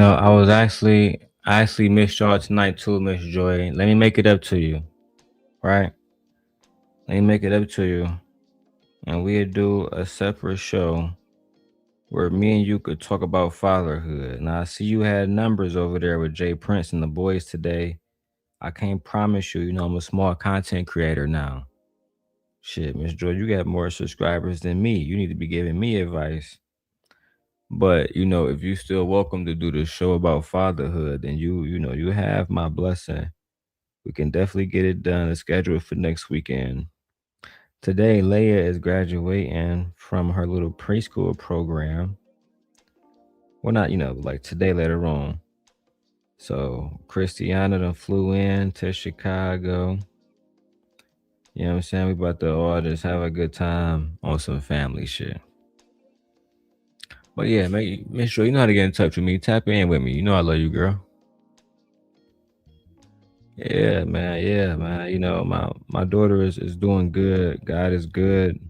No, I actually missed y'all tonight too, Miss Joy. Let me make it up to you, right? Let me make it up to you, and we'll do a separate show where me and you could talk about fatherhood. Now I see you had numbers over there with Jay Prince and the boys today. I can't promise you, I'm a small content creator now. Shit, Miss Joy, you got more subscribers than me. You need to be giving me advice. But if you still welcome to do the show about fatherhood, then you have my blessing. We can definitely get it done. Let's schedule it for next weekend. Today, Leia is graduating from her little preschool program. Well, not, like today later on. So Christiana done flew in to Chicago. You know what I'm saying? We about to all just have a good time on some family shit. But yeah, make sure you know how to get in touch with me. Tap in with me. You know I love you, girl. Yeah, man. Yeah, man. My daughter is doing good. God is good.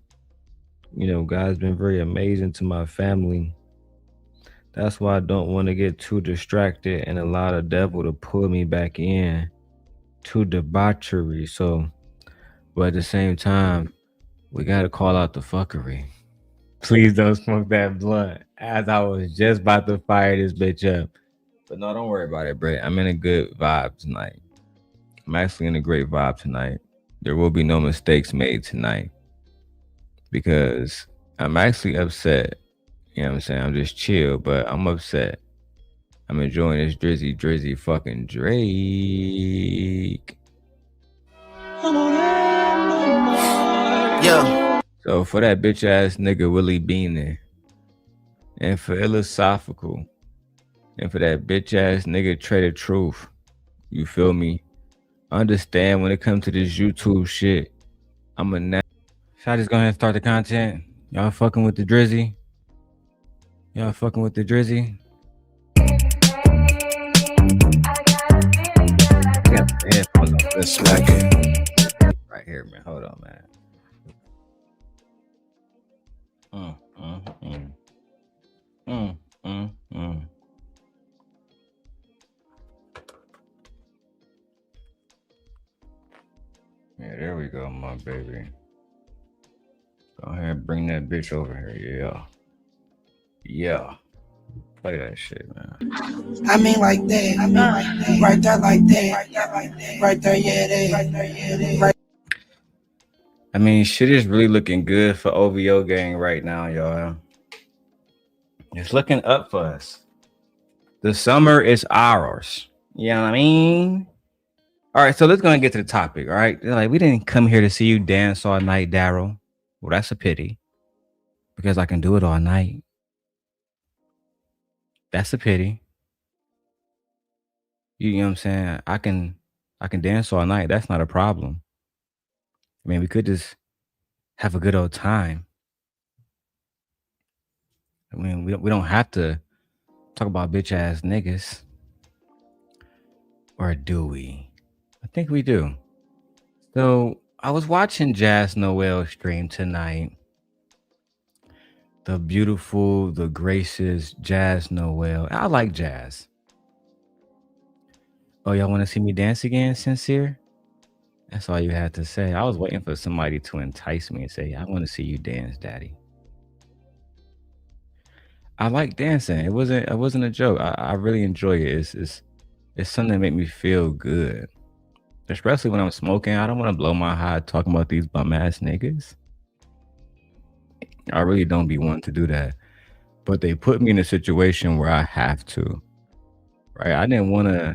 God's been very amazing to my family. That's why I don't want to get too distracted and allow the devil to pull me back in to debauchery. But at the same time, we got to call out the fuckery. Please don't smoke that blunt. As I was just about to fire this bitch up. But no, don't worry about it, Brett. I'm in a good vibe tonight. I'm actually in a great vibe tonight. There will be no mistakes made tonight because I'm actually upset. You know what I'm saying? I'm just chill, but I'm upset. I'm enjoying this drizzy fucking Drake. Yeah. So for that bitch ass nigga Willie Bean and for iLLAsophical, and for that bitch ass nigga Trey the Truth, you feel me? Understand when it comes to this YouTube shit, I'm a Should I just go ahead and start the content? Y'all fucking with the drizzy? Y'all fucking with the drizzy? Yeah, headphones on. Let's Smack it. right here, man. Hold on, man. Mm, mm, mm. Mm, mm, mm. Yeah, there we go, my baby. Go ahead and bring that bitch over here. Yeah. Yeah. Play that shit, man. I mean like that. I mean like that. Right there like that. Right there like that. Right there, yeah, that. Right there, yeah, that. Right. I mean, shit is really looking good for OVO gang right now, y'all. It's looking up for us. The summer is ours. You know what I mean? All right, so let's go and get to the topic. All right, like we didn't come here to see you dance all night, Darrel. Well, that's a pity because I can do it all night. That's a pity. You know what I'm saying? I can dance all night. That's not a problem. I mean, we could just have a good old time. I mean, we don't have to talk about bitch ass niggas, or do we? I think we do. So I was watching Jazz Noel stream tonight. The beautiful, the gracious Jazz Noel. I like Jazz. Oh, y'all want to see me dance again, Sincere? That's all you had to say. I was waiting for somebody to entice me and say, I want to see you dance, Daddy. I like dancing. It wasn't a joke. I really enjoy it. It's something that make me feel good. Especially when I'm smoking. I don't want to blow my high talking about these bum ass niggas. I really don't be wanting to do that. But they put me in a situation where I have to. Right? I didn't want to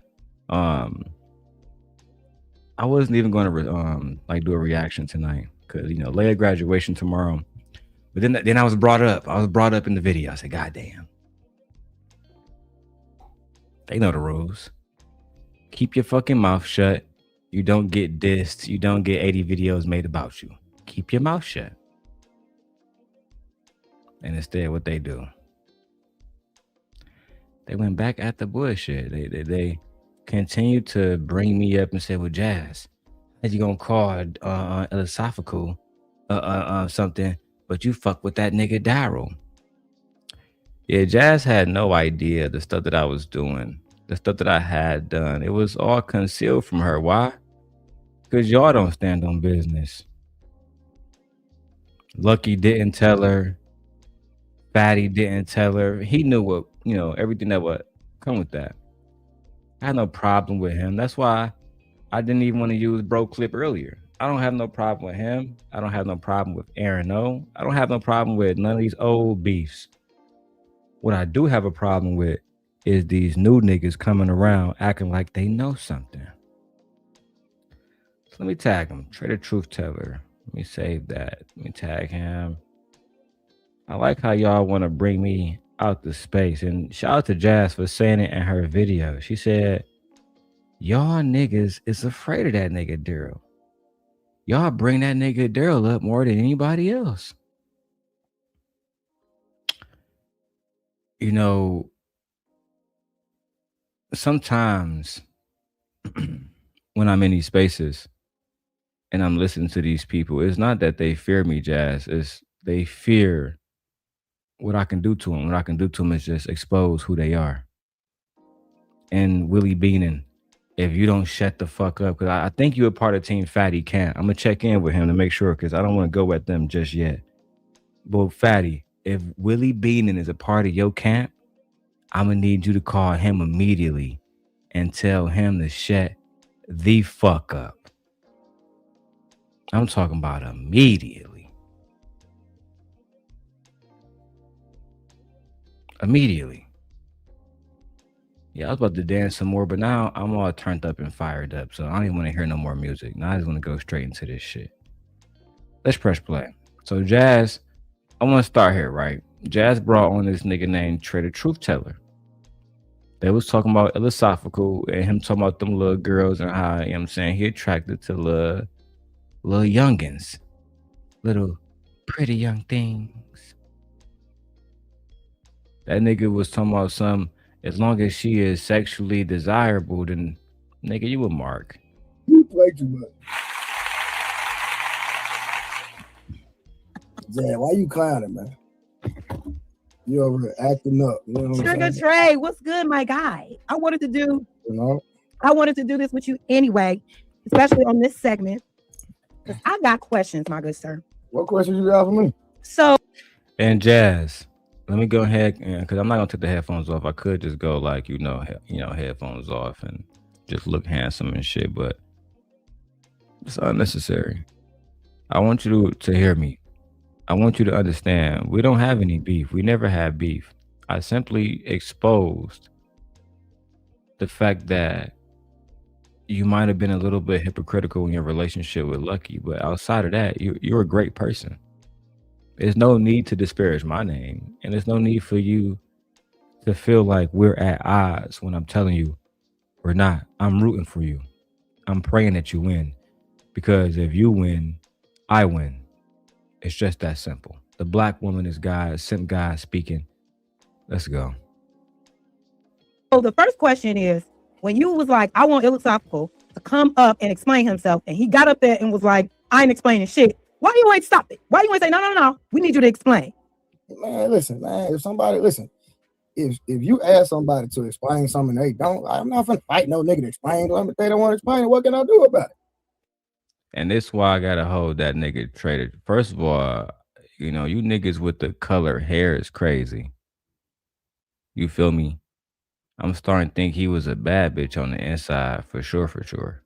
I wasn't even going to like do a reaction tonight because Leia graduation tomorrow. But then I was brought up. I was brought up in the video. I said, "God damn, they know the rules. Keep your fucking mouth shut. You don't get dissed. You don't get 80 videos made about you. Keep your mouth shut." And instead, what they do? They went back at the bullshit. They continued to bring me up and say, "Well, Jazz, how you gonna call iLLAsophical something, but you fuck with that nigga Darrel?" Yeah, Jazz had no idea the stuff that I was doing, the stuff that I had done. It was all concealed from her. Why? Because y'all don't stand on business. Lucky didn't tell her. Fatty didn't tell her. He knew what, everything that would come with that. I had no problem with him. That's why I didn't even want to use Bro Clip earlier. I don't have no problem with him. I don't have no problem with Aaron O. I don't have no problem with none of these old beefs. What I do have a problem with is these new niggas coming around acting like they know something. So let me tag him. TrayTheTruthTeller. Let me save that. Let me tag him. I like how y'all want to bring me out the space. And shout out to Jazz for saying it in her video. She said, y'all niggas is afraid of that nigga Darrel. Y'all bring that nigga Darrel up more than anybody else. Sometimes when I'm in these spaces and I'm listening to these people, it's not that they fear me, Jazz. It's they fear what I can do to them. What I can do to them is just expose who they are. And Willie Beanin, if you don't shut the fuck up, because I think you're a part of Team Fatty Can't. I'm going to check in with him to make sure, because I don't want to go at them just yet. But Fatty, if Willie Beanin is a part of your camp, I'm going to need you to call him immediately and tell him to shut the fuck up. I'm talking about immediately. Immediately. Yeah, I was about to dance some more, but now I'm all turned up and fired up, so I don't even want to hear no more music. Now I just want to go straight into this shit. Let's press play. So Jazz, I want to start here, right? Jazz brought on this nigga named TrayTheTruthTeller. They was talking about iLLAsophical and him talking about them little girls and how, you know what I'm saying, he attracted to little youngins. Little pretty young things. That nigga was talking about some, as long as she is sexually desirable, then nigga, you a mark. You play too much. Jay, why you clowning, man? You over here acting up. You know what Sugar Trey, what's good, my guy? I wanted to do this with you anyway, especially on this segment, because I got questions, my good sir. What questions you got for me? So, and Jazz, let me go ahead, because I'm not gonna take the headphones off. I could just go like headphones off and just look handsome and shit, but it's unnecessary. I want you to hear me. I want you to understand, we don't have any beef. We never had beef. I simply exposed the fact that you might have been a little bit hypocritical in your relationship with Lucky, but outside of that, you're a great person. There's no need to disparage my name, and there's no need for you to feel like we're at odds when I'm telling you we're not. I'm rooting for you. I'm praying that you win, because if you win, I win. It's just that simple. The black woman is God, Simp God speaking. Let's go. So the first question is, when you was like, I want iLLAsophical to come up and explain himself, and he got up there and was like, I ain't explaining shit. Why you ain't stop it? Why you ain't say, no, we need you to explain? Man, listen, man, if you ask somebody to explain something they don't, I'm not finna fight no nigga to explain. If they don't want to explain it, what can I do about it? And this is why I gotta hold that nigga traded. First of all, you niggas with the color hair is crazy. You feel me? I'm starting to think he was a bad bitch on the inside, for sure.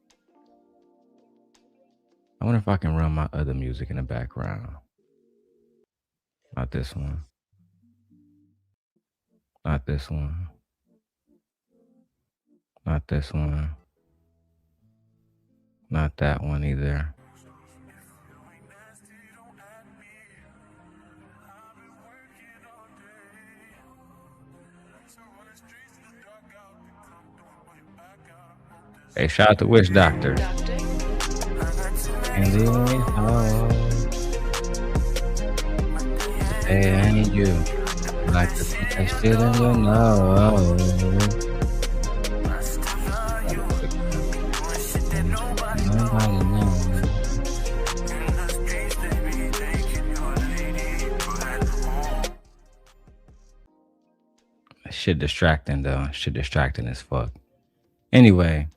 I wonder if I can run my other music in the background. Not this one. Not this one. Not this one. Not that one either. Hey, shout out to Witch Doctor. And then, hey, I need you. Like to put that shit in your nose. Nobody knows. shit distracting though. Shit distracting as fuck. Anyway,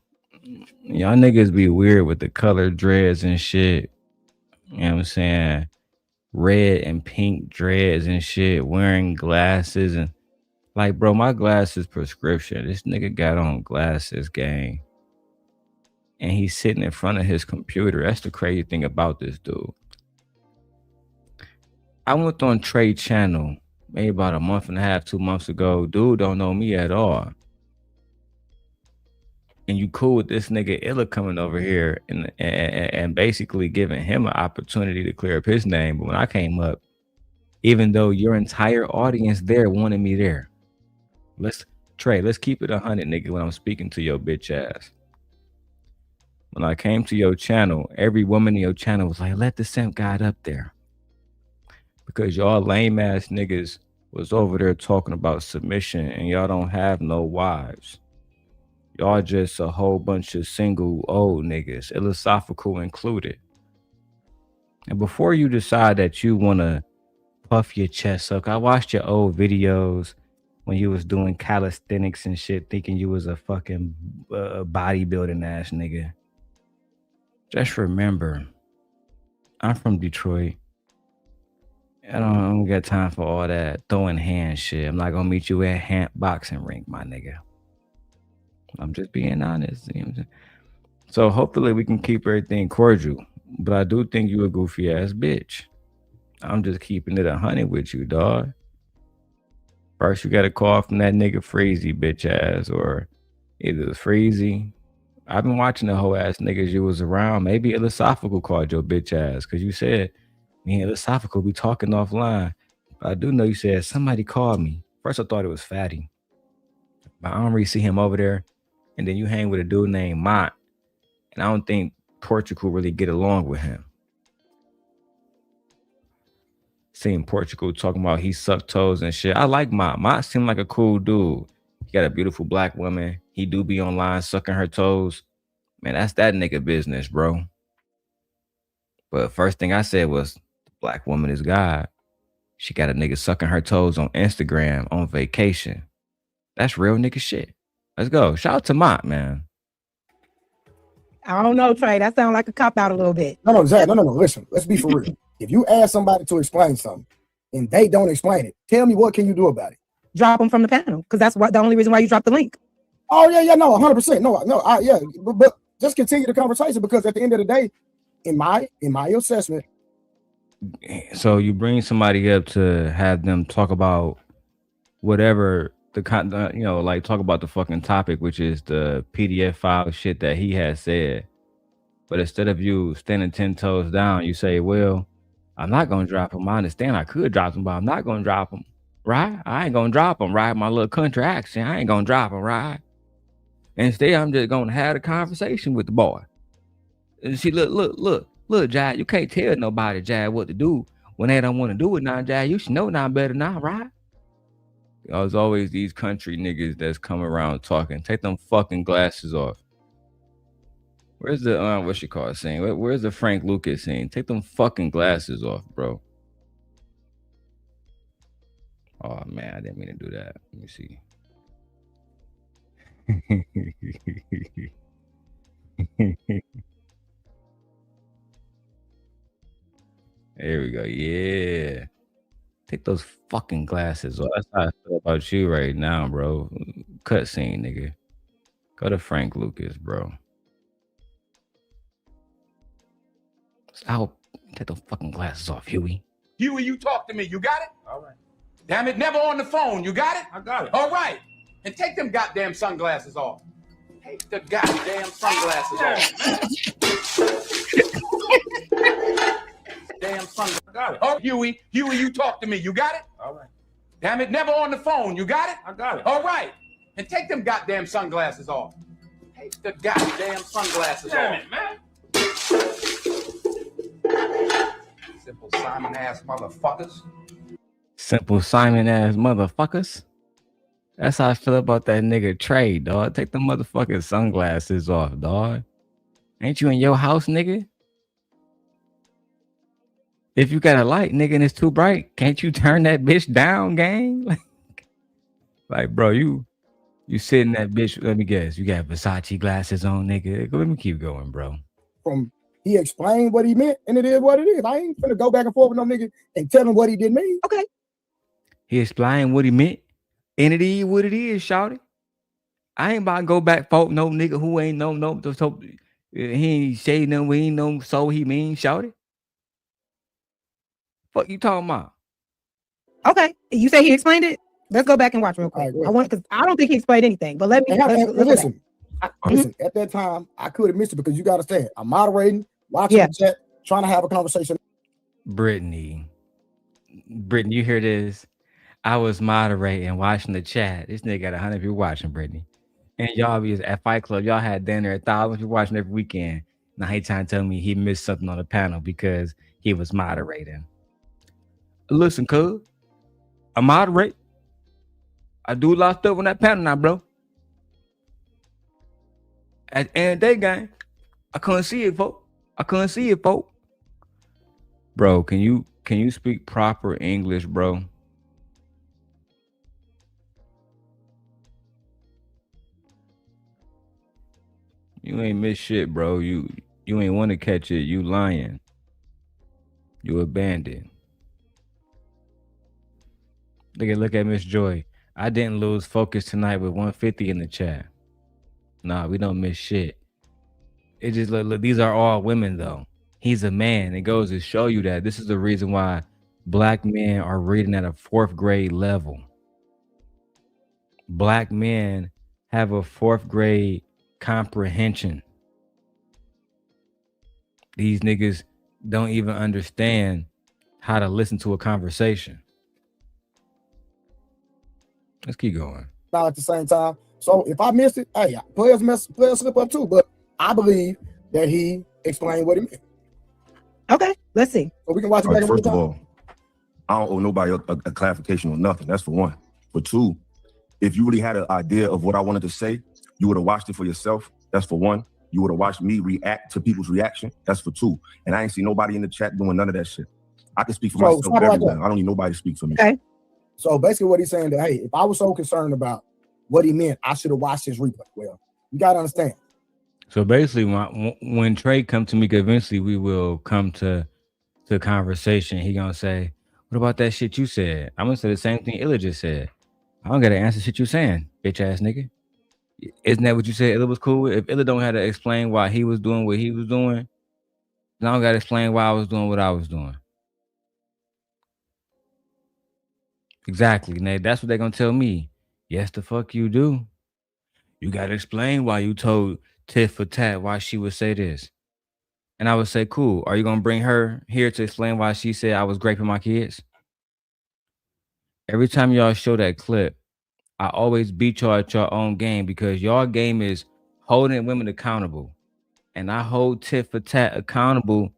y'all niggas be weird with the color dreads and shit. You know what I'm saying? Red and pink dreads and shit. Wearing glasses and like, bro, my glasses prescription. This nigga got on glasses, gang. And he's sitting in front of his computer. That's the crazy thing about this dude. I went on Trade Channel maybe about a month and a half, 2 months ago. Dude don't know me at all. And you cool with this nigga Illa coming over here and basically giving him an opportunity to clear up his name. But when I came up, even though your entire audience there wanted me there, let's keep it 100, nigga, when I'm speaking to your bitch ass. When I came to your channel, every woman in your channel was like, let the Simp God up there. Because y'all lame ass niggas was over there talking about submission and y'all don't have no wives. Y'all just a whole bunch of single old niggas, iLLAsophical included. And before you decide that you want to puff your chest up, I watched your old videos when you was doing calisthenics and shit, thinking you was a fucking bodybuilding ass nigga. Just remember, I'm from Detroit. I don't got time for all that throwing hand shit. I'm not gonna meet you at hand boxing ring, my nigga. I'm just being honest. You know what I'm saying? So hopefully we can keep everything cordial. But I do think you a goofy ass bitch. I'm just keeping it 100 with you, dog. First, you got a call from that nigga Freezy bitch ass, or either Freezy. I've been watching the whole ass niggas you was around. Maybe iLLAsophical called your bitch ass because you said me and iLLAsophical be talking offline. But I do know you said somebody called me. First, I thought it was Fatty. But I don't really see him over there. And then you hang with a dude named Mott. And I don't think Portugal really get along with him. Seeing Portugal talking about he sucked toes and shit. I like Mott. Mott seemed like a cool dude. He got a beautiful black woman. He do be online sucking her toes. Man, that's that nigga business, bro. But first thing I said was, the black woman is God. She got a nigga sucking her toes on Instagram on vacation. That's real nigga shit. Let's go. Shout out to Mott, man. I don't know, Trey. That sounds like a cop out a little bit. No, Zach. No. Listen, let's be for real. If you ask somebody to explain something and they don't explain it, tell me what can you do about it? Drop them from the panel, because that's the only reason why you dropped the link. Oh yeah, no, 100%, yeah, but just continue the conversation, because at the end of the day, in my assessment. So you bring somebody up to have them talk about whatever like talk about the fucking topic, which is the PDF file shit that he has said. But instead of you standing 10 toes down, you say, well, I'm not going to drop him. I understand I could drop him, but I'm not going to drop him, right? I ain't going to drop him, right? My little country accent, I ain't going to drop him, right? Instead, I'm just going to have a conversation with the boy. And see, look, Jai, you can't tell nobody, Jai, what to do when they don't want to do it now, Jai. You should know now better now, right? There's always these country niggas that's come around talking. Take them fucking glasses off. Where's the what's she called scene? Where's the Frank Lucas scene? Take them fucking glasses off, bro. Oh man, I didn't mean to do that. Let me see. There we go. Yeah. Take those fucking glasses off. That's how I feel about you right now, bro. Cutscene, nigga. Go to Frank Lucas, bro. I'll take those fucking glasses off, Huey. Huey, you talk to me. You got it? All right. Damn it, never on the phone. You got it? I got it. All right. And take them goddamn sunglasses off. Take the goddamn sunglasses off. Damn sunglasses. I got it. Oh, Huey, you talk to me. You got it? All right. Damn it, never on the phone. You got it? I got it. All right. And take them goddamn sunglasses off. Take the goddamn sunglasses off. Damn it, man. Simple Simon ass motherfuckers. Simple Simon ass motherfuckers. That's how I feel about that nigga Trey, dog. Take the motherfucking sunglasses off, dog. Ain't you in your house, nigga? If you got a light, nigga, and it's too bright, can't you turn that bitch down, gang? Like, bro, you sitting that bitch. Let me guess. You got Versace glasses on, nigga. Let me keep going, bro. From he explained what he meant, and it is what it is. I ain't gonna go back and forth with no nigga and tell him what he didn't mean. Okay. He explained what he meant, and it is what it is, shawty. I ain't about to go back for no nigga who ain't no so he ain't say nothing. We ain't know so he mean, shawty. Fuck you talking about? Okay. You say he explained it? Let's go back and watch real quick. All right, I want because I don't think he explained anything. But let me listen. Listen, at that time, I could have missed it because you got to say it. I'm moderating, watching the chat, trying to have a conversation. Brittany, you hear this? I was moderating, watching the chat. This nigga got 100 people watching, Brittany. And y'all be at Fight Club. Y'all had dinner 1,000 people watching every weekend. Now he trying to tell me he missed something on the panel because he was moderating. Listen, cuz, I moderate. I do a lot of stuff on that panel now, bro. At the end of the day, gang, I couldn't see it, folks. Bro, can you speak proper English, bro? You ain't miss shit, bro. You ain't want to catch it. You lying. You a bandit. Look at Miss Joy. I didn't lose focus tonight with 150 in the chat. Nah, we don't miss shit. It just look, these are all women though. He's a man. It goes to show you that this is the reason why black men are reading at a 4th grade level. Black men have a 4th grade comprehension. These niggas don't even understand how to listen to a conversation. Let's keep going. Now at the same time, so if I missed it, hey, players slip up too, but I believe that he explained what he meant. Okay, let's see. So we can watch it back. First of all, I don't owe nobody a clarification on nothing. That's for one. For two, if you really had an idea of what I wanted to say, you would have watched it for yourself. That's for one. You would have watched me react to people's reaction. That's for two. And I ain't see nobody in the chat doing none of that shit. I can speak for myself very well. I don't need nobody to speak for me. Okay. So basically what he's saying that, hey, if I was so concerned about what he meant, I should have watched his replay. Well, you got to understand. So basically, when Trey come to me, eventually we will come to conversation. He gonna say, what about that shit you said? I'm gonna say the same thing Illa just said. I don't gotta answer shit you saying, bitch ass nigga. Isn't that what you said Illa was cool with? If Illa don't have to explain why he was doing what he was doing, then I don't gotta explain why I was doing what I was doing. Exactly, Nate. That's what they're gonna tell me. Yes, the fuck you do. You gotta explain why you told tit for tat why she would say this. And I would say, cool. Are you gonna bring her here to explain why she said I was raping my kids? Every time y'all show that clip, I always beat y'all at your own game because y'all game is holding women accountable. And I hold tit for tat accountable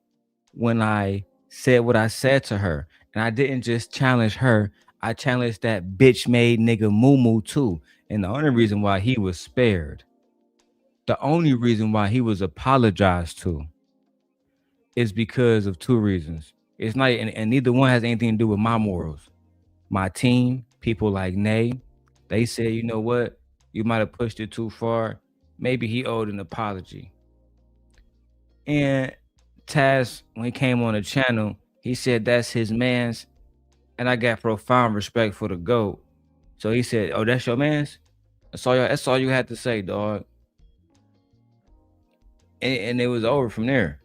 when I said what I said to her. And I didn't just challenge her. I challenged that bitch made nigga Moo too. And the only reason why he was spared, the only reason why he was apologized to is because of two reasons. It's not, and neither one has anything to do with my morals. My team, people like Nay, they said, you know what? You might have pushed it too far. Maybe he owed an apology. And Taz, when he came on the channel, he said that's his man's. And I got profound respect for the GOAT. So he said, oh, that's your man's? That's all you had to say, dog. And it was over from there.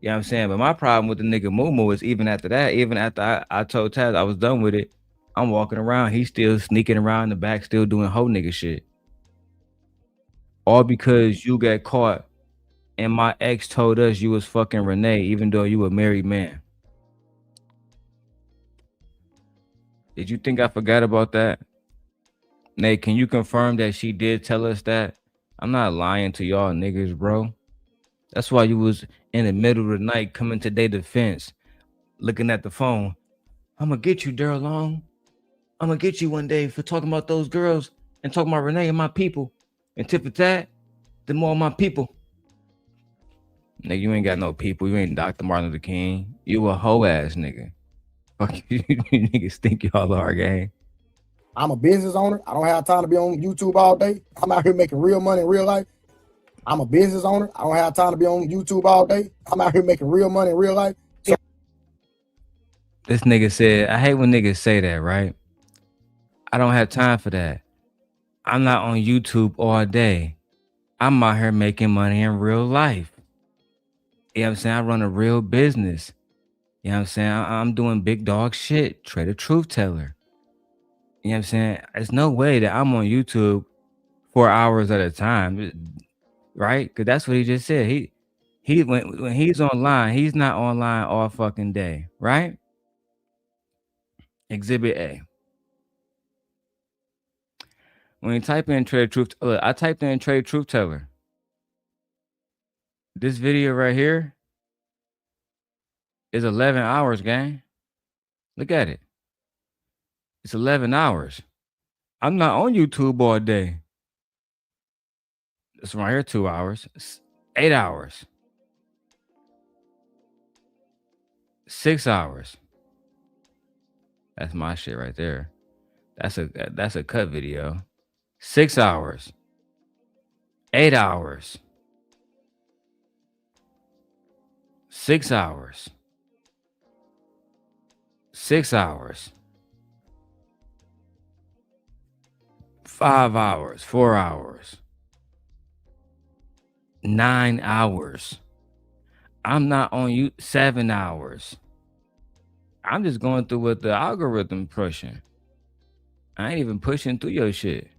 You know what I'm saying? But my problem with the nigga Moo is even after that, even after I told Taz I was done with it, I'm walking around. He's still sneaking around in the back, still doing hoe nigga shit. All because you got caught and my ex told us you was fucking Renee, even though you a married man. Did you think I forgot about that? Nate, can you confirm that she did tell us that? I'm not lying to y'all niggas, bro. That's why you was in the middle of the night coming to their defense, looking at the phone. I'm gonna get you, Darrel Long. I'm gonna get you one day for talking about those girls and talking about Renee and my people. And tip for tat, the more my people. Nigga, you ain't got no people. You ain't Dr. Martin Luther King. You a hoe ass nigga. Fuck you, you niggas think y'all are, gang. I'm a business owner. I don't have time to be on YouTube all day. I'm out here making real money in real life. I'm a business owner. I don't have time to be on YouTube all day. I'm out here making real money in real life. So This nigga said, I hate when niggas say that, right? I don't have time for that. I'm not on YouTube all day. I'm out here making money in real life. You know what I'm saying? I run a real business. You know what I'm saying? I'm doing big dog shit. TrayTheTruthTeller. You know what I'm saying? There's no way that I'm on YouTube 4 hours at a time, right? Because that's what he just said. He when he's online, he's not online all fucking day, right? Exhibit A. When you type in TrayTheTruthTeller, I typed in TrayTheTruthTeller. This video right here is 11 hours, gang. Look at it. It's 11 hours. I'm not on YouTube all day. It's right here 2 hours. It's 8 hours. 6 hours. That's my shit right there. That's a cut video. 6 hours. 8 hours. 6 hours. 6 hours. 5 hours. 4 hours. 9 hours. I'm not on you 7 hours. I'm just going through what the algorithm pushing. I ain't even pushing through your shit.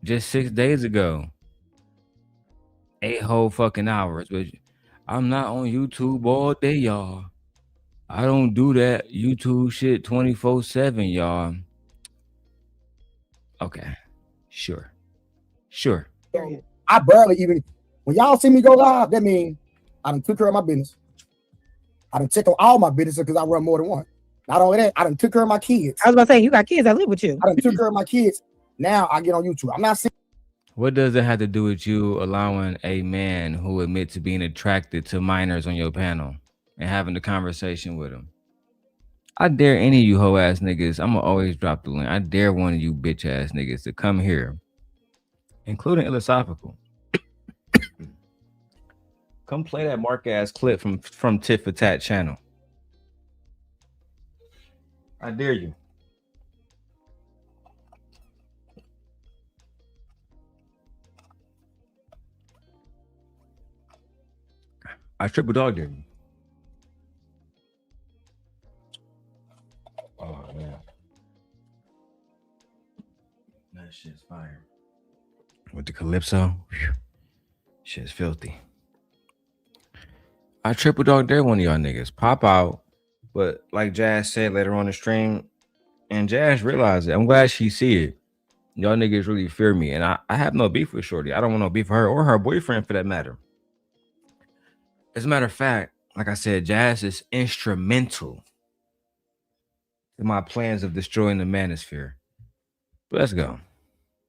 Just 6 days ago. 8 whole fucking hours. But I'm not on YouTube all day, y'all. I don't do that YouTube shit 24/7, y'all. Okay. Sure. I barely even, when y'all see me go live, that means I done took care of my business. I done check on all my businesses because I run more than one. Not only that, I done took care of my kids. I was about to say, you got kids that live with you. I done took care of my kids. Now I get on YouTube. I'm not saying. What does it have to do with you allowing a man who admits to being attracted to minors on your panel and having the conversation with him? I dare any of you hoe ass niggas, I'm gonna always drop the link. I dare one of you bitch ass niggas to come here, including iLLAsophical. Come play that mark ass clip from Tit for Tat channel. I dare you. I triple dog dare you. Oh man. That shit's fire. With the Calypso, whew, shit's filthy. I triple dog dare one of y'all niggas. Pop out. But like Jazz said later on the stream, and Jazz realized it. I'm glad she see it. Y'all niggas really fear me. And I have no beef with Shorty. I don't want no beef with her or her boyfriend for that matter. As a matter of fact, like I said, Jazz is instrumental in my plans of destroying the manosphere. But let's go.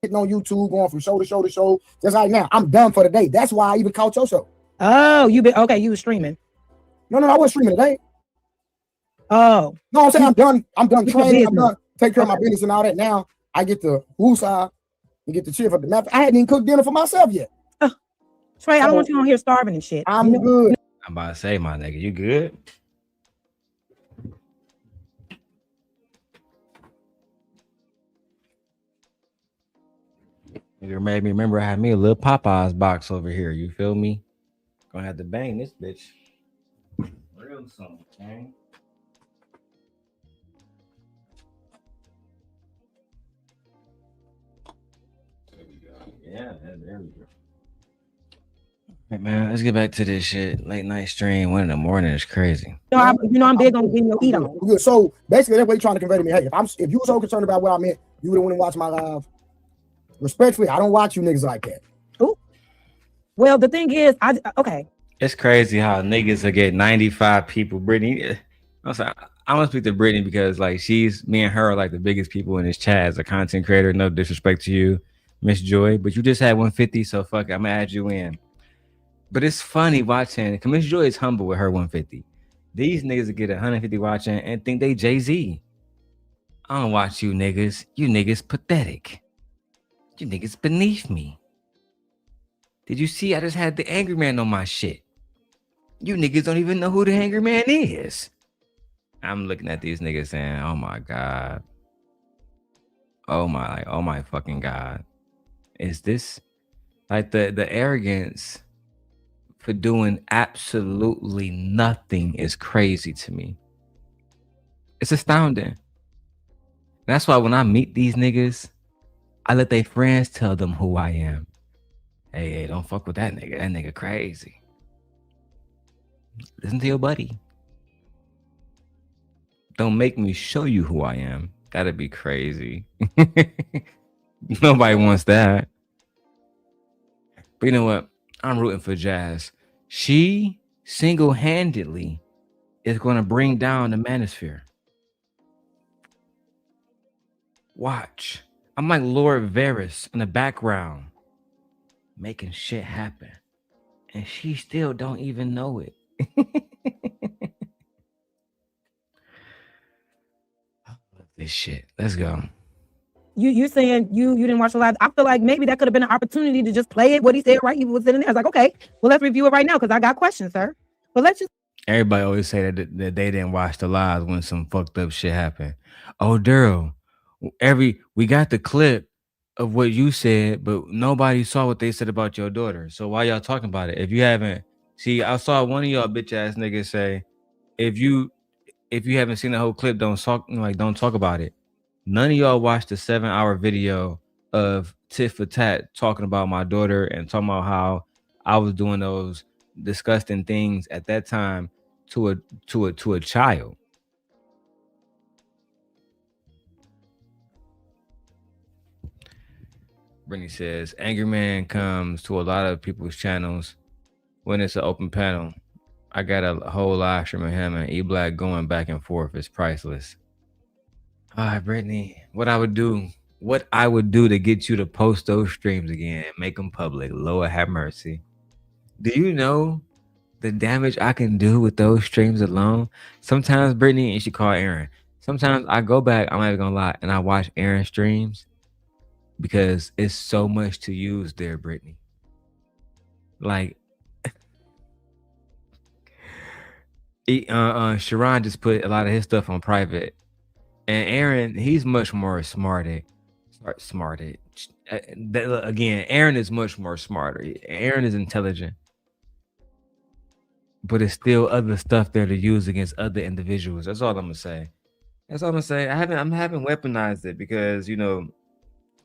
Getting on YouTube, going from show to show to show. Just like now, I'm done for the day. That's why I even caught your show. Oh, you been okay? You was streaming. No, I wasn't streaming today. Oh, No, I'm saying I'm done. I'm done You for training. I'm business. done taking care of my business and all that. Now I get to woosah and get to cheer for the map. I hadn't even cooked dinner for myself yet. Trey, I don't want you on here starving and shit. I'm good. I'm about to say, my nigga, you good? You made me remember I had me a little Popeyes box over here. You feel me? Gonna have to bang this bitch. Real soon, okay? There we go. Yeah, there we go. Hey man, let's get back to this shit. Late night stream, 1 in the morning is crazy. I'm big on getting your eat on. Good. So basically, that's what you're trying to convey to me. Hey, if you were so concerned about what I meant, you would have went and watched my live. Respectfully, I don't watch you niggas like that. Ooh. Well, the thing is, okay. It's crazy how niggas will get 95 people. Brittany, I'm sorry, I want to speak to Brittany because like me and her are like the biggest people in this chat as a content creator. No disrespect to you, Miss Joy, but you just had 150, so fuck it, I'm gonna add you in. But it's funny watching, because Miss Joy is humble with her 150. These niggas will get 150 watching and think they Jay-Z. I don't watch you niggas. You niggas pathetic. You niggas beneath me. Did you see I just had the angry man on my shit? You niggas don't even know who the angry man is. I'm looking at these niggas saying, oh my God. Oh my fucking God. Is this like the arrogance for doing absolutely nothing is crazy to me. It's astounding. That's why when I meet these niggas, I let their friends tell them who I am. Hey, don't fuck with that nigga. That nigga crazy. Listen to your buddy. Don't make me show you who I am. That'd be crazy. Nobody wants that. But you know what? I'm rooting for Jazz. She single-handedly is going to bring down the manosphere. Watch. I'm like Lord Varys in the background, making shit happen. And she still don't even know it. I love this shit. Let's go. You saying you didn't watch the live? I feel like maybe that could have been an opportunity to just play it. What he said, right? He was sitting there. I was like, okay, well, let's review it right now because I got questions, sir. But let's just. Everybody always say that they didn't watch the live when some fucked up shit happened. Oh, Darrel, we got the clip of what you said, but nobody saw what they said about your daughter. So why y'all talking about it? If you haven't, see, I saw one of y'all bitch ass niggas say, if you haven't seen the whole clip, don't talk about it. None of y'all watched the 7-hour video of tit for tat talking about my daughter and talking about how I was doing those disgusting things at that time to a child. Brittany says, Angry Man comes to a lot of people's channels when it's an open panel. I got a whole live stream of him and E-Black going back and forth. It's priceless. All right, Brittany, what I would do to get you to post those streams again and make them public. Lord have mercy. Do you know the damage I can do with those streams alone? Sometimes, Brittany, and she call Aaron. Sometimes I go back, I'm not even gonna lie, and I watch Aaron's streams because it's so much to use there, Brittany. Like, Sharon just put a lot of his stuff on private. And Aaron, he's much more smarted. Again, Aaron is much more smarter. Aaron is intelligent. But it's still other stuff there to use against other individuals. That's all I'm gonna say. I haven't weaponized it because, you know,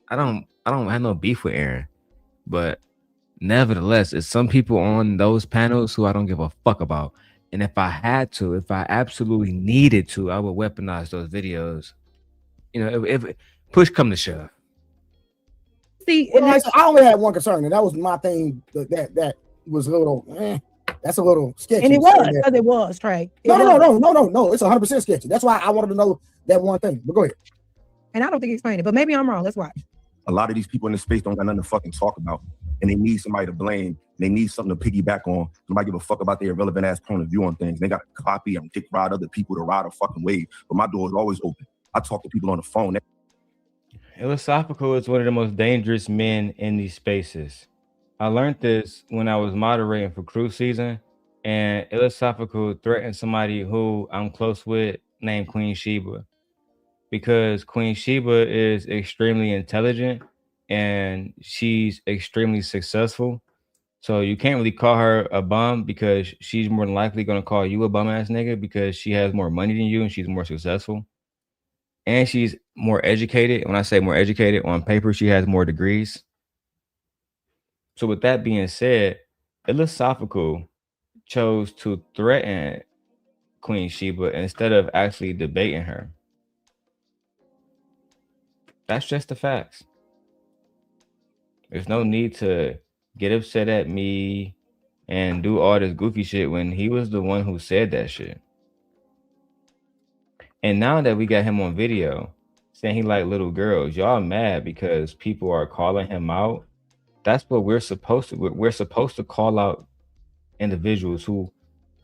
I don't have no beef with Aaron. But nevertheless, it's some people on those panels who I don't give a fuck about. And if I absolutely needed to, I would weaponize those videos. You know, if push come to shove. See, I only had one concern, and that was my thing. That was a little, that's a little sketchy. And it was, because it was, Trey. No. It's 100% sketchy. That's why I wanted to know that one thing. But go ahead. And I don't think he explained it, but maybe I'm wrong. Let's watch. A lot of these people in the space don't got nothing to fucking talk about, and they need somebody to blame. They need something to piggyback on. Nobody give a fuck about their irrelevant ass point of view on things. They got to copy and dick ride other people to ride a fucking wave. But my door is always open. I talk to people on the phone. iLLAsophical is one of the most dangerous men in these spaces. I learned this when I was moderating for cruise season, and iLLAsophical threatened somebody who I'm close with named Queen Sheba, because Queen Sheba is extremely intelligent and she's extremely successful. So you can't really call her a bum because she's more than likely going to call you a bum ass nigga because she has more money than you and she's more successful. And she's more educated. When I say more educated, on paper, she has more degrees. So with that being said, iLLAsophical chose to threaten Queen Sheba instead of actually debating her. That's just the facts. There's no need to get upset at me and do all this goofy shit when he was the one who said that shit. And now that we got him on video saying he like little girls, y'all mad because people are calling him out. That's what we're supposed to. We're supposed to call out individuals who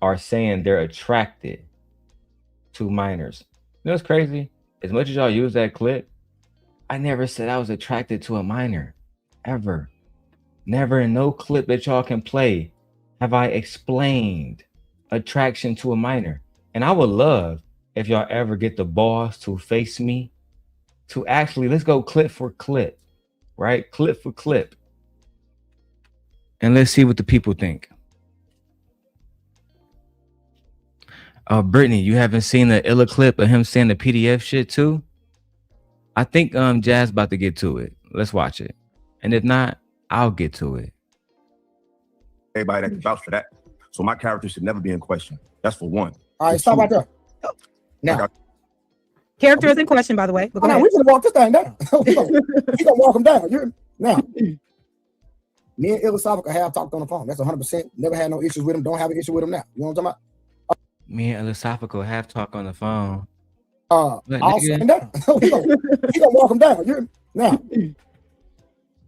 are saying they're attracted to minors. You know what's crazy? as much as y'all use that clip, I never said I was attracted to a minor, ever. Never in no clip that y'all can play have I explained attraction to a minor. And I would love if y'all ever get the balls to face me, to actually, let's go clip for clip, right? Clip for clip. And let's see what the people think. Brittany, you haven't seen the illa clip of him saying the PDF shit too? I think Jazz about to get to it. Let's watch it. And if not, I'll get to it. Everybody that can vouch for that. So my character should never be in question. That's for one. All right, stop right there. Now, Character is in question, by the way. But go now ahead. we can walk this thing down. we gonna walk him down. Now, me and iLLAsophical have talked on the phone. That's 100%. Never had no issues with him. Don't have an issue with him now. You know what I'm talking about? Me and iLLAsophical have talked on the phone. I'll stand down. we gonna walk him down. Now,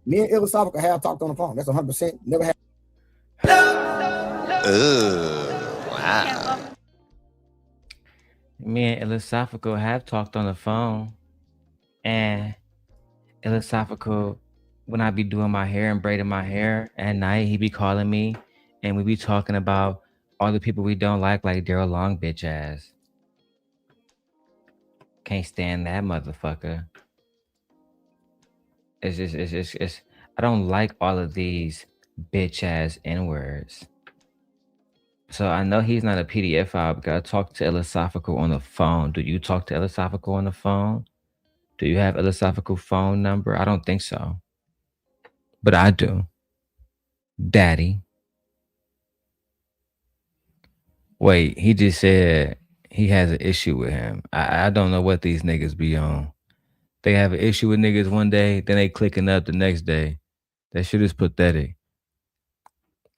me and iLLAsophical have talked on the phone. That's 100%. Never had. Wow. Me and iLLAsophical have talked on the phone. And iLLAsophical, when I be doing my hair and braiding my hair at night, he be calling me and we be talking about all the people we don't like Darrel Long bitch ass. Can't stand that motherfucker. It's I don't like all of these bitch ass N-words. So I know he's not a PDF file because I talked to iLLAsophical on the phone. Do you talk to iLLAsophical on the phone? Do you have iLLAsophical phone number? I don't think so. But I do. Daddy. Wait, he just said he has an issue with him. I don't know what these niggas be on. They have an issue with niggas one day, then they clicking up the next day. That shit is pathetic.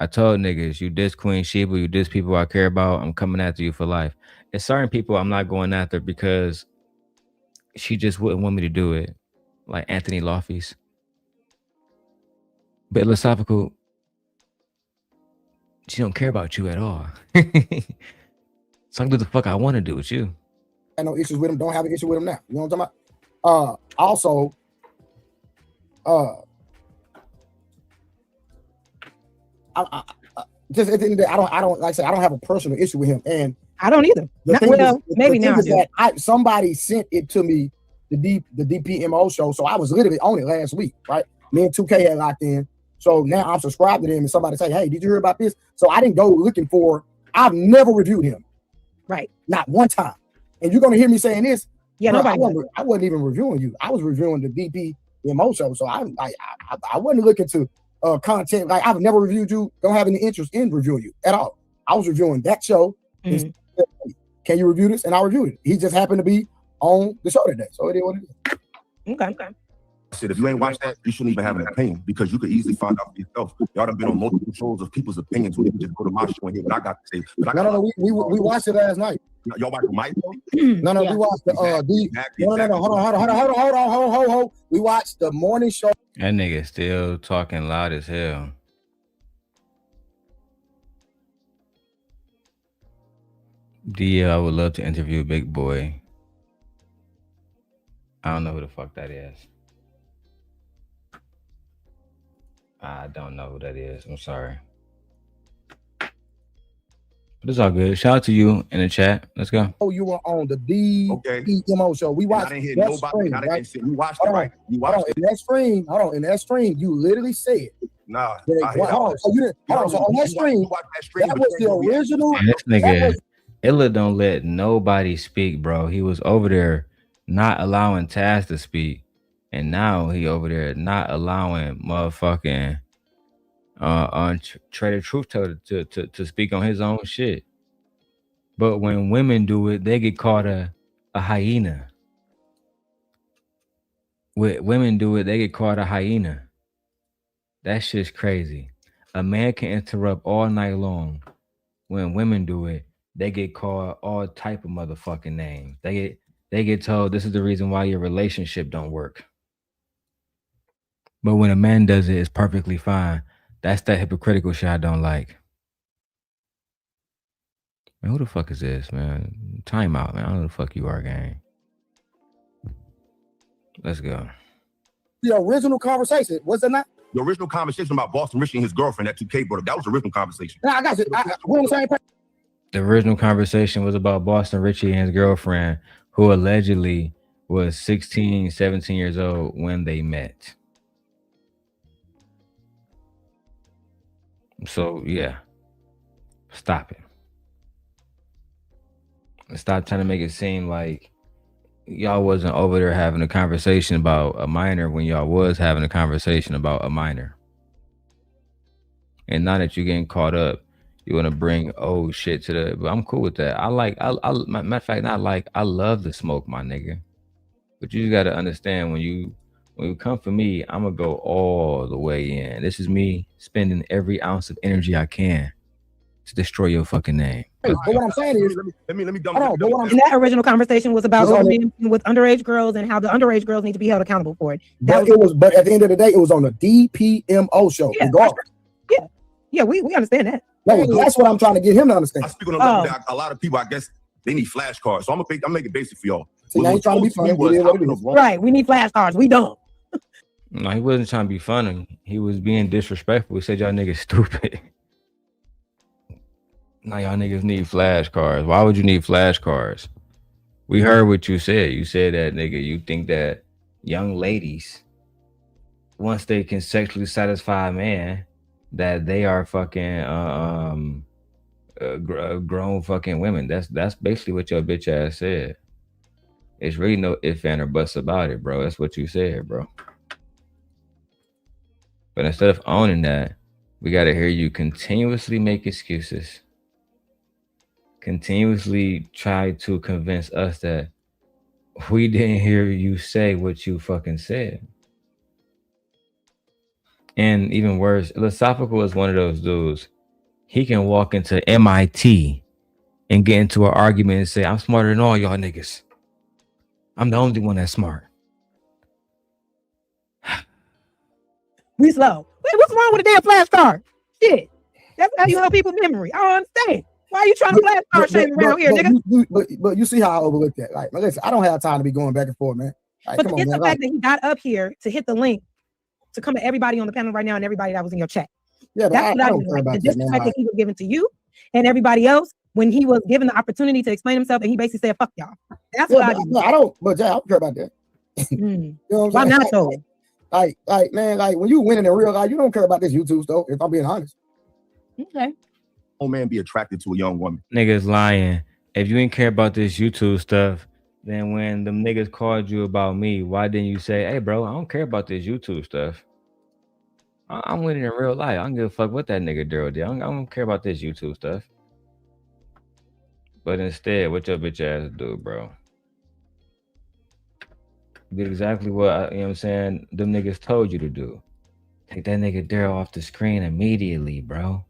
I told niggas, you diss Queen Sheba, you diss people I care about, I'm coming after you for life. There's certain people I'm not going after because she just wouldn't want me to do it. Like Anthony Loffies. But iLLAsophical, she don't care about you at all. So I can do the fuck I want to do with you. Had no issues with him. Don't have an issue with him now. You know what I'm talking about? Also, just at the end of the day, I don't like I say I don't have a personal issue with him, and I don't either. Maybe now. Somebody sent it to me, the DPMO show, so I was literally on it last week, right? Me and 2K had locked in, so now I'm subscribed to them, and somebody say, "Hey, did you hear about this?" So I didn't go looking for. I've never reviewed him, right? Not one time. And you're gonna hear me saying this. Yeah, bro, nobody. I wasn't even reviewing you. I was reviewing the DPMO show, so I wasn't looking to content. Like I've never reviewed you. Don't have any interest in reviewing you at all. I was reviewing that show. Mm-hmm. Can you review this? And I reviewed it. He just happened to be on the show today, so it is what it is. Okay. I said, if you ain't watched that, you shouldn't even have an opinion because you could easily find out for yourself. Y'all done been on multiple shows of people's opinions where you can just go to my show and hear what I got to say. But No, we watched it last night. Y'all watched my show? No, we watched the hold on. We watched the morning show. That nigga still talking loud as hell. I would love to interview Big Boy. I don't know who the fuck that is. I don't know who that is. I'm sorry. But it's all good. Shout out to you in the chat. Let's go. Oh, you were on the DPMO show. We watched. I didn't hear nobody. Right? We watched it, right? You watched it. In that stream, you literally said. Nah. Hold on. So on that stream, that was the original. This nigga, Illa don't let nobody speak, bro. He was over there not allowing Taz to speak. And now he over there not allowing motherfucking on TrayTheTruthTeller to speak on his own shit. But when women do it, they get called a hyena. When women do it, they get called a hyena. That shit's crazy. A man can interrupt all night long. When women do it, they get called all type of motherfucking names. They get told this is the reason why your relationship don't work. But when a man does it, it's perfectly fine. That's that hypocritical shit I don't like. Man, who the fuck is this, man? Time out, man. I don't know who the fuck you are, gang. Let's go. The original conversation, was it not? The original conversation about Boston Richie and his girlfriend, that 2K brother, that was the original conversation. Nah, I got you. We're on the same page. The original conversation was about Boston Richie and his girlfriend, who allegedly was 16, 17 years old when they met. So, yeah. Stop it. Stop trying to make it seem like y'all wasn't over there having a conversation about a minor when y'all was having a conversation about a minor. And now that you're getting caught up, you want to bring old shit to the, but I'm cool with that. Matter of fact, I love the smoke, my nigga. But you just got to understand when you come for me, I'm going to go all the way in. This is me spending every ounce of energy I can to destroy your fucking name. But what I'm saying is, let me And that original conversation was about older men with underage girls and how the underage girls need to be held accountable for it. But at the end of the day, it was on the DPMO show. Yeah, Regardless. Yeah, we understand that. No, that's what I'm trying to get him to understand. I speak on a level that a lot of people, I guess, they need flashcards. So I'm gonna make it basic for y'all. See, now he's trying to be funny. Right, we need flashcards. We don't. No, he wasn't trying to be funny. He was being disrespectful. He said y'all niggas stupid. Now y'all niggas need flashcards. Why would you need flashcards? We heard what you said. You said that, nigga, you think that young ladies, once they can sexually satisfy a man, that they are fucking grown fucking women. That's basically what your bitch ass said. It's really no if and or buts about it, bro. That's what you said, bro. But instead of owning that, we got to hear you continuously make excuses. Continuously try to convince us that we didn't hear you say what you fucking said. And even worse, iLLAsophical is one of those dudes. He can walk into MIT and get into an argument and say, I'm smarter than all y'all niggas. I'm the only one that's smart. We slow. Wait, what's wrong with a damn flashcard? Shit. That's how you help people memory. I don't understand. Why are you trying to flashcard shame around here, nigga? But you see how I overlooked that. Like, listen, I don't have time to be going back and forth, man. Like, but it's the fact that he got up here to hit the link to come to everybody on the panel right now and everybody that was in your chat. Yeah, but that's what I don't care about. The disrespect that he was given to you and everybody else when he was given the opportunity to explain himself and he basically said, fuck y'all. That's what I do. I don't, but Jay, I don't care about that. You know what I'm saying? Why not though? Like, man, like when you winning in real life, you don't care about this YouTube stuff, if I'm being honest. Okay. Old man be attracted to a young woman. Niggas lying. If you didn't care about this YouTube stuff, then when them niggas called you about me, why didn't you say, hey, bro, I don't care about this YouTube stuff. I'm winning in real life. I don't give a fuck what that nigga Darrel did. I don't care about this YouTube stuff. But instead, what your bitch ass do, bro? Did exactly what, you know what I'm saying, them niggas told you to do. Take that nigga Darrel off the screen immediately, bro.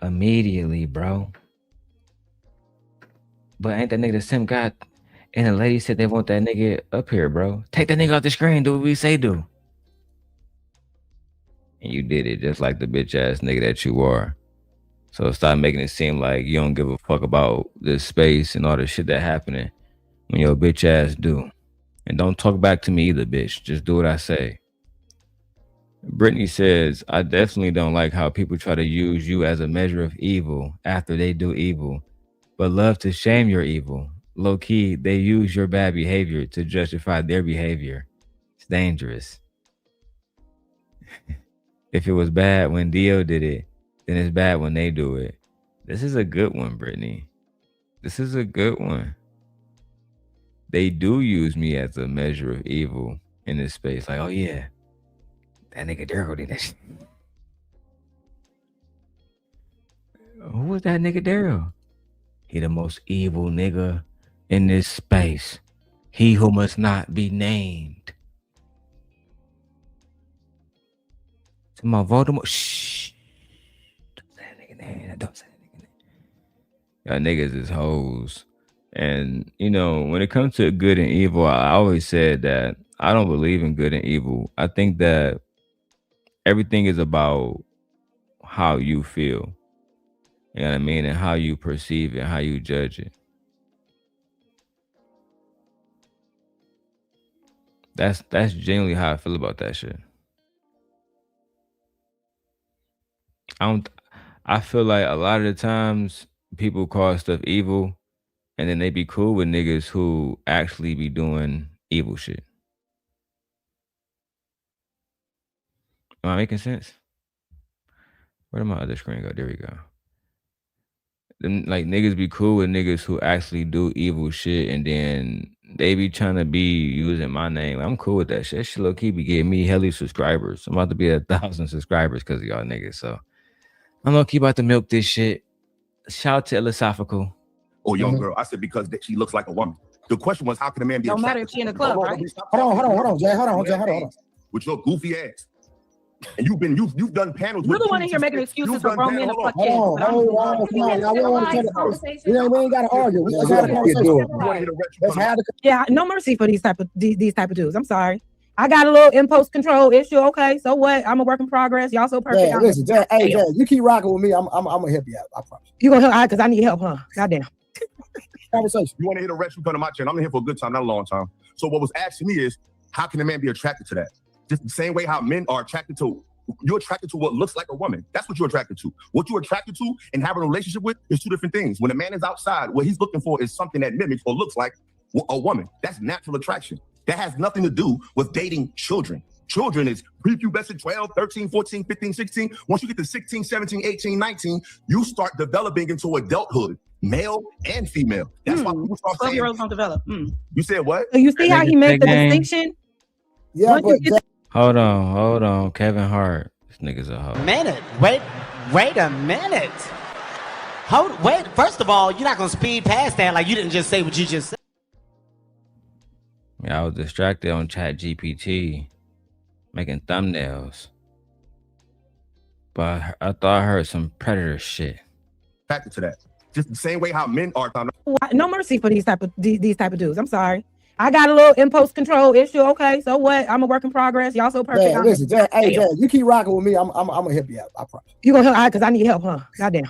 Immediately, bro. But ain't that nigga the Simp God? And the lady said they want that nigga up here, bro. Take that nigga off the screen. Do what we say do. And you did it just like the bitch ass nigga that you are. So stop making it seem like you don't give a fuck about this space and all the shit that happening when your bitch ass do. And don't talk back to me either, bitch. Just do what I say. Brittany says, I definitely don't like how people try to use you as a measure of evil after they do evil, but love to shame your evil. Low key, they use your bad behavior to justify their behavior. It's dangerous. If it was bad when Dio did it, then it's bad when they do it. This is a good one, Brittany. This is a good one. They do use me as a measure of evil in this space. Like, oh yeah, that nigga Darrel did that shit. Who was that nigga Darrel? He the most evil nigga in this space. He who must not be named. To my Voldemort. Shh. Don't say that nigga name. Don't say that nigga name. Y'all niggas is hoes. And, you know, when it comes to good and evil, I always said that I don't believe in good and evil. I think that everything is about how you feel. You know what I mean? And how you perceive it, how you judge it. That's genuinely how I feel about that shit. I feel like a lot of the times people call stuff evil, and then they be cool with niggas who actually be doing evil shit. Am I making sense? Where did my other screen go? There we go. Them, like, niggas be cool with niggas who actually do evil shit, and then they be trying to be using my name. I'm cool with that shit. That shit low key be getting me hella subscribers. I'm about to be at 1,000 subscribers because of y'all niggas. So I'm low key about to milk this shit. Shout out to iLLAsophical. Or young girl. I said because she looks like a woman. The question was, how can a man be Don't matter attracted if she in to a club, hold right? Hold on, Jay. Hold on. With your goofy ass. And you've done panels. You're with the one in kids here making and excuses you've for done grown men to panels- fuck kids. Hold on. Come on, now we don't want to take it. We ain't got to argue. We just had a conversation. You want to hit a retro Let's comment? have the Yeah, no mercy for these type of dudes. I'm sorry. I got a little impulse control issue. Okay, so what? I'm a work in progress. Y'all so perfect. Jay, listen, Jay, hey, Jay, you keep rocking with me. I'm gonna help you out. I promise. You gonna help? Because I need help, huh? Goddamn. Conversation. You want to hit a retro come to my channel? I'm here for a good time, not a long time. So what was asking me is, how can a man be attracted to that? Just the same way how men are attracted to. You're attracted to what looks like a woman. That's what you're attracted to. What you're attracted to and having a relationship with is two different things. When a man is outside, what he's looking for is something that mimics or looks like a woman. That's natural attraction. That has nothing to do with dating children. Children is prepubescent 12, 13, 14, 15, 16. Once you get to 16, 17, 18, 19, you start developing into adulthood, male and female. That's why people start saying, 12-year-olds don't develop. you said what? So you see how he made the distinction? Yeah, Once you but get Jay, Hold on. Kevin Hart. This nigga's a hoe. Minute. Wait a minute. Wait. First of all, you're not gonna speed past that like you didn't just say what you just said. Yeah, I was distracted on ChatGPT making thumbnails. But I thought I heard some predator shit. Attracted to that. Just the same way how men are. no mercy for these type of dudes. I'm sorry. I got a little impulse control issue. Okay, so what? I'm a work in progress. Y'all so perfect. Jay, listen, Jay, hey, Jay, you keep rocking with me. I'm gonna help you out. I promise. You gonna help? Because I need help, huh? Goddamn.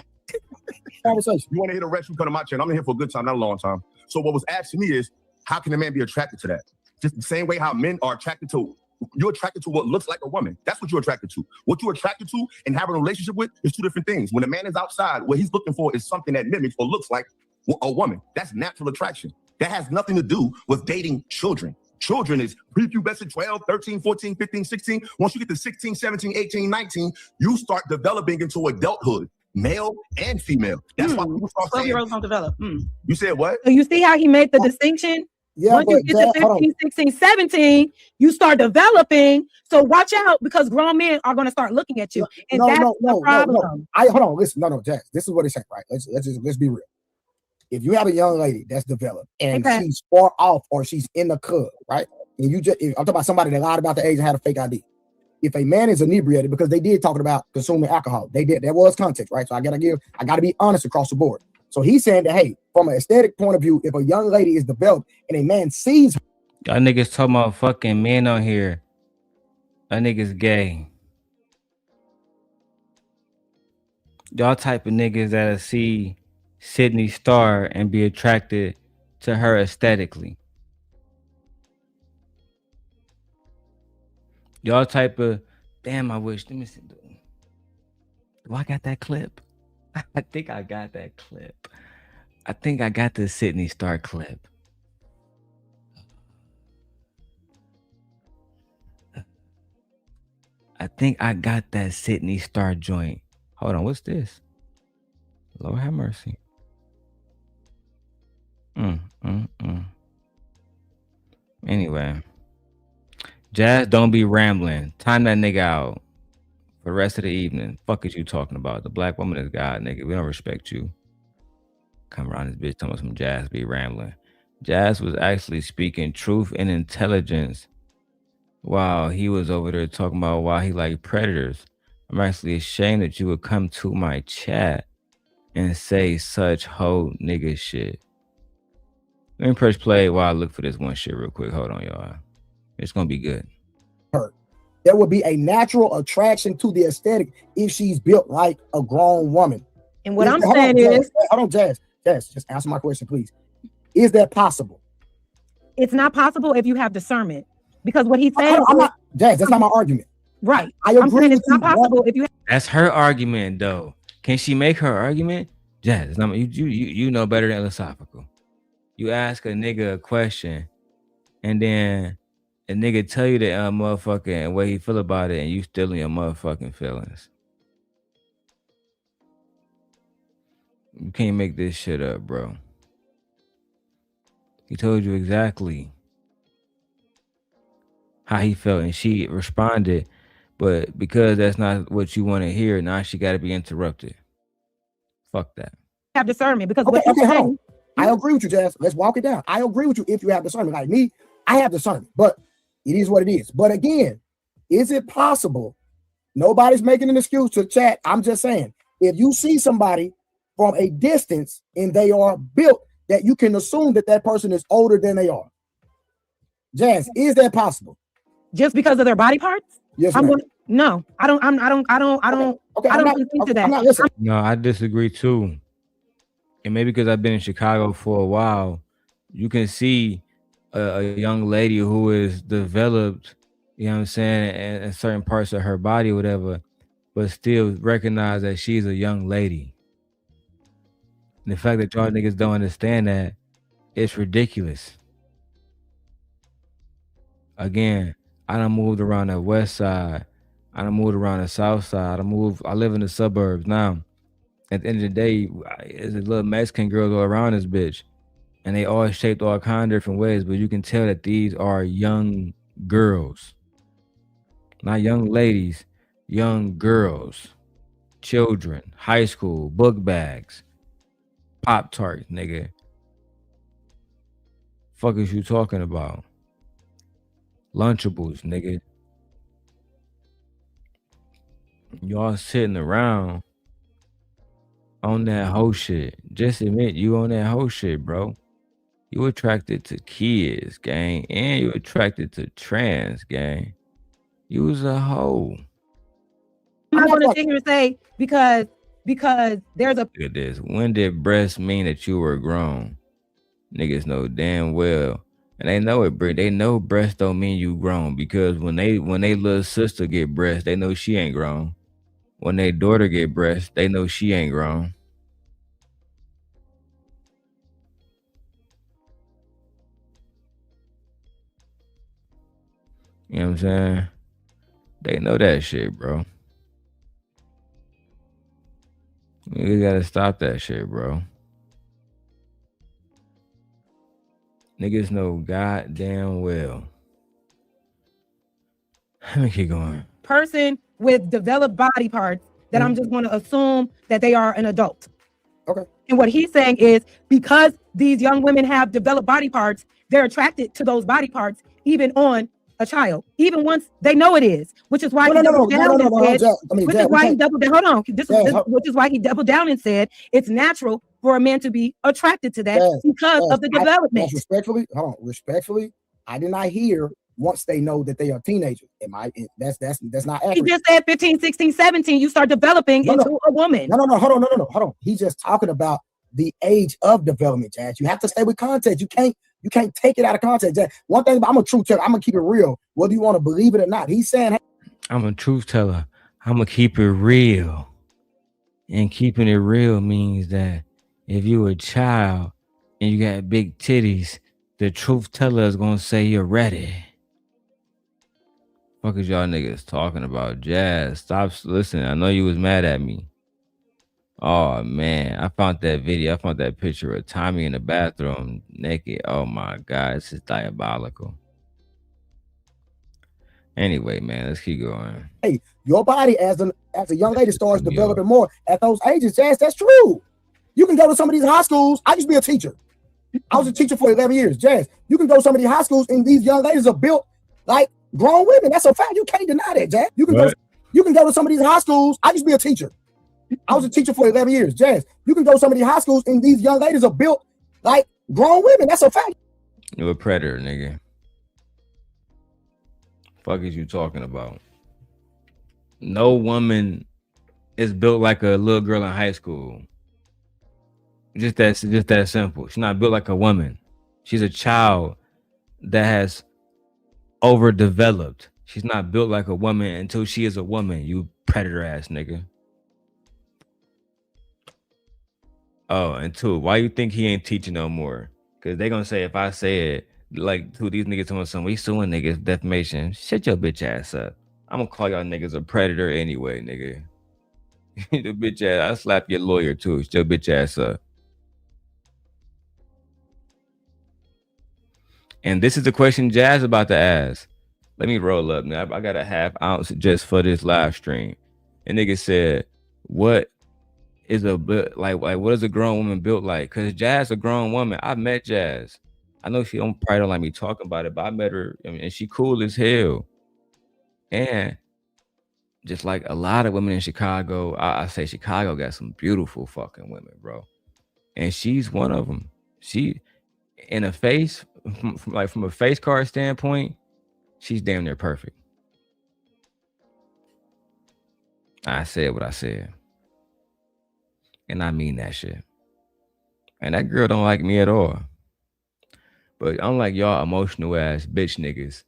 Conversation. You want to hit a retro come to my channel? I'm here for a good time, not a long time. So what was asking me is, how can a man be attracted to that? Just the same way how men are attracted to. You're attracted to what looks like a woman. That's what you're attracted to. What you're attracted to and having a relationship with is two different things. When a man is outside, what he's looking for is something that mimics or looks like a woman. That's natural attraction. That has nothing to do with dating children. Children is prepubescent 12, 13, 14, 15, 16. Once you get to 16, 17, 18, 19, you start developing into adulthood, male and female. That's why people start saying, 12-year-olds don't develop. you said what? So you see how he made the distinction? Yeah, Once you get to 15, 16, 17, you start developing. So watch out because grown men are going to start looking at you. And that's the problem. Hold on, listen, no, Jazz. This is what he's saying, right? Let's be real. If you have a young lady that's developed and she's far off or she's in the club, right? And I'm talking about somebody that lied about the age and had a fake ID. If a man is inebriated, because they did talking about consuming alcohol, they did. There was context, right? So I gotta be honest across the board. So he's saying that, hey, from an aesthetic point of view, if a young lady is developed and a man sees her, Y'all niggas talking about fucking men on here. That nigga's gay. Y'all type of niggas that'll see Sydney Star and be attracted to her aesthetically. Y'all type of, damn, I wish, let me see. Do I got that clip? I think I got that clip. I think I got the Sydney Star clip. I think I got that Sydney Star joint. Hold on, what's this? Lord have mercy. Anyway, Jazz, don't be rambling. Time that nigga out for the rest of the evening. Fuck is you talking about? The black woman is God, nigga. We don't respect you. Come around this bitch talking about some Jazz be rambling. Jazz was actually speaking truth and intelligence while he was over there talking about why he like predators. I'm actually ashamed that you would come to my chat and say such hoe nigga shit. Let me press play while I look for this one shit real quick. Hold on, y'all. It's gonna be good. There would be a natural attraction to the aesthetic if she's built like a grown woman. And what I'm saying is, hold on, Jazz, just answer my question, please. Is that possible? It's not possible if you have discernment. Because what he's saying, I'm not, Jazz, that's not my argument. Right. I I'm agree saying with it's not you. possible if you That's her argument, though. Can she make her argument? Jazz, you know better than iLLAsophical. You ask a nigga a question, and then a nigga tell you that motherfucking way he feel about it, and you still in your motherfucking feelings. You can't make this shit up, bro. He told you exactly how he felt, and she responded, but because that's not what you want to hear, now she got to be interrupted. Fuck that. have discernment, because Okay, what he's hold on. saying, I agree with you, Jazz. Let's walk it down. I agree with you if you have discernment. Like me, I have discernment, but it is what it is. But again, is it possible? Nobody's making an excuse to chat. I'm just saying, if you see somebody from a distance and they are built, that you can assume that that person is older than they are. Jazz, is that possible? just because of their body parts? Yes, I'm ma'am. going, no, I don't consent to that. I'm not listening. No, I disagree too. And maybe because I've been in Chicago for a while, you can see a young lady who is developed, you know what I'm saying, in certain parts of her body or whatever, but still recognize that she's a young lady. And the fact that y'all niggas don't understand that, it's ridiculous. Again, I done moved around the west side. I done moved around the south side. I live in the suburbs now. At the end of the day, there's a little Mexican girls all around this bitch. And they all shaped all kind of different ways, but you can tell that these are young girls. Not young ladies, young girls. Children, high school, book bags, Pop-Tarts, nigga. Fuck is you talking about? Lunchables, nigga. Y'all sitting around on that whole shit. Just admit you on that whole shit, bro. You attracted to kids, gang, and you attracted to trans, gang. You was a hoe. I'm not going to sit here and say because there's a. Look at this. When did breast mean that you were grown? Niggas know damn well. And they know it, bro. They know breast don't mean you grown, because when they little sister get breast, they know she ain't grown. When they daughter get breast, they know she ain't grown. You know what I'm saying? They know that shit, bro. You gotta stop that shit, bro. Niggas know goddamn well. Let me keep going. Person with developed body parts that I'm just going to assume that they are an adult. Okay. And what he's saying is, because these young women have developed body parts, they're attracted to those body parts even on a child, even once they know it is, which is why he doubled down and said, which is why he doubled down. Hold on, which is why he doubled down and said it's natural for a man to be attracted to that because of the development. Respectfully, I did not hear once they know that they are teenagers. That's not accurate. He just said 15, 16, 17, you start developing into a woman. No, hold on. He's just talking about the age of development, Jazz. You have to stay with context. You can't take it out of context. Jazz. One thing, I'm a truth teller. I'm gonna keep it real, whether you want to believe it or not. He's saying, I'm a truth teller. I'm gonna keep it real. And keeping it real means that if you a child and you got big titties, the truth teller is gonna say you're ready. Fuck is y'all niggas talking about? Jazz, stop listening. I know you was mad at me. Oh man, I found that video. I found that picture of Tommy in the bathroom naked. Oh my god, this is diabolical. Anyway, man, let's keep going. Hey, your body as a young lady starts developing more at those ages, Jazz. That's true. You can go to some of these high schools. I used to be a teacher. I was a teacher for 11 years, Jazz. You can go to some of these high schools and these young ladies are built like grown women. That's a fact. You can't deny that, Jazz. You can go to some of these high schools. I used to be a teacher. I was a teacher for 11 years, Jazz. You can go to some of these high schools and these young ladies are built like grown women. That's a fact. You're a predator, nigga. Fuck is you talking about? No woman is built like a little girl in high school. Just that simple. She's not built like a woman. She's a child that has overdeveloped. She's not built like a woman until she is a woman, you predator ass nigga. Oh, and two, why you think he ain't teaching no more? Because they gonna say if I say it, like who these niggas talking some we suing niggas defamation. Shut your bitch ass up. I'm gonna call y'all niggas a predator anyway, nigga. The bitch ass, I'll slap your lawyer too. Shut your bitch ass up. And this is the question Jazz about to ask. Let me roll up now. I got a half ounce just for this live stream. And nigga said, what is a like what is a grown woman built like? Because Jazz a grown woman. I met Jazz. I know she probably don't like me talking about it, but I met her, I mean, and she cool as hell. And just like a lot of women in Chicago, I say Chicago got some beautiful fucking women, bro. And she's one of them. She in a face, from a face card standpoint, she's damn near perfect. I said what I said. And I mean that shit. And that girl don't like me at all. But unlike y'all emotional ass bitch niggas,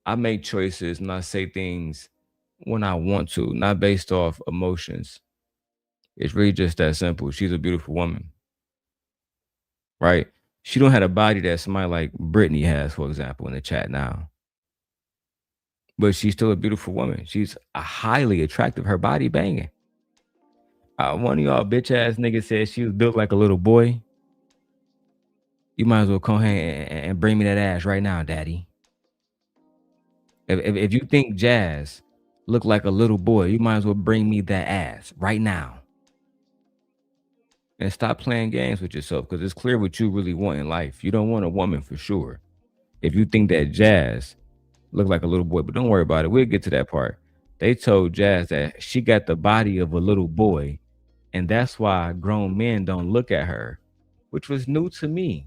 I make choices and I say things when I want to, not based off emotions. It's really just that simple. She's a beautiful woman. Right? She don't have a body that somebody like Brittany has, for example, in the chat now. But she's still a beautiful woman. She's a highly attractive. Her body banging. One of y'all bitch ass niggas said she was built like a little boy. You might as well come here and bring me that ass right now, daddy. If you think Jazz look like a little boy, you might as well bring me that ass right now. And stop playing games with yourself, because it's clear what you really want in life. You don't want a woman for sure. If you think that Jazz look like a little boy, but don't worry about it. We'll get to that part. They told Jazz that she got the body of a little boy, and that's why grown men don't look at her, which was new to me.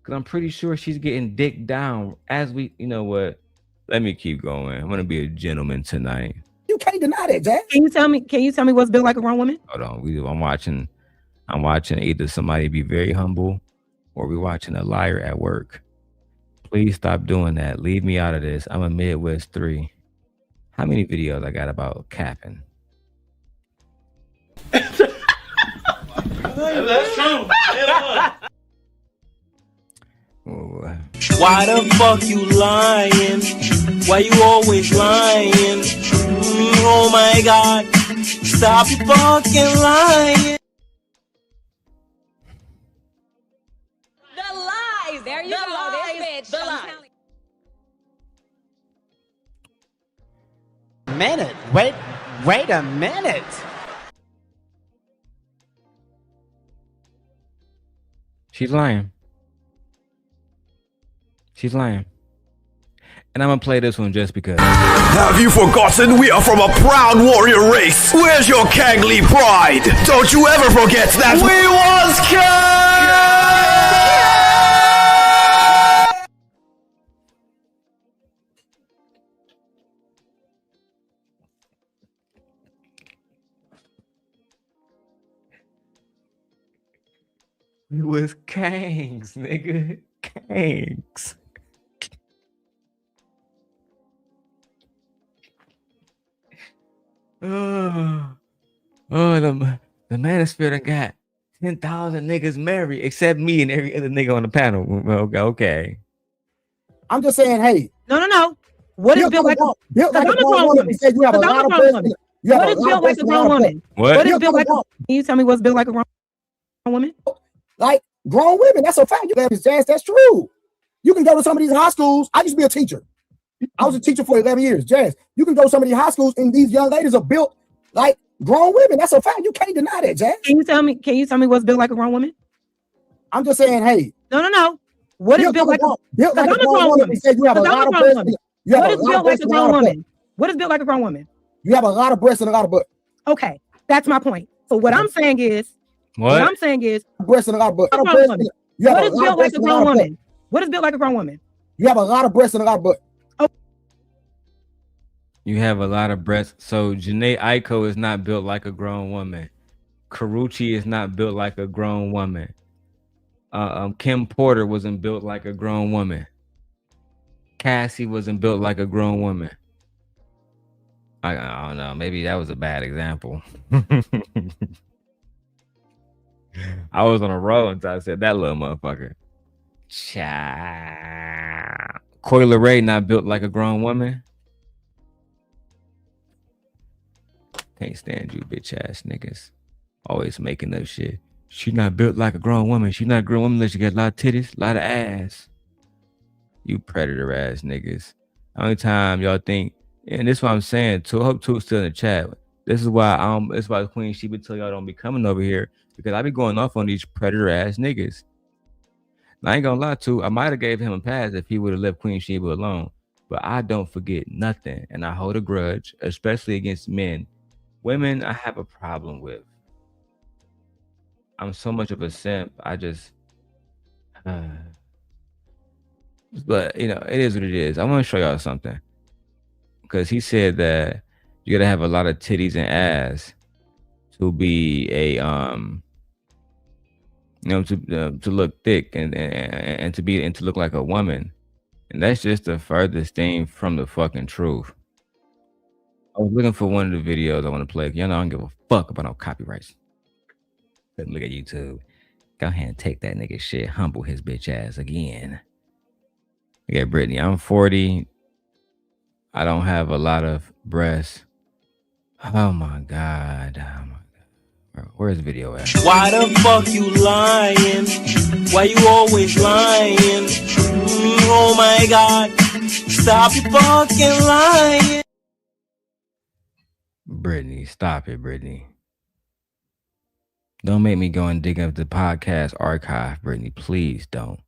Because I'm pretty sure she's getting dick down as we, you know what? Let me keep going. I'm going to be a gentleman tonight. You can't deny that, Jazz. Can you tell me what's built like a grown woman? Hold on. I'm watching either somebody be very humble or we watching a liar at work. Please stop doing that. Leave me out of this. I'm a Midwest 3. How many videos I got about capping? That's true. Why the fuck you lying? Why you always lying? Oh my God, stop fucking lying. The lies. There you go. This bitch. The lies. Minute. Wait a minute. She's lying. She's lying. And I'm gonna play this one just because. Have you forgotten we are from a proud warrior race? Where's your Kangly pride? Don't you ever forget that we was It was Kangs, nigga. Kangs. Oh, the manosphere done got 10,000 niggas married except me and every other nigga on the panel. Okay. I'm just saying, hey. No. What is built like a grown woman? You have a lot of women. What is built like a grown woman? What is built like? Can you tell me what's built like a grown woman? Like grown women, that's a fact. You have Jazz, that's true. You can go to some of these high schools. I used to be a teacher. I was a teacher for 11 years. Jazz, you can go to some of these high schools and these young ladies are built like grown women. That's a fact. You can't deny that, Jazz. Can you tell me what's built like a grown woman? I'm just saying, hey. No. What is built like a grown woman? You have a lot of breasts. What is built like a grown woman? What is built like a grown woman? You have a lot of breasts and a lot of butt. Okay, that's my point. So what I'm saying is, what breasts and a lot of butt. What is built like a grown woman? What is built like a grown woman? You have a lot of breasts and a lot of butt. You have a lot of breasts. So Janae Aiko is not built like a grown woman. Karuchi is not built like a grown woman. Kim Porter wasn't built like a grown woman. Cassie wasn't built like a grown woman. I don't know. Maybe that was a bad example. I was on a roll until I said that little motherfucker. Child. Coi Leray not built like a grown woman. Can't stand you, bitch ass niggas. Always making up shit. She not built like a grown woman. She not a grown woman unless she got a lot of titties, a lot of ass. You predator ass niggas. Only time y'all think, and this is what I'm saying too. I hope Two's still in the chat. This is why this is why Queen Sheba tell y'all don't be coming over here, because I be going off on these predator ass niggas. I ain't gonna lie to, I might have gave him a pass if he would have left Queen Sheba alone. But I don't forget nothing, and I hold a grudge, especially against men. Women, I have a problem with. I'm so much of a simp. I just, but you know, it is what it is. I want to show y'all something, because he said that you gotta have a lot of titties and ass to be a you know, to look thick and to look like a woman, and that's just the furthest thing from the fucking truth. I was looking for one of the videos I want to play. Y'all know I don't give a fuck about no copyrights. Couldn't look at YouTube. Go ahead and take that nigga shit. Humble his bitch ass again. Yeah, Brittany, I'm 40. I don't have a lot of breasts. Oh my God. Oh my God. Where's the video at? Why the fuck you lying? Why you always lying? Oh my God. Stop you fucking lying. Brittany, stop it, Brittany. Don't make me go and dig up the podcast archive, Brittany. Please don't.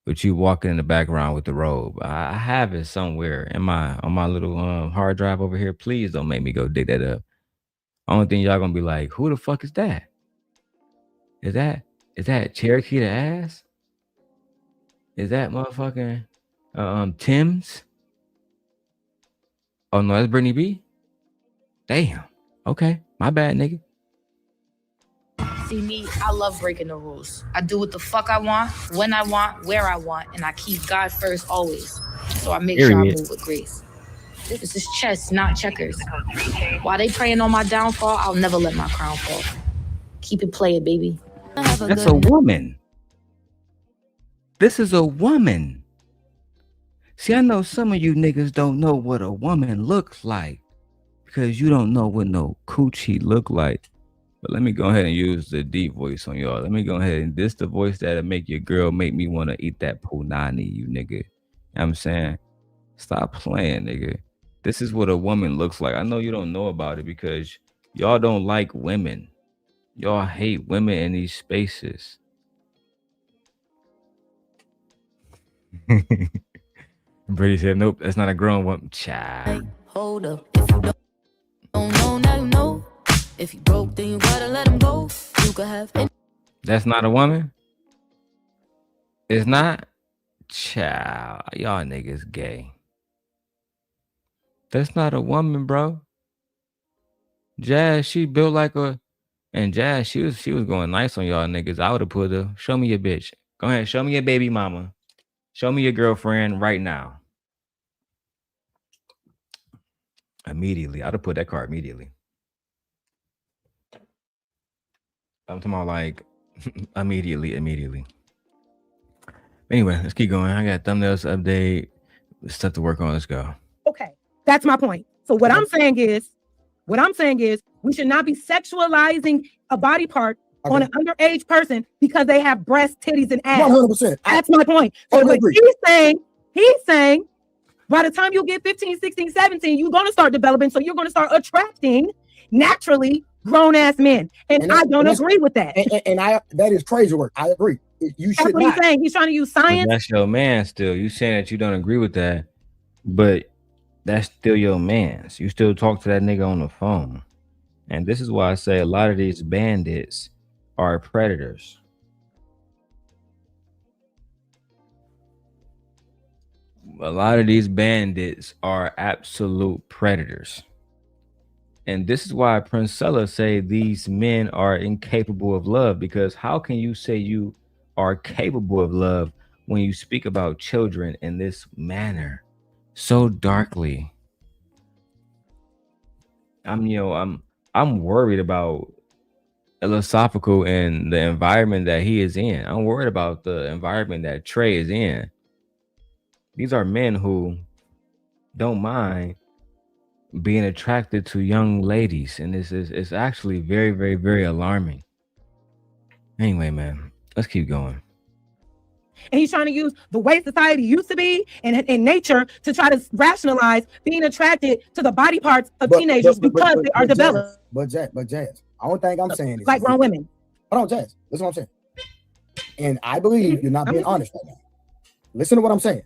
But you walking in the background with the robe. I have it somewhere on my little hard drive over here. Please don't make me go dig that up. Only thing y'all gonna be like, who the fuck is that? Is that Cherokee the ass? Is that motherfucking Tim's? Oh no, that's Brittany B. Damn. Okay, my bad, nigga. See me, I love breaking the rules. I do what the fuck I want, when I want, where I want, and I keep God first always. So I make sure I move with grace. This is chess, not checkers. While they praying on my downfall, I'll never let my crown fall. Keep it playing, baby. That's a woman. This is a woman. See, I know some of you niggas don't know what a woman looks like, because you don't know what no coochie look like. But let me go ahead and use the deep voice on y'all. Let me go ahead and this the voice that'll make your girl make me want to eat that punani, you nigga. You know what I'm saying? Stop playing, nigga. This is what a woman looks like. I know you don't know about it because y'all don't like women. Y'all hate women in these spaces. Brady said, nope, that's not a grown woman. Child. Hold up. If you don't know, now you know. If you broke, then you gotta let him go. You could have any. That's not a woman? It's not? Child. Y'all niggas gay. That's not a woman, bro. Jazz, she built like a... And Jazz, she was going nice on y'all niggas. I would have put her... Show me your bitch. Go ahead, show me your baby mama. Show me your girlfriend right now. Immediately. I'd have put that card immediately. I'm talking about like immediately. Anyway, let's keep going. I got thumbnails to update. Stuff to work on. Let's go. Okay, that's my point. So what I'm saying is we should not be sexualizing a body part on an underage person because they have breasts, titties, and ass. 100%. That's my point. So what he's saying, by the time you get 15, 16, 17, you're going to start developing. So you're going to start attracting naturally grown-ass men. And I don't agree with that. And that is crazy work. I agree. You should That's what he's saying. He's trying to use science. But that's your man still. You saying that you don't agree with that, but that's still your man's. You still talk to that nigga on the phone. And this is why I say a lot of these bandits are predators. A lot of these bandits are absolute predators. And this is why Princella say these men are incapable of love, because how can you say you are capable of love when you speak about children in this manner? so darkly. I'm worried about iLLAsophical and the environment that he is in. I'm worried about the environment that Trey is in. These are men who don't mind being attracted to young ladies, and it's actually very, very, very alarming. Anyway, man, let's keep going. And he's trying to use the way society used to be and nature to try to rationalize being attracted to the body parts of teenagers because they are developed. But Jazz, I don't think I'm saying this. Like grown women. Hold on, Jazz. Listen to what I'm saying. And I believe you're not being honest right now. Listen to what I'm saying.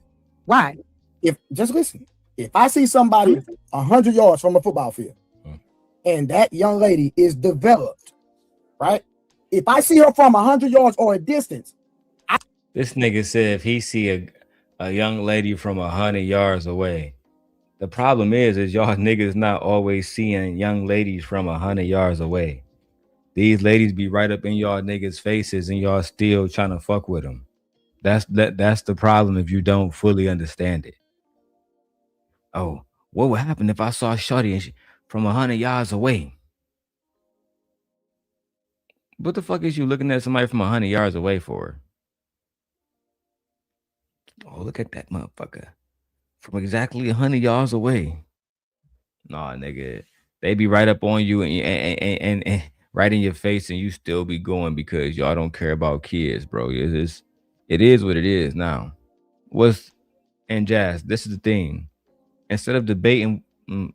Why? Just listen. If I see somebody 100 yards from a football field and that young lady is developed, right? If I see her from 100 yards or a distance, this nigga said if he see a young lady from 100 yards away. The problem is y'all niggas not always seeing young ladies from 100 yards away. These ladies be right up in y'all niggas' faces and y'all still trying to fuck with them. That's the problem if you don't fully understand it. Oh, what would happen if I saw Shorty and from 100 yards away? What the fuck is you looking at somebody from 100 yards away for? Oh, look at that motherfucker. From exactly 100 yards away. Nah, nigga. They be right up on you and right in your face, and you still be going because y'all don't care about kids, bro. It is what it is now. And Jazz, this is the thing. Instead of debating, with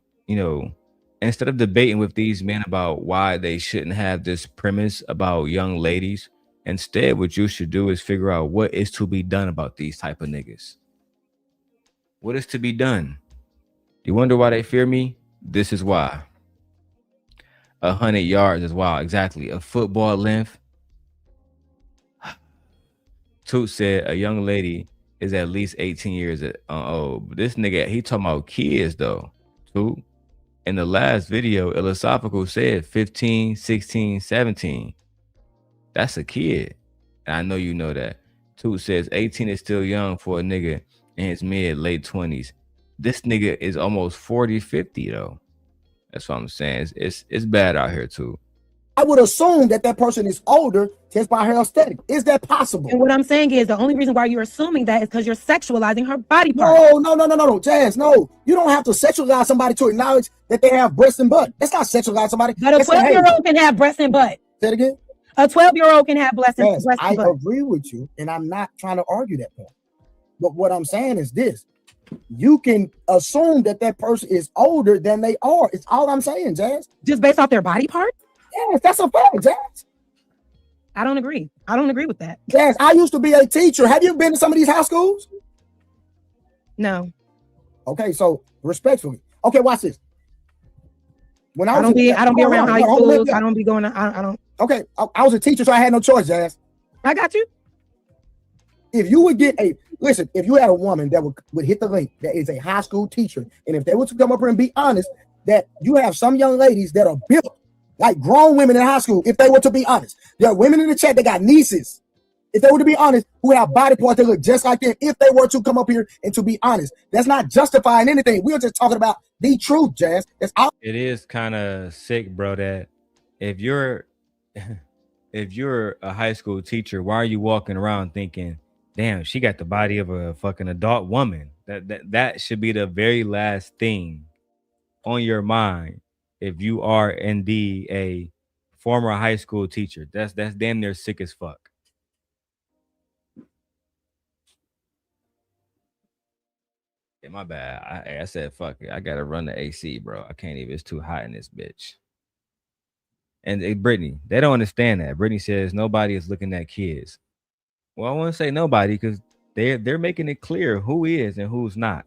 these men about why they shouldn't have this premise about young ladies, instead what you should do is figure out what is to be done about these type of niggas. What is to be done? You wonder why they fear me? This is why. 100 yards is wild. Exactly. A football length. Toot said a young lady is at least 18 years old. This nigga, he talking about kids though. Toot. In the last video, iLLAsophical said 15, 16, 17. That's a kid. And I know you know that. Toot says 18 is still young for a nigga in his late 20s. This nigga is almost 40, 50 though. That's what I'm saying. It's bad out here too. I would assume that person is older just by her aesthetic. Is that possible? And what I'm saying is the only reason why you're assuming that is because you're sexualizing her body part. No, Jazz, no. You don't have to sexualize somebody to acknowledge that they have breast and butt. That's not sexualize somebody. But a 12-year-old can have breast and butt. Say it again. A 12-year-old can have breast and butt. I agree with you, and I'm not trying to argue that point. But what I'm saying is this. You can assume that person is older than they are. It's all I'm saying, Jazz. Just based off their body part? Yes, that's a fact, Jazz. I don't agree. I don't agree with that. Jazz, I used to be a teacher. Have you been to some of these high schools? No. Okay, so respectfully. Okay, watch this. When I don't be around high schools. I don't be going. I don't. Okay, I was a teacher, so I had no choice, Jazz. I got you. If you would get if you had a woman that would hit the link that is a high school teacher, and if they were to come up here and be honest, that you have some young ladies that are built like grown women in high school, if they were to be honest. There are women in the chat that got nieces, if they were to be honest, who have body parts that look just like them, if they were to come up here and to be honest. That's not justifying anything. We're just talking about the truth, Jazz. That's all. It is kind of sick, bro, that if you're a high school teacher, why are you walking around thinking, damn, she got the body of a fucking adult woman? That should be the very last thing on your mind if you are indeed a former high school teacher. That's damn near sick as fuck. Yeah, my bad. I said fuck it. I gotta run the AC, bro. I can't even. It's too hot in this bitch. And Brittany, they don't understand that. Brittany says nobody is looking at kids. Well, I want to say nobody because they're making it clear who is and who's not.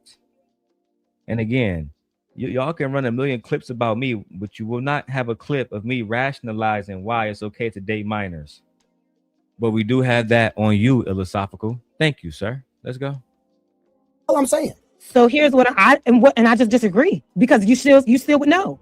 And again, y'all can run a million clips about me, but you will not have a clip of me rationalizing why it's okay to date minors. But we do have that on you, iLLAsophical. Thank you, sir. Let's go. All I'm saying. So here's what I just disagree because you still would know.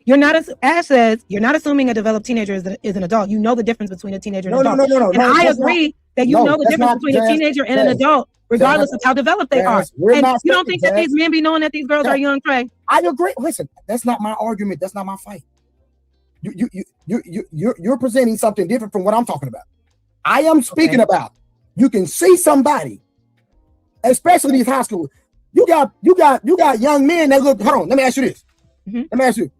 You're not, as Ash says, you're not assuming a developed teenager is an adult. You know the difference between a teenager and an adult. And I agree that you know the difference between a teenager and an adult, regardless of how developed they are. And you don't think that these men be knowing that these girls are young, Trey? I agree. Listen, that's not my argument. That's not my fight. You're presenting something different from what I'm talking about. I am speaking about you can see somebody, especially these high school. You got young men that look. Hold on, let me ask you this. Let me ask you.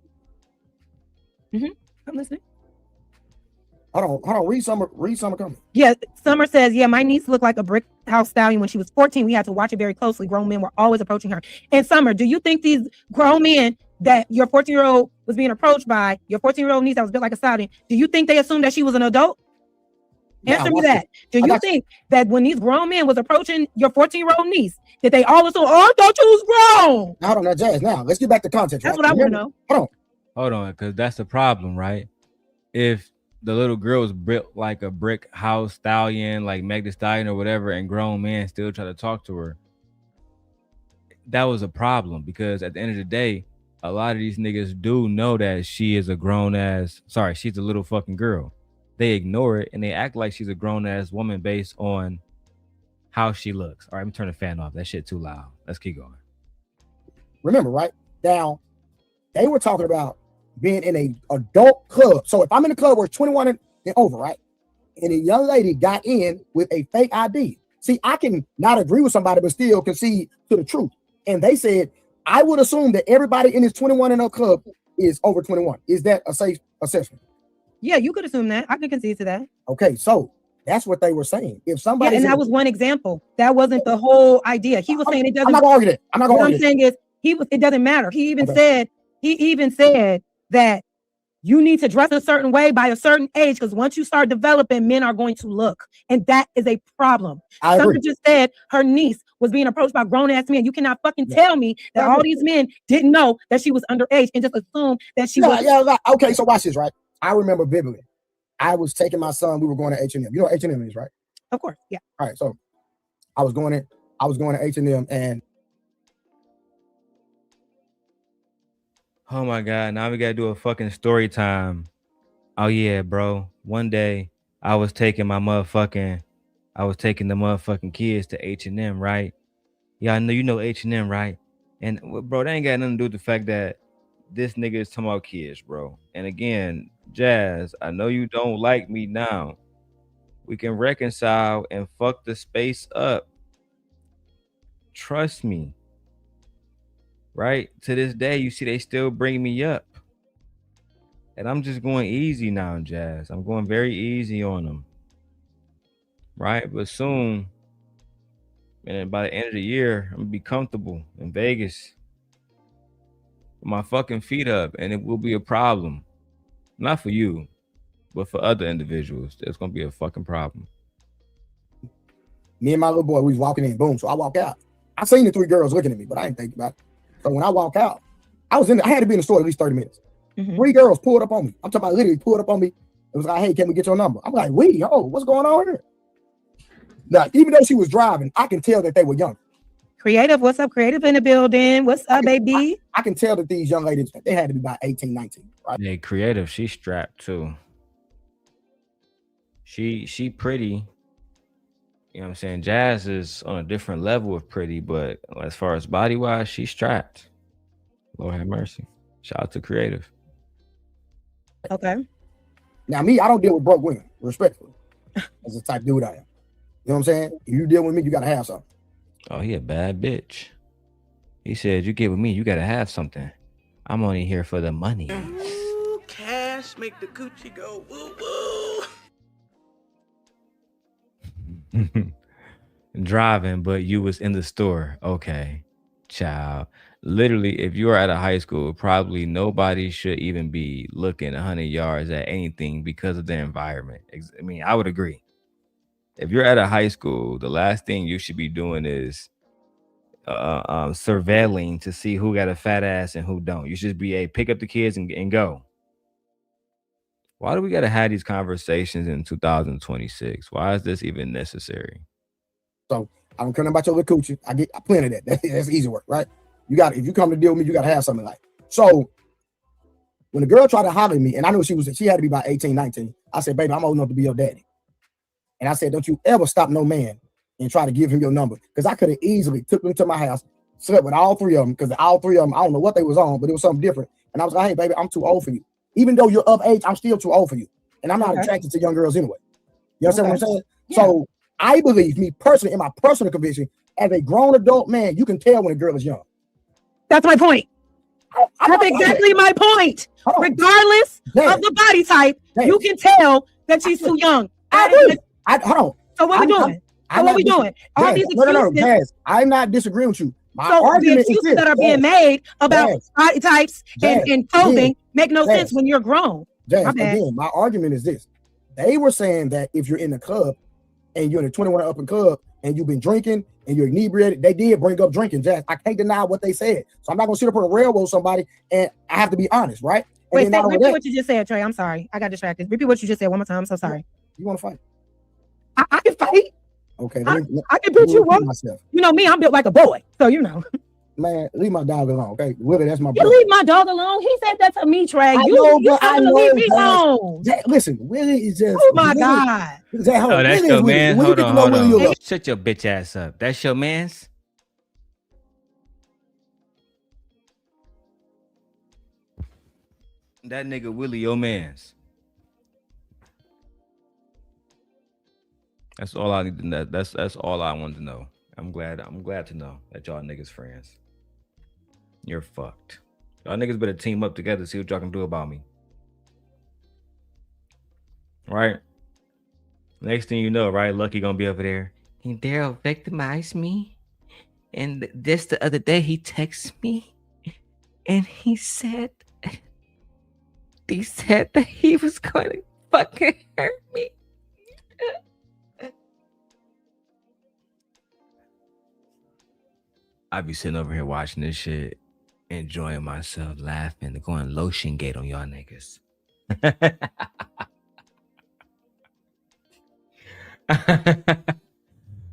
I'm listening. Hold on. Read Summer comment. Yeah, Summer says, yeah, my niece looked like a brick house stallion when she was 14. We had to watch it very closely. Grown men were always approaching her. And Summer, do you think these grown men that your 14-year-old was being approached by, your 14-year-old niece that was built like a stallion, do you think they assumed that she was an adult? Answer me that. Do you think that when these grown men was approaching your 14-year-old niece, that they all assumed, oh, I thought you was grown? Now, hold on, now, Jazz. Now, let's get back to context. That's what I want to know. Hold on, because that's the problem, right? If the little girl was built like a brick house stallion, like Meg Thee Stallion or whatever, and grown men still try to talk to her, that was a problem, because at the end of the day, a lot of these niggas do know that she is a she's a little fucking girl. They ignore it and they act like she's a grown ass woman based on how she looks. All right, let me turn the fan off. That shit too loud. Let's keep going. Remember, right? Now, they were talking about being in a adult club. So if I'm in a club where it's 21 and over, right? And a young lady got in with a fake ID. See, I can not agree with somebody, but still concede to the truth. And they said, I would assume that everybody in this 21 and up club is over 21. Is that a safe assessment? Yeah, you could assume that. I can concede to that. Okay, so that's what they were saying. If somebody, and that was one example. That wasn't the whole idea. He was saying it doesn't. I'm not gonna argue that. I'm not gonna argue. What I'm saying is it doesn't matter. He even said that you need to dress a certain way by a certain age, because once you start developing, men are going to look, and that is a problem. Someone just said her niece was being approached by grown ass men. You cannot fucking tell me that all these men didn't know that she was underage and just assume that she was. Yeah. Okay, so watch this, right? I remember vividly. I was taking my son. We were going to H&M. You know what H&M is, right? Of course, yeah. All right, so I was going to H&M, and oh my God, now we gotta do a fucking story time. Oh yeah, bro. One day I was taking the motherfucking kids to H&M, right? Yeah, I know you know H&M, right? And bro, that ain't got nothing to do with the fact that this nigga is talking about kids, bro. And again, Jazz, I know you don't like me now. We can reconcile and fuck the space up. Trust me. Right? To this day, you see they still bring me up. And I'm just going easy now, Jazz. I'm going very easy on them. Right? But soon, and by the end of the year, I'm gonna be comfortable in Vegas with my fucking feet up, and it will be a problem. Not for you, but for other individuals. There's gonna be a fucking problem. Me and my little boy, we was walking in, boom. So I walk out. I seen the three girls looking at me, but I didn't think about it. So when I walk out, I had to be in the store at least 30 minutes. Three girls pulled up on me. I'm talking about literally pulled up on me. It was like, hey, can we get your number? I'm like, what's going on here? Now, even though she was driving, I can tell that they were young. Creative, what's up? Creative in the building. What's up, baby? I can tell that these young ladies, they had to be about 18, 19, right? Yeah, Creative, she's strapped too. She pretty. You know what I'm saying? Jazz is on a different level of pretty, but as far as body-wise, she's strapped. Lord have mercy. Shout out to Creative. Okay. Now, me, I don't deal with broke women, respectfully. That's the type of dude I am. You know what I'm saying? If you deal with me, you gotta have something. Oh, he a bad bitch. He said, you get with me, you gotta have something. I'm only here for the money. Ooh, cash make the coochie go woo woo. Driving, but you was in the store. Okay, child. Literally, if you are at a high school, probably nobody should even be looking 100 yards at anything because of their environment. I mean, I would agree. If you're at a high school, the last thing you should be doing is surveilling to see who got a fat ass and who don't. You should be pick up the kids and go. Why do we got to have these conversations in 2026? Why is this even necessary? So I don't care about your little coochie. I plenty of that. That's easy work, right? If you come to deal with me, you got to have something like. So when the girl tried to holler at me, and I knew she had to be about 18, 19. I said, baby, I'm old enough to be your daddy. And I said, don't you ever stop no man and try to give him your number. Because I could have easily took them to my house, slept with all three of them, because all three of them, I don't know what they was on, but it was something different. And I was like, hey, baby, I'm too old for you. Even though you're of age, I'm still too old for you. And I'm not attracted to young girls anyway. You understand what I'm saying? Yeah. So I believe, me personally, in my personal conviction, as a grown adult man, you can tell when a girl is young. That's my point. That's exactly my point. Regardless of the body type, you can tell that she's too young. Hold on. So what we doing? All these excuses. No, Jazz, I'm not disagreeing with you. My so argument the excuses that are being made about body types and clothing make no sense when you're grown. Jazz, again, my argument is this. They were saying that if you're in the club and you're in the 21 and up and club and you've been drinking and you're inebriated, they did bring up drinking, Jazz. I can't deny what they said. So I'm not gonna sit up on a railroad somebody, and I have to be honest, right? Wait, repeat what you just said, Trey. I'm sorry. I got distracted. Repeat what you just said one more time. I'm so sorry. You want to fight? I can fight. Okay. I can beat you up. You know me, I'm built like a boy. So you know. Man, leave my dog alone. Okay. Willie, that's my brother. You leave my dog alone. He said that to me, Trey. I know. Leave me alone. Listen, Willie is just. Oh my God. Oh, that's your man. Hold on. Shut your bitch ass up. That's your man's. That nigga Willie, your man's. That's all I need to know. That's all I wanted to know. I'm glad to know that y'all niggas friends. You're fucked. Y'all niggas better team up together to see what y'all can do about me. Right? Next thing you know, right? Lucky gonna be over there. And Darrel victimized me. And this the other day he texted me. And he said that he was going to fucking hurt me. I be sitting over here watching this shit, enjoying myself, laughing, going lotion gate on y'all niggas.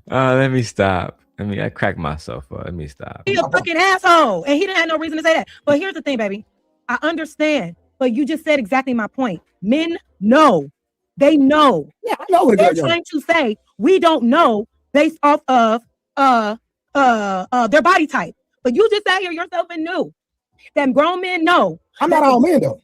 Let me stop. I crack myself up. Let me stop. He's a fucking asshole, and he didn't have no reason to say that. But here's the thing, baby. I understand, but you just said exactly my point. Men know. They know. Yeah, I know what they're trying to say. We don't know based off of their body type. But you just sat here yourself and knew that grown men know. I'm not all men though.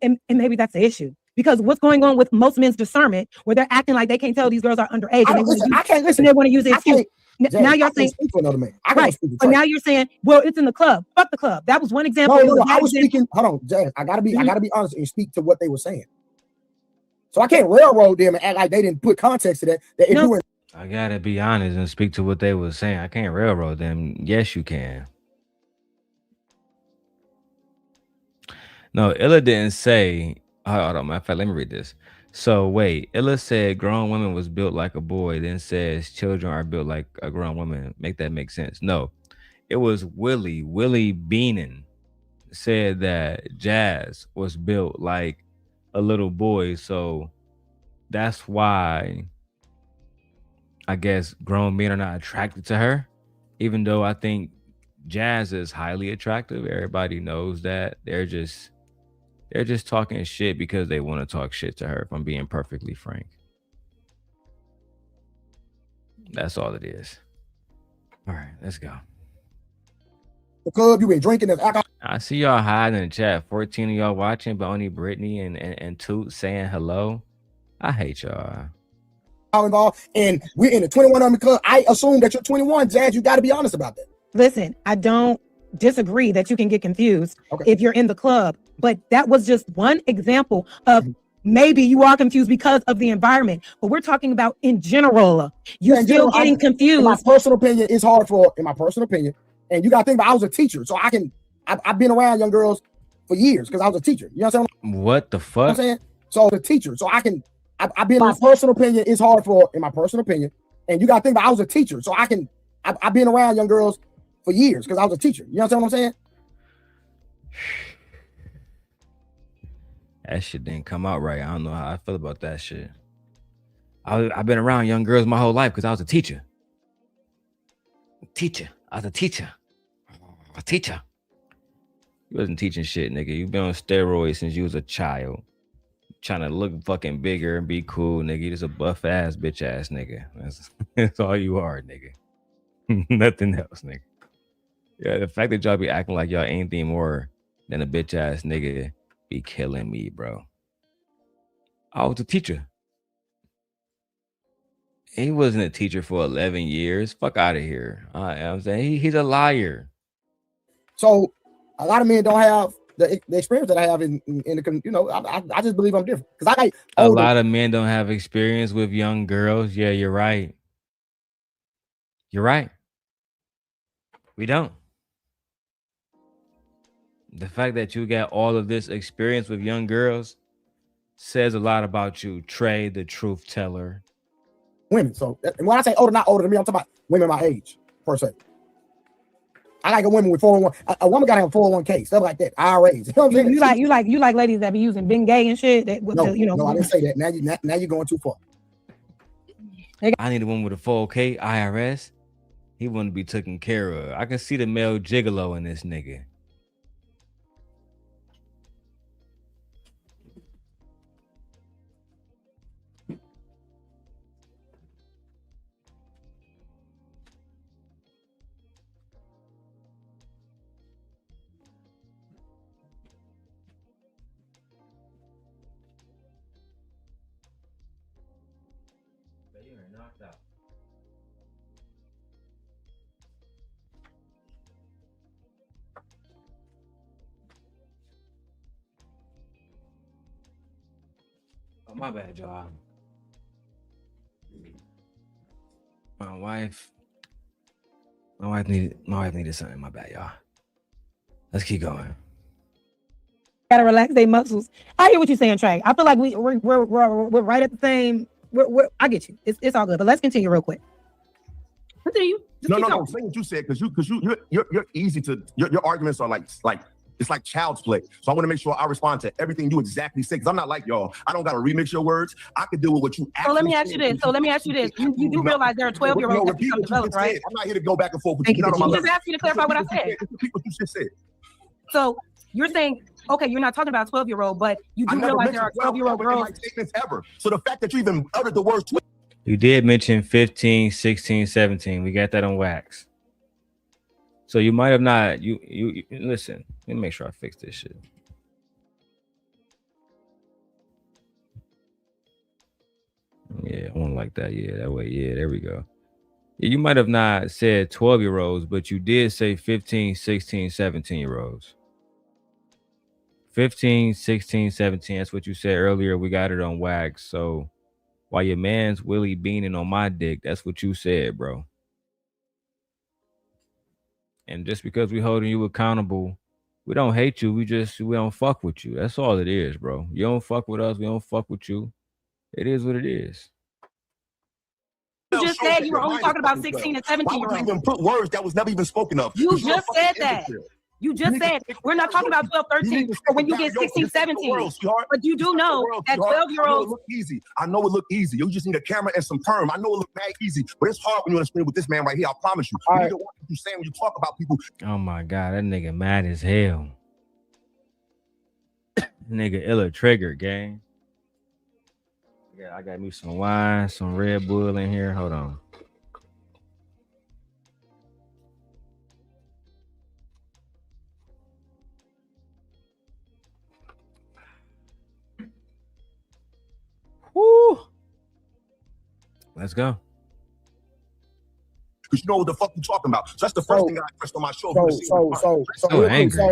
And maybe that's the issue. Because what's going on with most men's discernment, where they're acting like they can't tell these girls are underage. I can't listen. They want to use the excuse. Now you're saying, speak for another man. Right. But now you're saying, well, it's in the club. Fuck the club. That was one example. No, I was speaking. Hold on, Jazz. I gotta be honest and speak to what they were saying. So I can't railroad them and act like they didn't put context to that. That if you were, I gotta be honest and speak to what they were saying. I can't railroad them. Yes, you can. No, Illa didn't say. Hold on, matter of fact, let me read this. So wait, Illa said grown women was built like a boy, then says children are built like a grown woman. Make that make sense? No, it was Willie Beanin said that Jazz was built like a little boy. So that's why I guess grown men are not attracted to her, even though I think Jazz is highly attractive. Everybody knows that. They're just talking shit because they want to talk shit to her, if I'm being perfectly frank. That's all it is. All right, let's go. The club, you been drinking this alcohol. I see y'all hiding in the chat. 14 of y'all watching, but only Brittany and Toot saying hello. I hate y'all. Involved, and we're in the 21 Army Club. I assume that you're 21, Jazz. You got to be honest about that. Listen, I don't disagree that you can get confused if you're in the club, but that was just one example of maybe you are confused because of the environment. But we're talking about in general. You're still getting confused. In my personal opinion, it's hard for. In my personal opinion, and you got to think about. I was a teacher, so I've been around young girls for years because I was a teacher. You know what I'm saying? What the fuck? You know what I'm saying? So I was a teacher, so I've been. My personal opinion, it's hard for. In my personal opinion, and you got to think about. I was a teacher, so I've been around young girls for years because I was a teacher. You know what I'm saying? That shit didn't come out right. I don't know how I feel about that shit. I've been around young girls my whole life because I was a teacher. I was a teacher. A teacher. You wasn't teaching shit, nigga. You been on steroids since you was a child. Trying to look fucking bigger and be cool, nigga. You just a buff ass bitch ass nigga. That's all you are, nigga. Nothing else, nigga. Yeah, the fact that y'all be acting like y'all anything more than a bitch ass nigga be killing me, bro. I was a teacher. He wasn't a teacher for 11 years. Fuck out of here. I'm saying he's a liar. So a lot of men don't have the experience that I have in the, you know, I just believe I'm different. Because I a lot of men don't have experience with young girls. Yeah, you're right. You're right. We don't. The fact that you got all of this experience with young girls says a lot about you, Trey, the truth teller. Women. So when I say older, not older than me, I'm talking about women my age, per se. I like a woman with 401. A woman gotta have a 401k, stuff like that. IRAs. You know what I'm saying? You like ladies that be using Bengay and shit. That no, I didn't say that. Now you're going too far. I need a woman with a 401k, IRS. He want to be taken care of. I can see the male gigolo in this nigga. Oh, my bad, y'all. My wife needed something. My bad, y'all. Let's keep going. Gotta relax their muscles. I hear what you're saying, Trey. I feel like we're right at the same. I get you. It's all good. But let's continue real quick. Continue. No. Say what you said, because you're easy to your arguments are like it's like child's play. So I want to make sure I respond to everything you exactly say, because I'm not like y'all. I don't got to remix your words. I can deal with what you actually. So let me ask you this. You do realize there are 12-year-olds that become developed, right? I'm not here to go back and forth with you. I'm just asking you to clarify what I said. Repeat what you just said. So you're saying, okay, you're not talking about a 12-year-old, but you do realize there are 12-year-old girls. Statements ever. So the fact that you even uttered the words 12. You did mention 15, 16, 17. We got that on wax. So you might have not. You listen. Let me make sure I fix this shit. Yeah, I want like that. Yeah, that way. Yeah, there we go. Yeah, you might have not said 12-year-olds, but you did say 15, 16, 17-year-olds. 15, 16, 17. That's what you said earlier. We got it on wax. So while your man's Willie beaning on my dick, that's what you said, bro. And just because we holding you accountable, we don't hate you. We don't fuck with you. That's all it is, bro. You don't fuck with us. We don't fuck with you. It is what it is. You just said you were only talking about 16 and 17-year-olds. Why would you even put words that was never even spoken of? You just said that. You just said we're not talking about 12, 13, or when you get 16, 17. But you do know that 12-year-olds. Look easy. I know it look easy. You just need a camera and some perm. I know it look bad easy, but it's hard when you explain with this man right here. I promise you. You need to watch what you saying when you talk about people. Oh my God, that nigga mad as hell. Nigga illa trigger, gang. Yeah, I got me some wine, some Red Bull in here. Hold on. Woo. Let's go. Because you know what the fuck you talking about. So that's the first thing I pressed on my shoulder. So angry.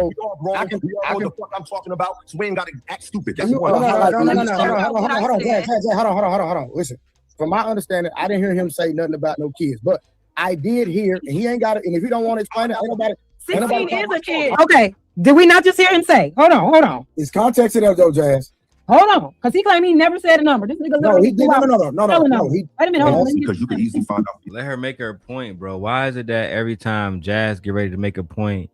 I can what the fuck I'm talking about. So we ain't got to act stupid. That's Hold on. Listen, from my understanding, I didn't hear him say nothing about no kids, but I did hear, and he ain't got it. And if you don't want to explain it, ain't nobody. 16 is a kid. Okay. Did we not just hear him say? Hold on. It's context it up though, Jazz. Hold on, because he claimed he never said a number. This nigga no. Wait a minute, hold on. Because you can easily find out. Let her make her point, bro. Why is it that every time Jazz get ready to make a point,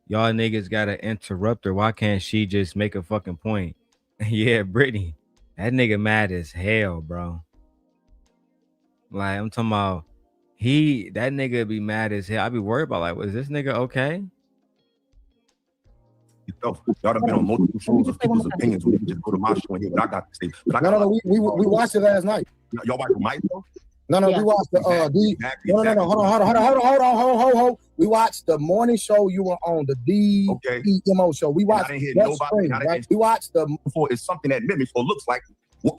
y'all niggas gotta interrupt her? Why can't she just make a fucking point? Yeah, Brittany, that nigga mad as hell, bro. Like, I'm talking about that nigga be mad as hell. I be worried about, like, was this nigga okay? yourself. Y'all done been on multiple shows of people's opinions. When you just go to my show and hear what I got to say. But I got we watched it last night. Y'all watched my show? No, we watched the hold on. We watched the morning show you were on, the DPMO show. We watched. I didn't hear nobody. Right? We watched the before. It's something that mimics or looks like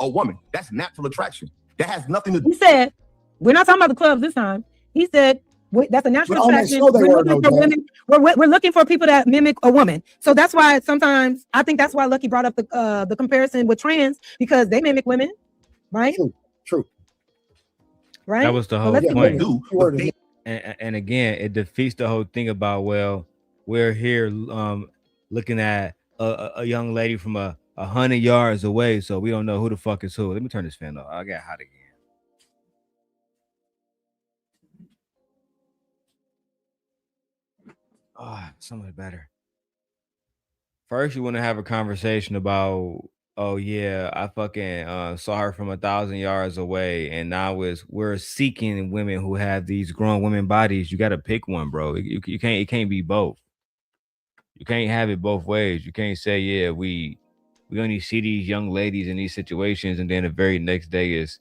a woman. That's natural attraction. That has nothing to do. He said, we're not talking about the clubs this time. He said, that's a natural attraction. We're looking for people that mimic a woman. So that's why sometimes I think that's why Lucky brought up the comparison with trans, because they mimic women, right? True. Right. That was the whole point. And again, it defeats the whole thing about, well, we're here looking at a young lady from 100 yards away, so we don't know who the fuck is who. Let me turn this fan off. I got hot again. Oh, so much better. First, you want to have a conversation about, oh yeah, I fucking saw her from 1,000 yards away, and now we're seeking women who have these grown women bodies. You got to pick one, bro. You can't. It can't be both. You can't have it both ways. You can't say, yeah, we only see these young ladies in these situations, and then the very next day is,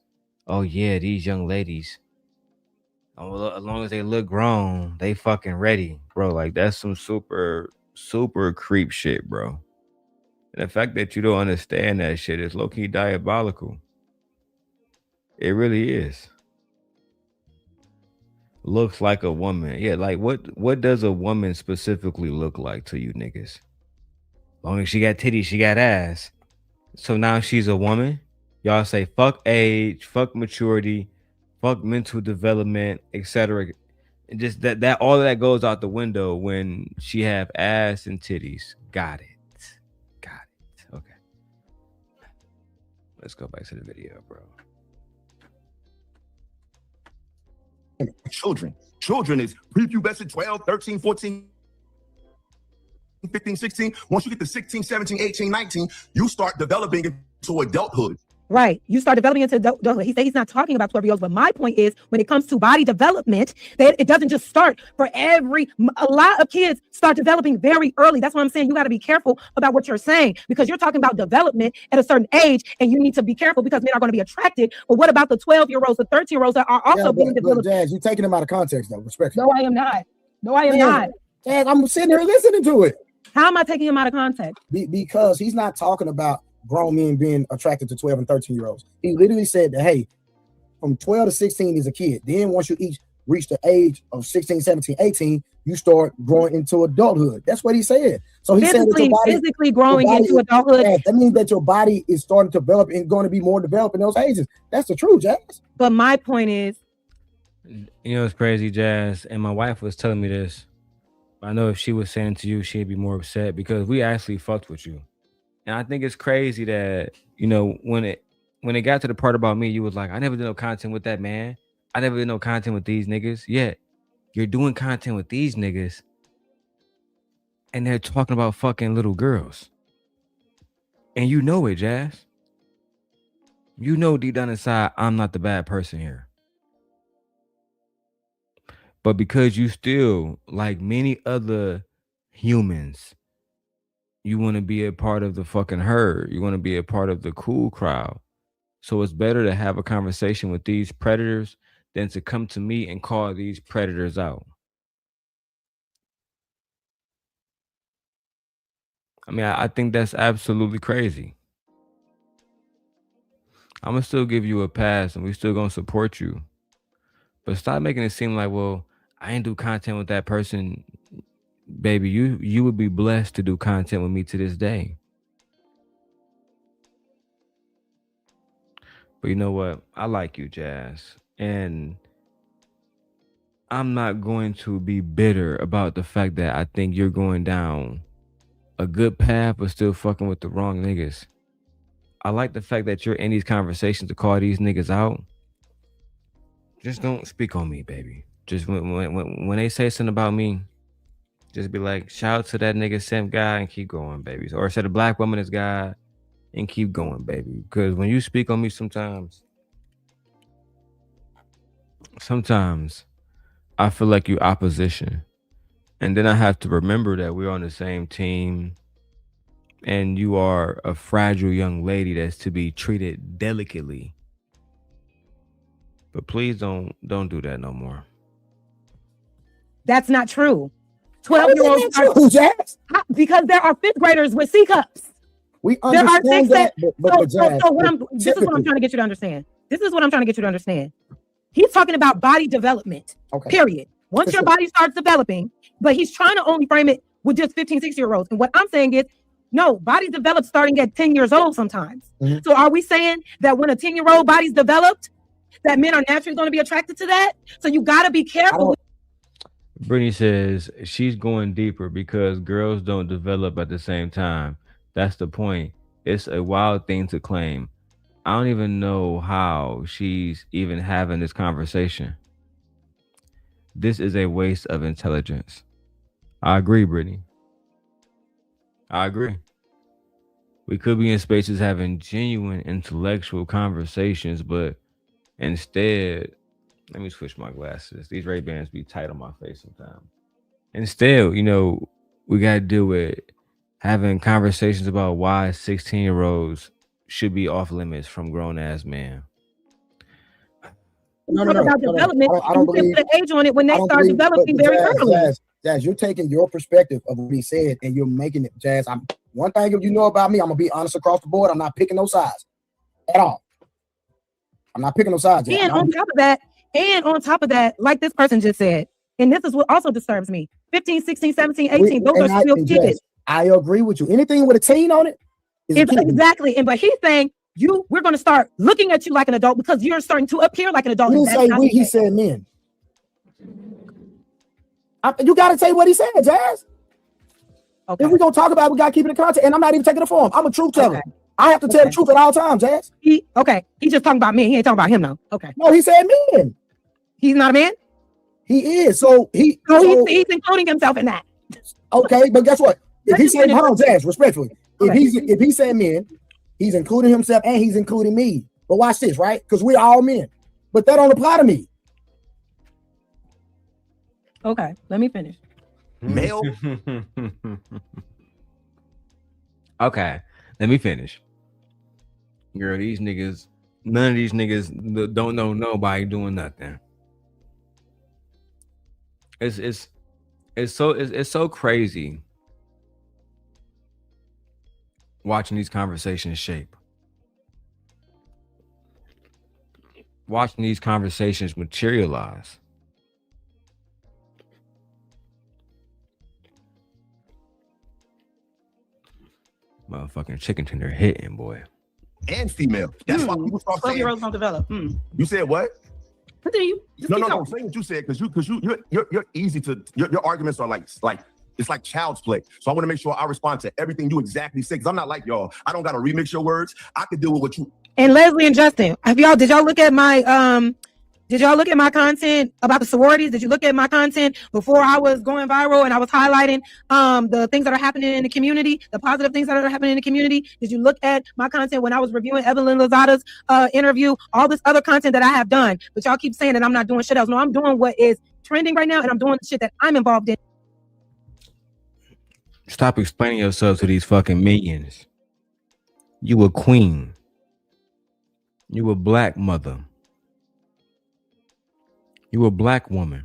oh yeah, these young ladies, oh, as long as they look grown, they fucking ready, bro. Like, that's some super creep shit, bro. And the fact that you don't understand that shit is low-key diabolical. It really is. Looks like a woman. Yeah, like what does a woman specifically look like to you niggas? As long as she got titties, she got ass. So now she's a woman? Y'all say fuck age, fuck maturity, fuck mental development, etc. And just that all of that goes out the window when she have ass and titties. Got it. Okay. Let's go back to the video, bro. Children is prepubescent 12, 13, 14, 15, 16. Once you get to 16, 17, 18, 19, you start developing into adulthood. Right. You start developing into adulthood. He said he's not talking about 12-year-olds, but my point is, when it comes to body development, that it doesn't just start for a lot of kids start developing very early. That's why I'm saying you got to be careful about what you're saying, because you're talking about development at a certain age, and you need to be careful because men are going to be attracted. But what about the 12-year-olds, the 13-year-olds that are also being developed? Jazz, you're taking them out of context, though. Respectfully. No, I am not. No, I am not. Jazz, I'm sitting here listening to it. How am I taking him out of context? Because he's not talking about grown men being attracted to 12 and 13-year-olds. He literally said that, hey, from 12 to 16 is a kid. Then once you each reach the age of 16, 17, 18, you start growing into adulthood. That's what he said. So he said that your body, physically growing into adulthood. That means that your body is starting to develop and going to be more developed in those ages. That's the truth, Jazz. But my point is, you know, it's crazy, Jazz. And my wife was telling me this. I know if she was saying to you, she'd be more upset because we actually fucked with you. And I think it's crazy that, you know, when it got to the part about me, you was like, I never did no content with that man. I never did no content with these niggas. Yet you're doing content with these niggas and they're talking about fucking little girls. And you know it, Jazz. You know deep down inside, I'm not the bad person here. But because you still, like many other humans, you want to be a part of the fucking herd. You want to be a part of the cool crowd. So it's better to have a conversation with these predators than to come to me and call these predators out. I mean, I think that's absolutely crazy. I'm going to still give you a pass and we still going to support you. But stop making it seem like, well, I ain't do content with that person. Baby, you would be blessed to do content with me to this day. But you know what? I like you, Jazz. And I'm not going to be bitter about the fact that I think you're going down a good path, but still fucking with the wrong niggas. I like the fact that you're in these conversations to call these niggas out. Just don't speak on me, baby. Just when they say something about me, just be like, shout out to that nigga Simp God and keep going, baby. Or say the black woman is God and keep going, baby. Because when you speak on me sometimes I feel like you opposition. And then I have to remember that we're on the same team and you are a fragile young lady that's to be treated delicately. But please don't do that no more. That's not true. 12-year-olds are because there are fifth graders with C cups. We understand that, but so this is what I'm trying to get you to understand. This is what I'm trying to get you to understand. He's talking about body development. Okay. Period. Once your body starts developing, but he's trying to only frame it with just 15, 16-year-olds. And what I'm saying is, no, bodies develop starting at 10 years old sometimes. Mm-hmm. So are we saying that when a 10-year-old body's developed, that men are naturally going to be attracted to that? So you got to be careful. Brittany says she's going deeper because girls don't develop at the same time. That's the point. It's a wild thing to claim. I don't even know how she's even having this conversation. This is a waste of intelligence. I agree, Brittany. I agree. We could be in spaces having genuine intellectual conversations, but instead, let me switch my glasses. These Ray-Bans be tight on my face sometimes. Instead, we got to deal with having conversations about why 16-year-olds should be off limits from grown-ass men. No. Development. I don't believe the age on it when they start developing very early. Jazz, you're taking your perspective of what he said and you're making it, Jazz. One thing you know about me, I'm gonna be honest across the board. I'm not picking no sides at all. I'm not picking no sides. Jazz. And on top of that, like this person just said, and this is what also disturbs me: 15, 16, 17, 18. Those are still kids. I agree with you. Anything with a teen on it is exactly. And but he's saying we're going to start looking at you like an adult because you're starting to appear like an adult. He didn't say we. He said men. You got to say what he said, Jazz. Okay. If we're going to talk about it, we got to keep it in context. And I'm not even taking it for him. I'm a truth teller. Okay. I have to tell the truth at all times, Jazz. He's just talking about men. He ain't talking about him, though. Okay. No, he said men. He's not a man? He is. So he's including himself in that. Okay, but guess what? If he said, hold on, Jazz, respectfully. If he said men, he's including himself and he's including me. But watch this, right? Because we're all men. But that don't apply to me. Okay, let me finish. Male. Okay, let me finish. Girl, these niggas, none of these niggas don't know nobody doing nothing. It's so crazy watching these conversations shape. Watching these conversations materialize. Motherfucking chicken tender hitting, boy. And female. That's why people start saying 12-year-olds don't develop. You said what? Continue. No. Say what you said because you're easy to your arguments are like it's like child's play. So I want to make sure I respond to everything you exactly say because I'm not like y'all. I don't got to remix your words. I can deal with what you. And Leslie and Justin, did y'all look at my content about the sororities? Did you look at my content before I was going viral and I was highlighting the things that are happening in the community, the positive things that are happening in the community? Did you look at my content when I was reviewing Evelyn Lozada's interview, all this other content that I have done? But y'all keep saying that I'm not doing shit else. No, I'm doing what is trending right now and I'm doing the shit that I'm involved in. Stop explaining yourself to these fucking minions. You a queen. You a black mother. You a black woman.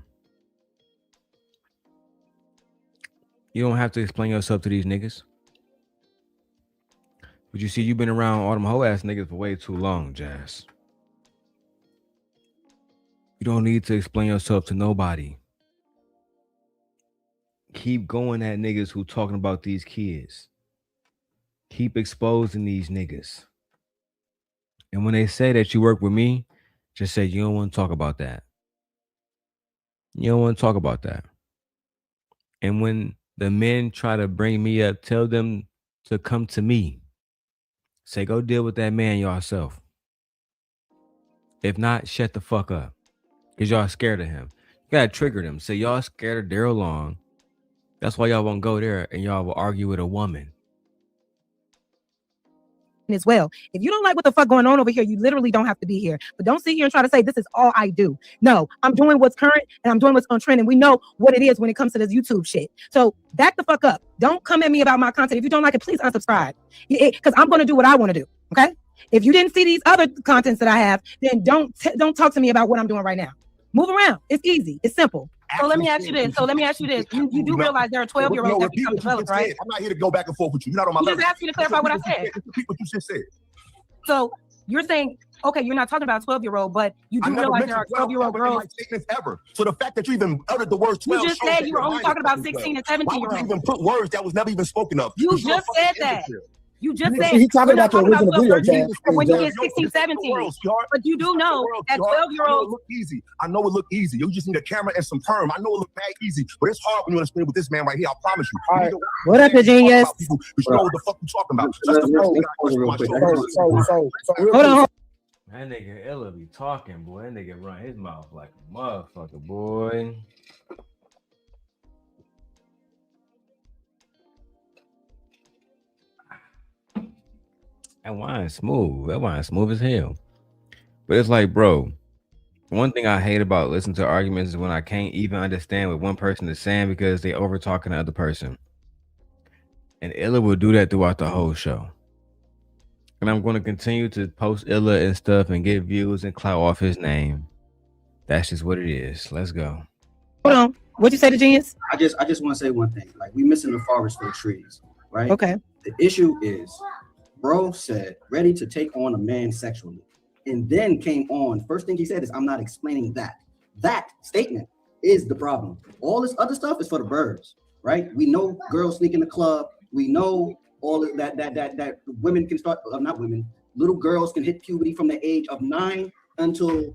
You don't have to explain yourself to these niggas. But you see, you've been around all them hoe ass niggas for way too long, Jazz. You don't need to explain yourself to nobody. Keep going at niggas who talking about these kids. Keep exposing these niggas. And when they say that you work with me, just say you don't want to talk about that. You don't want to talk about that. And when the men try to bring me up, tell them to come to me. Say, go deal with that man yourself. If not, shut the fuck up. Because y'all scared of him. You got to trigger them. Say, y'all scared of Darrel Long. That's why y'all won't go there and y'all will argue with a woman. as well. If you don't like what the fuck going on over here, you literally don't have to be here. But don't sit here and try to say this is all I do. No, I'm doing what's current and I'm doing what's on trend, and we know what it is when it comes to this YouTube shit. So back the fuck up. Don't come at me about my content. If you don't like it, please unsubscribe. Because I'm going to do what I want to do. Okay. If you didn't see these other contents that I have, then don't talk to me about what I'm doing right now. Move around. It's easy. It's simple. So let me ask you this. You do realize there are 12-year-olds that become developed, right? I'm not here to go back and forth with you. You're not on my You level. just asked me to clarify what I said. Repeat what you just said. So you're saying, okay, you're not talking about a 12-year-old, but you do realize there are 12-year-old girls. Statements ever. So the fact that you even uttered the word 12. You just said you were only talking about 16 and 17-year-olds. Why would you even put words that was never even spoken of? You just said that. You just said he's talking about your original video, Chad. When you get 16, 17. But you do know that 12-year-olds. I know it look easy. I know it look easy. You just need a camera and some perm. I know it look bad easy, but it's hard when you explain with this man right here. I promise you. All right. What up, genius? But you know what the fuck you talking about. That's the first thing Hold on. That nigga Illa be talking, boy. That nigga run his mouth like a motherfucker, boy. That wine smooth. That wine smooth as hell. But it's like, bro, one thing I hate about listening to arguments is when I can't even understand what one person is saying because they over talking the other person. And Illa will do that throughout the whole show. And I'm going to continue to post Illa and stuff and get views and clout off his name. That's just what it is. Let's go. Hold on. What'd you say to Genius? I just want to say one thing. Like, we missing the forest for the trees, right? Okay. The issue is, bro said, ready to take on a man sexually. And then came on, first thing he said is, I'm not explaining that. That statement is the problem. All this other stuff is for the birds, right? We know girls sneak in the club. We know all of that women can start, not women, little girls can hit puberty from the age of 9 until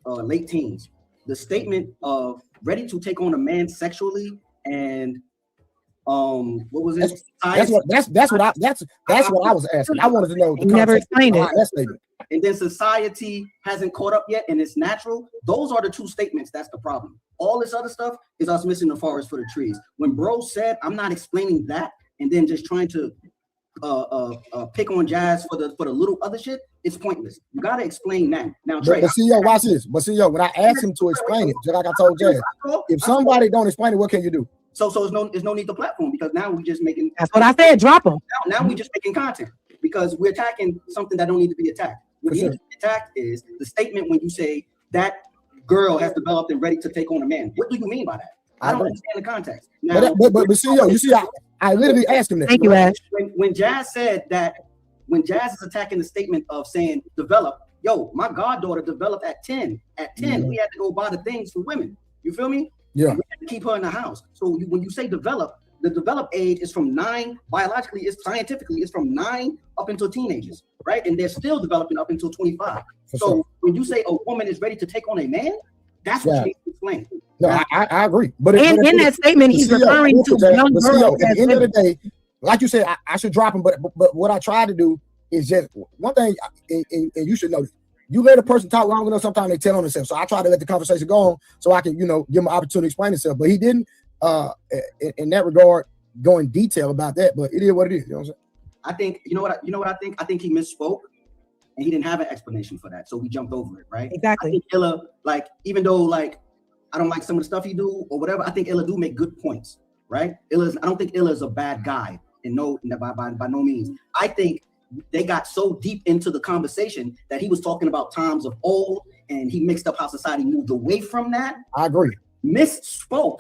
late teens. The statement of ready to take on a man sexually and what was it? That's what I was asking. I wanted to know. You never explained it. That statement. And then society hasn't caught up yet, and it's natural. Those are the two statements. That's the problem. All this other stuff is us missing the forest for the trees. When bro said, I'm not explaining that, and then just trying to pick on Jazz for the little other shit, it's pointless. You gotta explain that. Now, Trey, but CEO, watch this. But CEO, when I asked him to explain it, just like I told Jazz, if somebody don't explain it, what can you do? So there's no need to platform because now we just making. That's what I said. Drop them. Now we just making content because we're attacking something that don't need to be attacked. What needs to be attacked is the statement when you say that girl has developed and ready to take on a man. What do you mean by that? I don't understand the context. Now, but CEO, you see, I literally asked him that. Thank you, Ash. When Jazz said that, when Jazz is attacking the statement of saying develop, yo, my goddaughter developed at 10. At 10, we had to go buy the things for women. You feel me? Yeah. We had to keep her in the house. So when you say develop, the developed age is from 9, biologically, scientifically, it's from 9 up until teenagers, right? And they're still developing up until 25. So when you say a woman is ready to take on a man, that's what you need to explain. No, I agree. But in that statement, he's referring to young girls. At the end of the day, like you said, I should drop him. But what I try to do is just one thing, and you should know. You let a person talk long enough, sometimes they tell on themselves. So I try to let the conversation go on so I can, give him an opportunity to explain himself. But he didn't, in that regard, go in detail about that. But it is what it is. You know what I'm saying? I think, you know what I think? I think he misspoke and he didn't have an explanation for that. So we jumped over it, right? Exactly. I think Illa, even though I don't like some of the stuff he do or whatever, I think Illa do make good points, right? I don't think Illa is a bad guy by no means. I think they got so deep into the conversation that he was talking about times of old and he mixed up how society moved away from that. I agree. Misspoke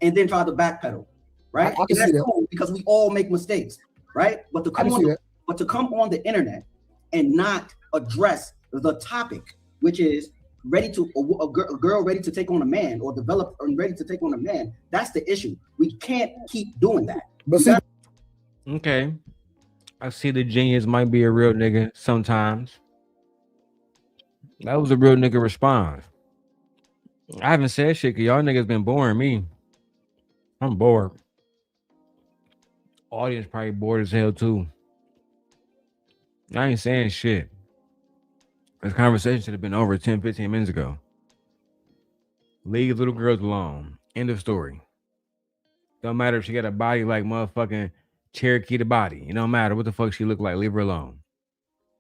and then tried to backpedal, right? I can see that. Cool because we all make mistakes, right? But to come on the internet and not address the topic, which is a girl ready to take on a man or develop and ready to take on a man, that's the issue. We can't keep doing that. But okay. I see the genius might be a real nigga sometimes. That was a real nigga response. I haven't said shit because y'all niggas been boring me. I'm bored. Audience probably bored as hell too. I ain't saying shit. This conversation should have been over 10, 15 minutes ago. Leave little girls alone. End of story. Don't matter if she got a body like motherfucking Cherokee the body. It don't matter what the fuck she look like. Leave her alone.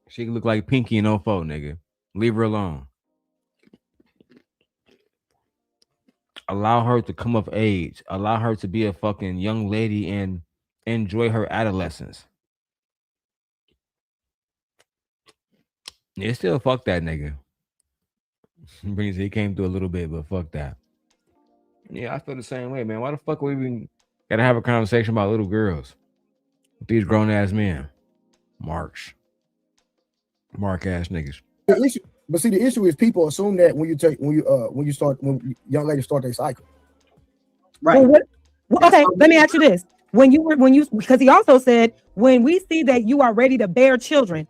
She can look like Pinky in 04, nigga. Leave her alone. Allow her to come of age. Allow her to be a fucking young lady and enjoy her adolescence. Yeah, still fuck that nigga. Brings he came through a little bit, but fuck that. Yeah, I feel the same way, man. Why the fuck we even gotta have a conversation about little girls with these grown ass men? Mark ass niggas. The issue, but see, the issue is people assume that when young ladies start their cycle. Right. Well, okay, let me ask you this. Because he also said, when we see that you are ready to bear children,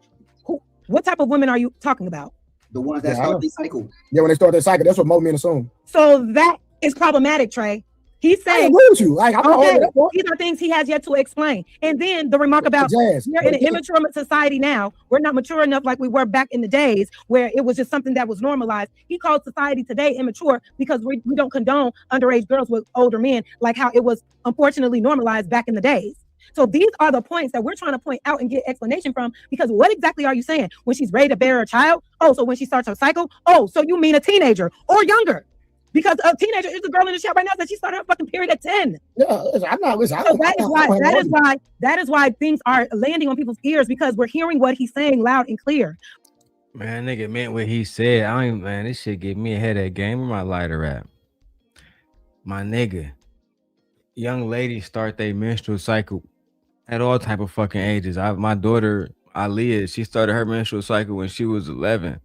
what type of women are you talking about? The ones that start their cycle. Yeah, when they start their cycle, that's what most men assume. So that is problematic, Trey. He's saying, I agree with you. Like, okay, these are things he has yet to explain. And then the remark about we're in an immature society now. We're not mature enough like we were back in the days where it was just something that was normalized. He called society today immature because we don't condone underage girls with older men like how it was unfortunately normalized back in the days. So these are the points that we're trying to point out and get explanation from, because what exactly are you saying? When she's ready to bear a child? Oh, so when she starts her cycle? Oh, so you mean a teenager or younger? Because a teenager is a girl in the chat right now that she started her fucking period at 10. Yeah, I'm not listening. So that is why things are landing on people's ears, because we're hearing what he's saying loud and clear. Man, nigga meant what he said. Man, this shit give me a headache. Game where my lighter at? My nigga. Young ladies start their menstrual cycle at all type of fucking ages. My daughter, Aaliyah, she started her menstrual cycle when she was 11.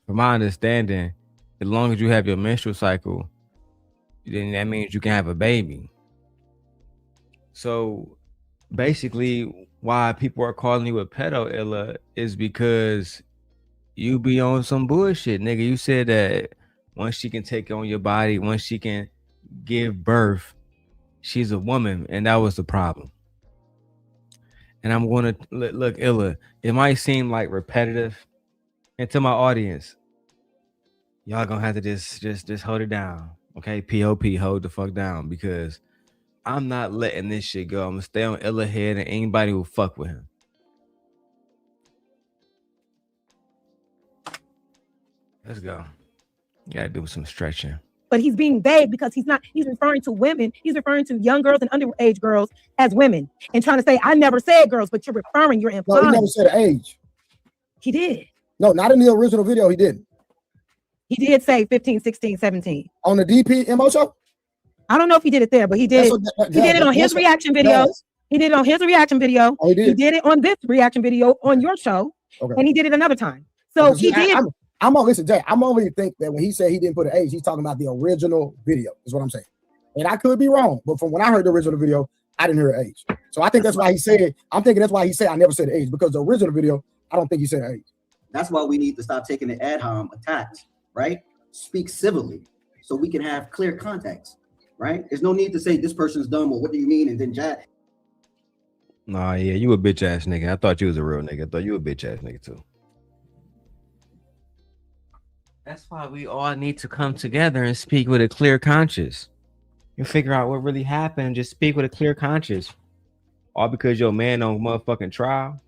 From my understanding, as long as you have your menstrual cycle, then that means you can have a baby. So basically, why people are calling you a pedo, Illa, is because you be on some bullshit, nigga. You said that once she can take on your body, once she can give birth, she's a woman, and that was the problem. And I'm going to look, Illa, it might seem like repetitive, and to my audience, y'all gonna have to just hold it down, okay? POP, hold the fuck down, because I'm not letting this shit go. I'm gonna stay on Illa head and anybody who fuck with him. Let's go. You gotta do some stretching. But he's being vague because he's referring to women. He's referring to young girls and underage girls as women and trying to say, I never said girls, but you're implying. No, he never said age. He did. No, not in the original video. He didn't. He did say 15, 16, 17. On the DPMO show? I don't know if he did it there, but he did. He did it on his reaction video. He did it on his reaction video. Oh, he did it on this reaction video on your show. Okay. And he did it another time. So he did. I'm gonna listen, Jay. I'm only think that when he said he didn't put an age, he's talking about the original video, is what I'm saying. And I could be wrong, but from when I heard the original video, I didn't hear an age. So I think that's why he said, I'm thinking that's why he said I never said age, because the original video, I don't think he said age. That's why we need to stop taking the ad hom attacks, right? Speak civilly so we can have clear context, right? There's no need to say this person's dumb or what do you mean, and then Jack. Nah, yeah, you a bitch ass nigga. I thought you was a real nigga. I thought you a bitch ass nigga too. That's why we all need to come together and speak with a clear conscience. You figure out what really happened. Just speak with a clear conscience. All because your man on motherfucking trial.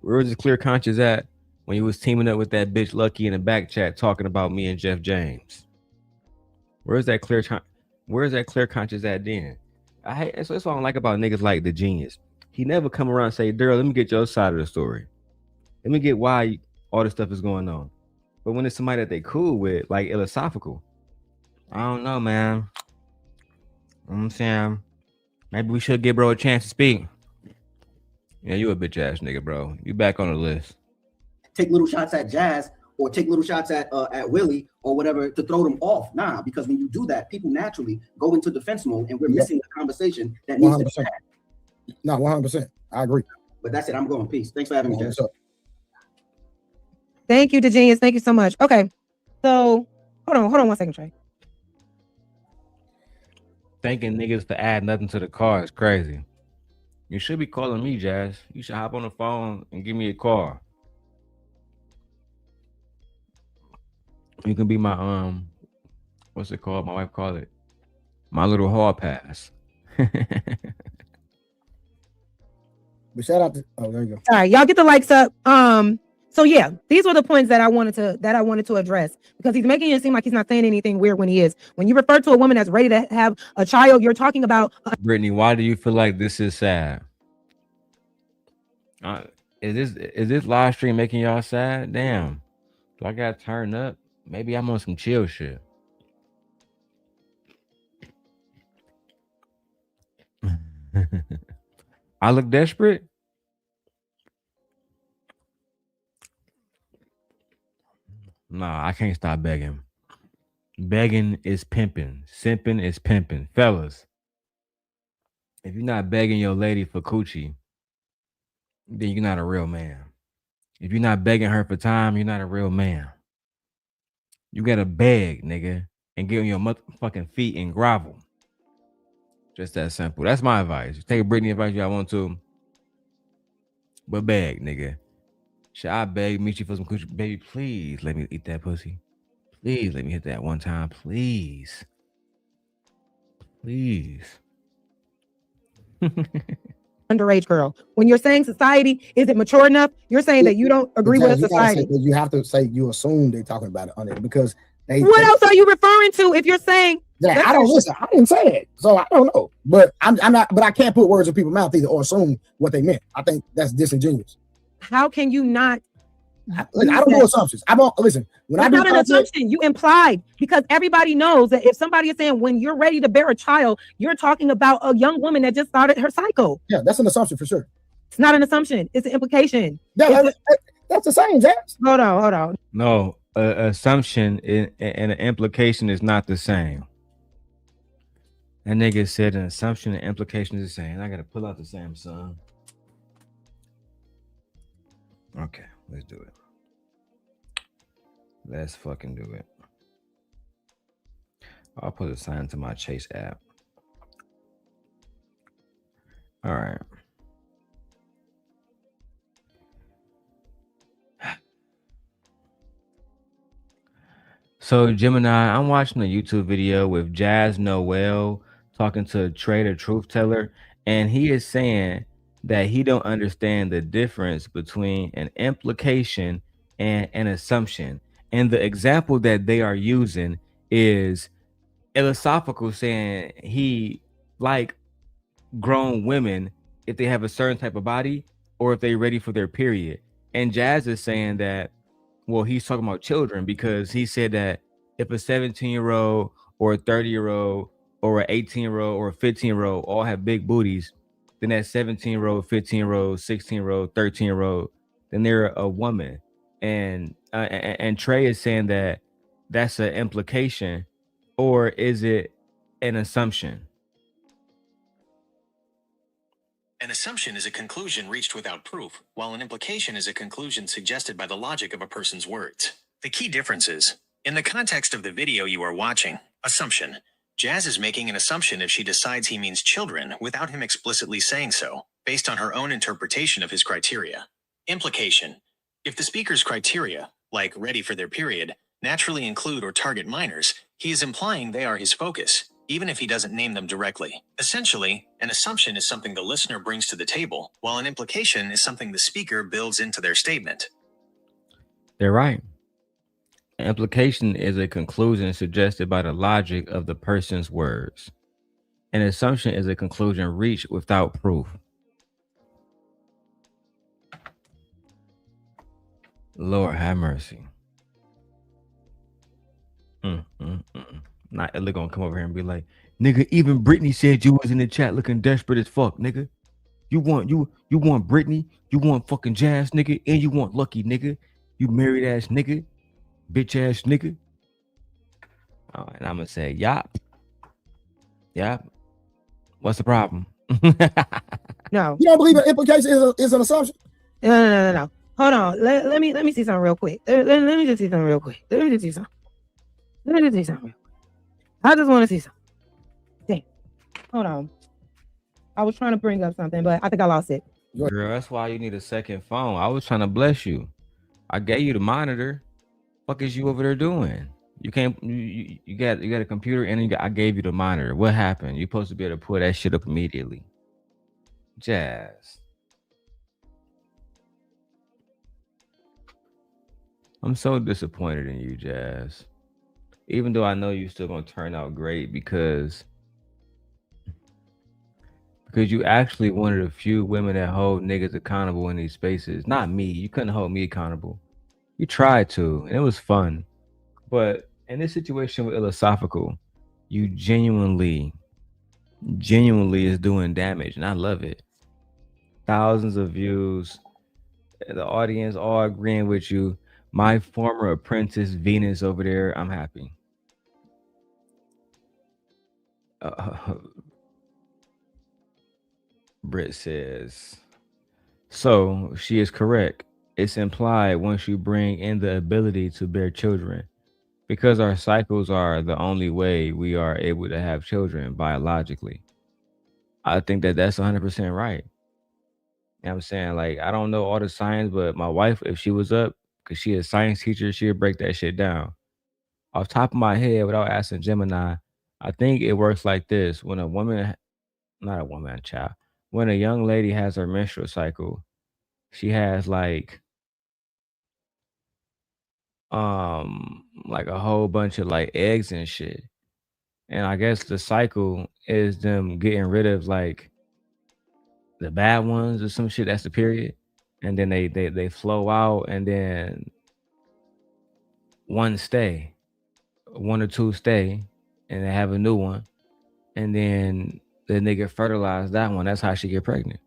Where was his clear conscience at when he was teaming up with that bitch Lucky in the back chat talking about me and Jeff James? Where's that clear conscience at then? That's what I don't like about niggas like the Genius. He never come around and say, Darrel, let me get your side of the story. Let me get why all this stuff is going on. But when it's somebody that they cool with, like iLLAsophical, I don't know, man. You know what I'm saying? Maybe we should give bro a chance to speak. Yeah, you a bitch ass nigga, bro. You back on the list. Take little shots at Jazz or take little shots at Willie or whatever to throw them off. Nah, because when you do that, people naturally go into defense mode and we're missing the conversation that needs 100%. To be had. No, 100%. I agree. But that's it. I'm going. Peace. Thanks for having me, Jazz. Thank you, the Genius. Thank you so much. Okay. So hold on 1 second, Trey. Thanking niggas to add nothing to the car is crazy. You should be calling me, Jazz. You should hop on the phone and give me a call. You can be my what's it called? My wife called it my little hall pass. But shout out to there you go. All right, y'all get the likes up. So yeah, these were the points that I wanted to address, because he's making it seem like he's not saying anything weird when he is. When you refer to a woman that's ready to have a child, you're talking about Brittany, why do you feel like this is sad? Is this live stream making y'all sad? Damn. Do I gotta turn up? Maybe I'm on some chill shit. I look desperate. Nah, I can't stop begging. Begging is pimping. Simping is pimping. Fellas, if you're not begging your lady for coochie, then you're not a real man. If you're not begging her for time, you're not a real man. You gotta beg, nigga, and get on your motherfucking feet and grovel. Just that simple. That's my advice. Take a Brittany advice if y'all want to, but beg, nigga. Should I beg meet you for some coochie? Baby, please let me eat that pussy. Please let me hit that one time. Please. Please. underage girl. When you're saying society isn't mature enough, you're saying that you don't agree with society. You have to say you assume they're talking about it under, because they. What else are you referring to if you're saying? Yeah, I don't listen. I didn't say it, so I don't know. But I'm not. But I can't put words in people's mouth either or assume what they meant. I think that's disingenuous. How can you not? I don't do assumptions. I don't listen. When it's I do not an assumption. You implied, because everybody knows that if somebody is saying when you're ready to bear a child, you're talking about a young woman that just started her cycle. Yeah, that's an assumption for sure. It's not an assumption. It's an implication. Yeah, that's the same, Jax. Hold on. No, assumption and an implication is not the same. That nigga said an assumption and implication is the same. I gotta pull out the Samsung. Okay, let's do it. Let's fucking do it. I'll put a sign to my Chase app. All right. So Gemini, I'm watching a YouTube video with Jazz Noel talking to TrayTheTruthTeller, and he is saying that he don't understand the difference between an implication and an assumption. And the example that they are using is iLLAsophical saying he like grown women if they have a certain type of body or if they're ready for their period. And Jazz is saying that, well, he's talking about children, because he said that if a 17-year-old or a 30-year-old or an 18-year-old or a 15-year-old all have big booties, then that 17-year-old, 15-year-old, 16-year-old, 13-year-old, then they're a woman. And Trey is saying that that's an implication, or is it an assumption? An assumption is a conclusion reached without proof, while an implication is a conclusion suggested by the logic of a person's words. The key difference is, in the context of the video you are watching, assumption, Jazz is making an assumption if she decides he means children without him explicitly saying so, based on her own interpretation of his criteria. Implication, if the speaker's criteria, like ready for their period, naturally include or target minors, he is implying they are his focus, even if he doesn't name them directly. Essentially, an assumption is something the listener brings to the table, while an implication is something the speaker builds into their statement. They're right. An implication is a conclusion suggested by the logic of the person's words. An assumption is a conclusion reached without proof. Lord have mercy. Not Ella gonna come over here and be like, nigga, even Brittany said you was in the chat looking desperate as fuck, nigga. You want Brittany, you want fucking Jazz, nigga, and you want Lucky, nigga. You married ass nigga, bitch ass nigga. Oh, and I'm gonna say, yop. What's the problem? No. You don't believe an implication is an assumption? No. Hold on. Let me see something real quick. Let me just see something real quick. I just want to see something. Dang. Hold on. I was trying to bring up something, but I think I lost it. Girl, that's why you need a second phone. I was trying to bless you. I gave you the monitor. Fuck is you over there doing? You can't. You got a computer and I gave you the monitor. What happened? You're supposed to be able to pull that shit up immediately. Jazz. I'm so disappointed in you, Jazz. Even though I know you're still gonna turn out great because you actually one of the few women that hold niggas accountable in these spaces. Not me. You couldn't hold me accountable. You tried to, and it was fun. But in this situation with iLLAsophical, you genuinely is doing damage, and I love it. Thousands of views, the audience all agreeing with you. My former apprentice Venus over there, I'm happy. Britt says, so she is correct. It's implied once you bring in the ability to bear children, because our cycles are the only way we are able to have children biologically. I think that that's 100% right. You know what I'm saying? Like, I don't know all the science, but my wife, if she was up, because she is a science teacher, she'd break that shit down. Off top of my head, without asking Gemini, I think it works like this. When a woman, not a woman, a child, when a young lady has her menstrual cycle, she has like a whole bunch of like eggs and shit. And I guess the cycle is them getting rid of like the bad ones or some shit. That's the period. And then they flow out, and then one or two stay, and they have a new one, and then the nigga fertilize that one. That's how she get pregnant.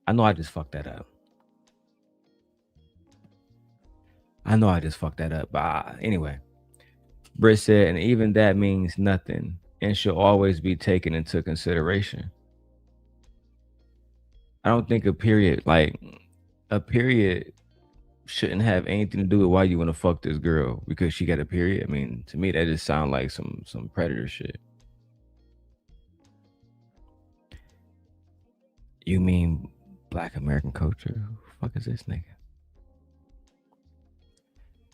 I know I just fucked that up. But anyway, Britt said, and even that means nothing and should always be taken into consideration. I don't think a period shouldn't have anything to do with why you want to fuck this girl because she got a period. I mean, to me, that just sounds like some predator shit. You mean Black American culture? Who the fuck is this nigga?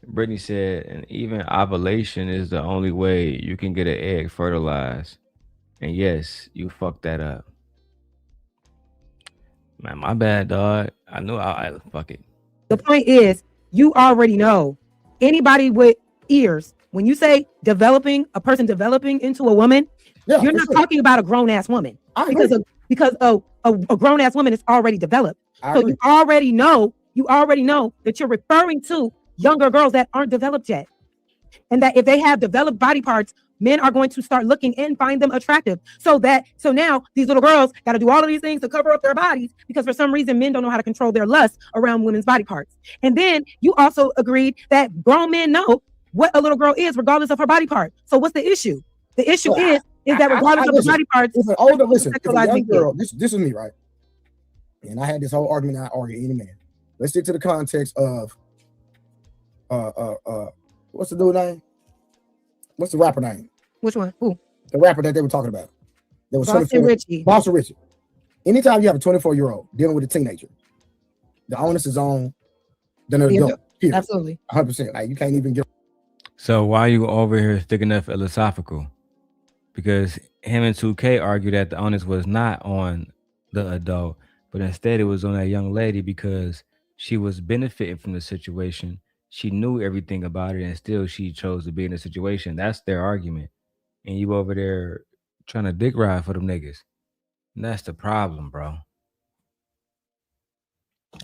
Brittany said, and even ovulation is the only way you can get an egg fertilized. And yes, you fucked that up. Man, my bad, dog. I knew I fuck it. The point is, you already know. Anybody with ears, when you say a person developing into a woman, you're not talking about a grown ass woman. Because a grown ass woman is already developed. So you already know that you're referring to younger girls that aren't developed yet. And that if they have developed body parts, men are going to start looking and find them attractive. So now these little girls got to do all of these things to cover up their bodies because for some reason men don't know how to control their lust around women's body parts. And then you also agreed that grown men know what a little girl is regardless of her body part. So what's the issue? The issue is that regardless of the body parts, if a young girl, this is me, right? And I had this whole argument I argue any man. Let's stick to the context of what's the dude name? What's the rapper name? Which one? Who? The rapper that they were talking about. That was Boston Richie. Boston Richie. Anytime you have a 24-year-old dealing with a teenager, the onus is on the adult. Absolutely. 100%. Like you can't even get. So why you over here sticking up for iLLAsophical? Because him and 2K argued that the onus was not on the adult, but instead it was on that young lady because she was benefiting from the situation. She knew everything about it, and still she chose to be in the situation. That's their argument. And you over there trying to dick ride for them niggas. And that's the problem, bro.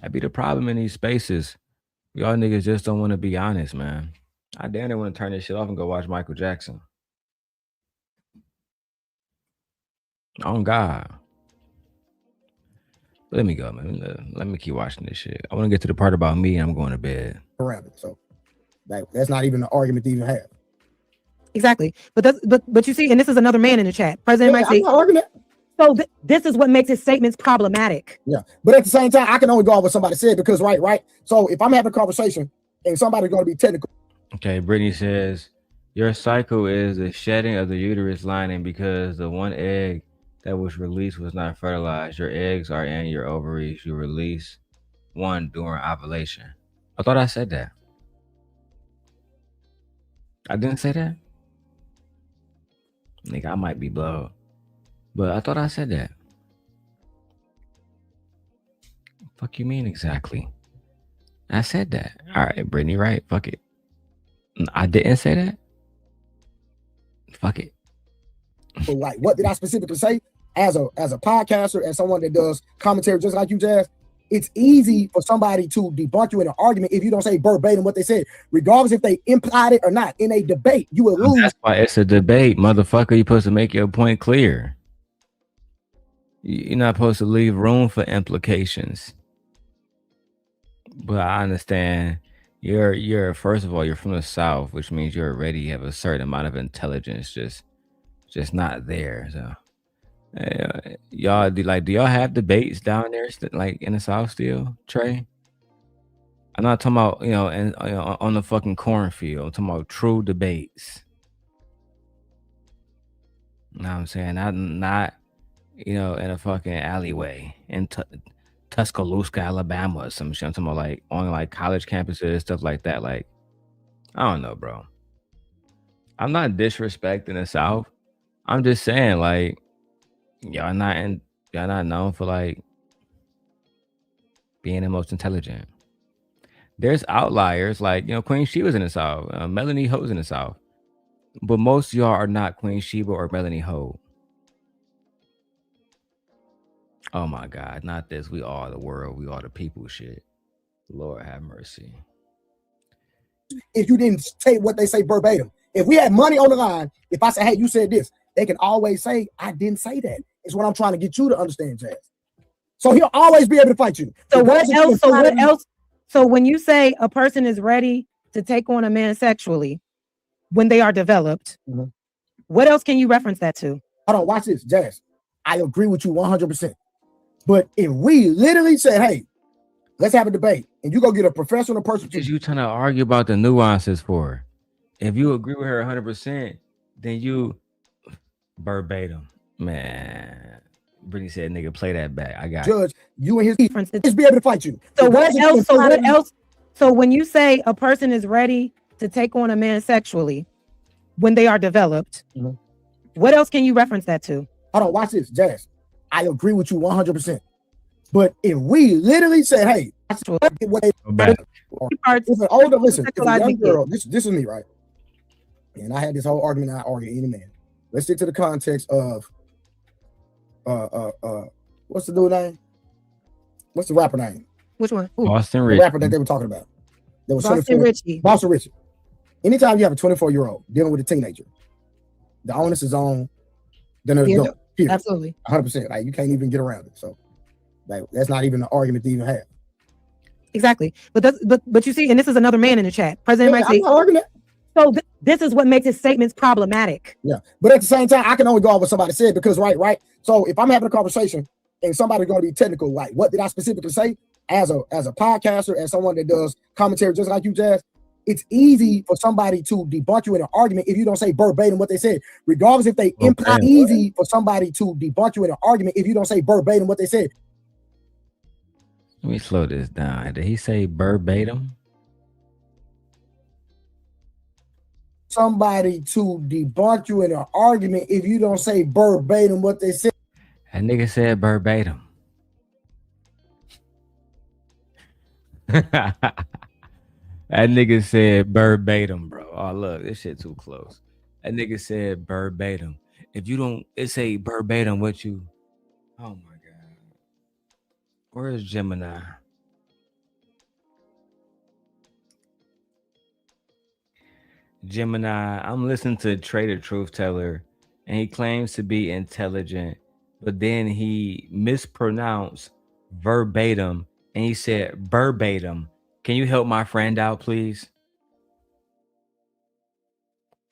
That be the problem in these spaces. Y'all niggas just don't want to be honest, man. I damn near want to turn this shit off and go watch Michael Jackson. On God. Let me go, man. Let me keep watching this shit. I want to get to the part about me and I'm going to bed. So that's not even an argument to even have. Exactly. But you see, and this is another man in the chat. President might say, so this is what makes his statements problematic. Yeah. But at the same time, I can only go off what somebody said because right. So if I'm having a conversation and somebody's going to be technical. Okay, Brittany says, your cycle is the shedding of the uterus lining because the one egg that was released was not fertilized. Your eggs are in your ovaries. You release one during ovulation. I thought I said that. I didn't say that? Nigga, I might be blowed. But I thought I said that. Fuck you mean exactly? I said that. All right, Brittany, right? Fuck it. I didn't say that. Fuck it. But like, what did I specifically say? As a podcaster, as someone that does commentary just like you, Jazz, it's easy for somebody to debunk you in an argument if you don't say verbatim what they said, regardless if they implied it or not. In a debate, you will lose. That's why it's a debate, motherfucker. You're supposed to make your point clear. You're not supposed to leave room for implications. But I understand you're first of all, you're from the South, which means you already have a certain amount of intelligence just not there. So y'all do y'all have debates down there like in the South still, Trey? I'm not talking about, on the fucking cornfield. I'm talking about true debates. You know what I'm saying? Not in a fucking alleyway in Tuscaloosa, Alabama or some shit. I'm talking about like on like college campuses, stuff like that. Like, I don't know, bro. I'm not disrespecting the South. I'm just saying, like, y'all not known for like being the most intelligent. There's outliers, like Queen Sheba's in the South, Melanie Ho's in the South, but most of y'all are not Queen Sheba or Melanie Ho. Oh my God, not this. We are the world. We are the people. Shit. Lord have mercy. If you didn't say what they say verbatim, if we had money on the line, if I say, hey, you said this, they can always say, I didn't say that. It's what I'm trying to get you to understand, Jazz. So he'll always be able to fight you. So what else? So when you say a person is ready to take on a man sexually when they are developed, what else can you reference that to? Hold on, watch this, Jazz. I agree with you 100%. But if we literally said, hey, let's have a debate, and you go get a professional person. What you trying to argue about the nuances for? If you agree with her 100%, then you verbatim. Man, Brittany said, nigga, play that back. I got Judge, you and his differences be able to fight you. So what else? So what else? So when you say a person is ready to take on a man sexually when they are developed, what else can you reference that to? Hold on, watch this, Jazz. I agree with you 100%. But if we literally said, hey, it's an older, listen, it's a young girl, this is me, right? And I had this whole argument, I argue any man. Let's stick to the context of what's the dude name? What's the rapper name? Which one? Boston Richie. The rapper that they were talking about. That was Boston Richie. Boston Richie. Anytime you have a 24-year-old dealing with a teenager, the onus is on the adult. Absolutely. 100%. Like, you can't even get around it. So like, that's not even an argument to even have. Exactly. But you see, and this is another man in the chat. President might say, so this is what makes his statements problematic. Yeah. But at the same time, I can only go off what somebody said because right. So if I'm having a conversation and somebody's going to be technical, like what did I specifically say? As a podcaster, as someone that does commentary just like you, Jazz, it's easy for somebody to debunk you in an argument if you don't say verbatim what they said, regardless if they imply. Easy for somebody to debunk you in an argument if you don't say verbatim what they said. Let me slow this down. Did he say verbatim? Somebody to debunk you in an argument if you don't say verbatim what they said. That nigga said verbatim. That nigga said verbatim, bro. Oh, look, this shit too close. That nigga said verbatim. If you don't, it say verbatim what you. Oh my God. Where's Gemini? Gemini, I'm listening to TrayTheTruthTeller, and he claims to be intelligent, but then he mispronounced verbatim, and he said verbatim. Can you help my friend out, please?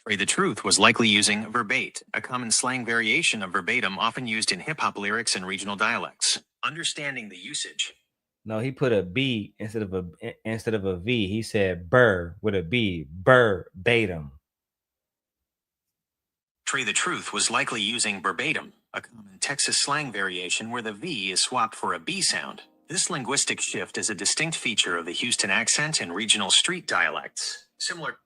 Tray the Truth was likely using verbate, a common slang variation of verbatim often used in hip-hop lyrics and regional dialects. Understanding the usage. No, he put a B instead of a V. He said burr with a B, verbatim. Tray the Truth was likely using verbatim, a common Texas slang variation where the V is swapped for a B sound. This linguistic shift is a distinct feature of the Houston accent and regional street dialects. Similar.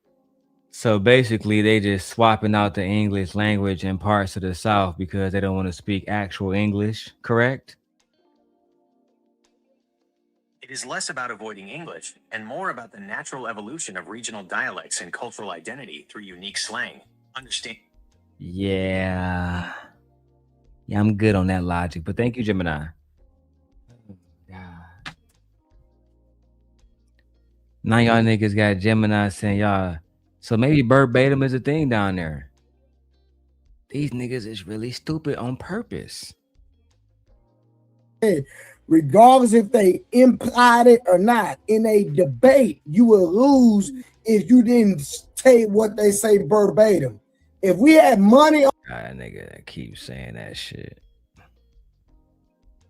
So basically, they just swapping out the English language in parts of the South because they don't want to speak actual English, correct? It is less about avoiding English and more about the natural evolution of regional dialects and cultural identity through unique slang. Understand? Yeah. Yeah, I'm good on that logic, but thank you, Gemini. Now y'all niggas got Gemini saying y'all, so maybe verbatim is a thing down there. These niggas is really stupid on purpose. Regardless if they implied it or not, in a debate, you will lose if you didn't say what they say verbatim. If we had money on nigga that keeps saying that shit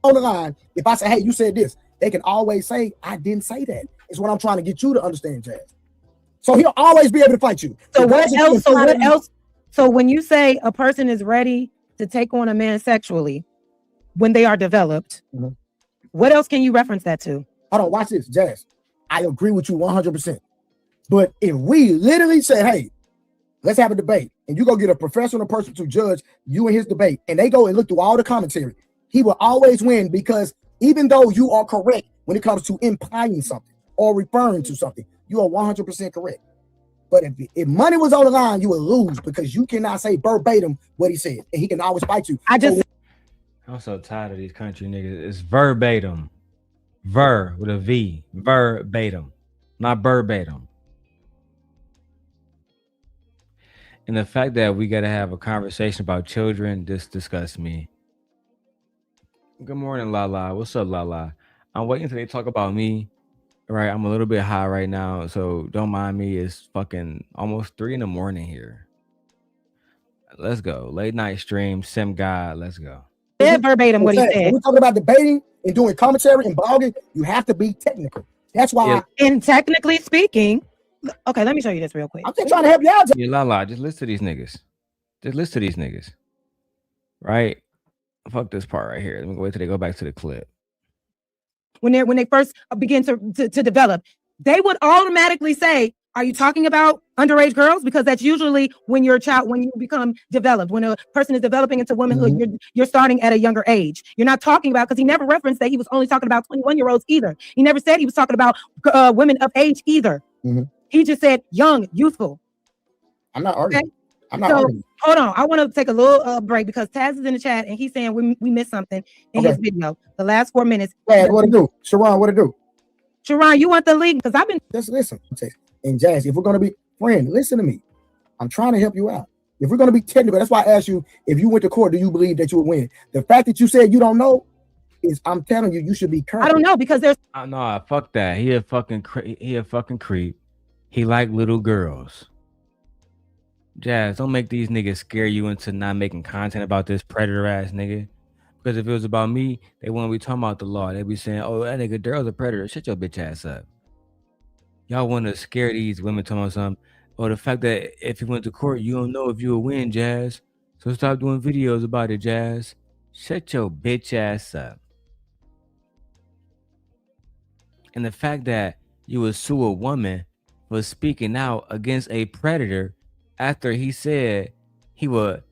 on the line, if I say, hey, you said this, they can always say, I didn't say that. It's what I'm trying to get you to understand, Jazz. So he'll always be able to fight you. So what else? So what else? So when you say a person is ready to take on a man sexually when they are developed, what else can you reference that to? Hold on, watch this, Jazz. I agree with you 100%. But if we literally say, hey, let's have a debate, and you go get a professional person to judge you and his debate, and they go and look through all the commentary, he will always win, because even though you are correct when it comes to implying something or referring to something, you are 100% correct. But if money was on the line, you would lose, because you cannot say verbatim what he said, and he can always fight you. I'm so tired of these country niggas. It's verbatim. Ver with a V. Verbatim. Not verbatim. And the fact that we got to have a conversation about children, this disgusts me. Good morning, Lala. What's up, Lala? I'm waiting until they talk about me. Right, I'm a little bit high right now, so don't mind me. It's fucking almost 3 in the morning here. Let's go. Late night stream, Simp God. Let's go. Verbatim what he said. When we're talking about debating and doing commentary and blogging, you have to be technical. That's why. And technically speaking, okay, let me show you this real quick. I'm just trying to help you out. Yeah, Lala, just listen to these niggas. Just listen to these niggas. Right? Fuck this part right here. Let me wait till they go back to the clip. When they first begin to develop, they would automatically say, are you talking about underage girls? Because that's usually when you're a child, when you become developed, when a person is developing into womanhood, you're starting at a younger age. You're not talking about, because he never referenced that he was only talking about 21-year-olds either. He never said he was talking about women of age either. He just said young, youthful. I'm not arguing. Okay? I'm not arguing. Hold on. I want to take a little break, because Taz is in the chat and he's saying we missed something in his video. The last 4 minutes. Taz, what to do? Sharon, what to do? Sharon, you want the link? Because I've been just listen. And Jazz, if we're gonna be friends, listen to me. I'm trying to help you out. If we're gonna be technical, that's why I asked you, if you went to court, do you believe that you would win? The fact that you said you don't know is, I'm telling you, you should be careful. I don't know, because there's No, fuck that. He a fucking creep. He like little girls. Jazz, don't make these niggas scare you into not making content about this predator ass nigga. Because if it was about me, they wouldn't be talking about the law. They'd be saying, oh, that nigga Darrel's a predator. Shut your bitch ass up. Y'all want to scare these women talking about something. Or the fact that if you went to court, you don't know if you will win, Jazz. So stop doing videos about it, Jazz. Shut your bitch ass up. And the fact that you would sue a woman for speaking out against a predator after he said he would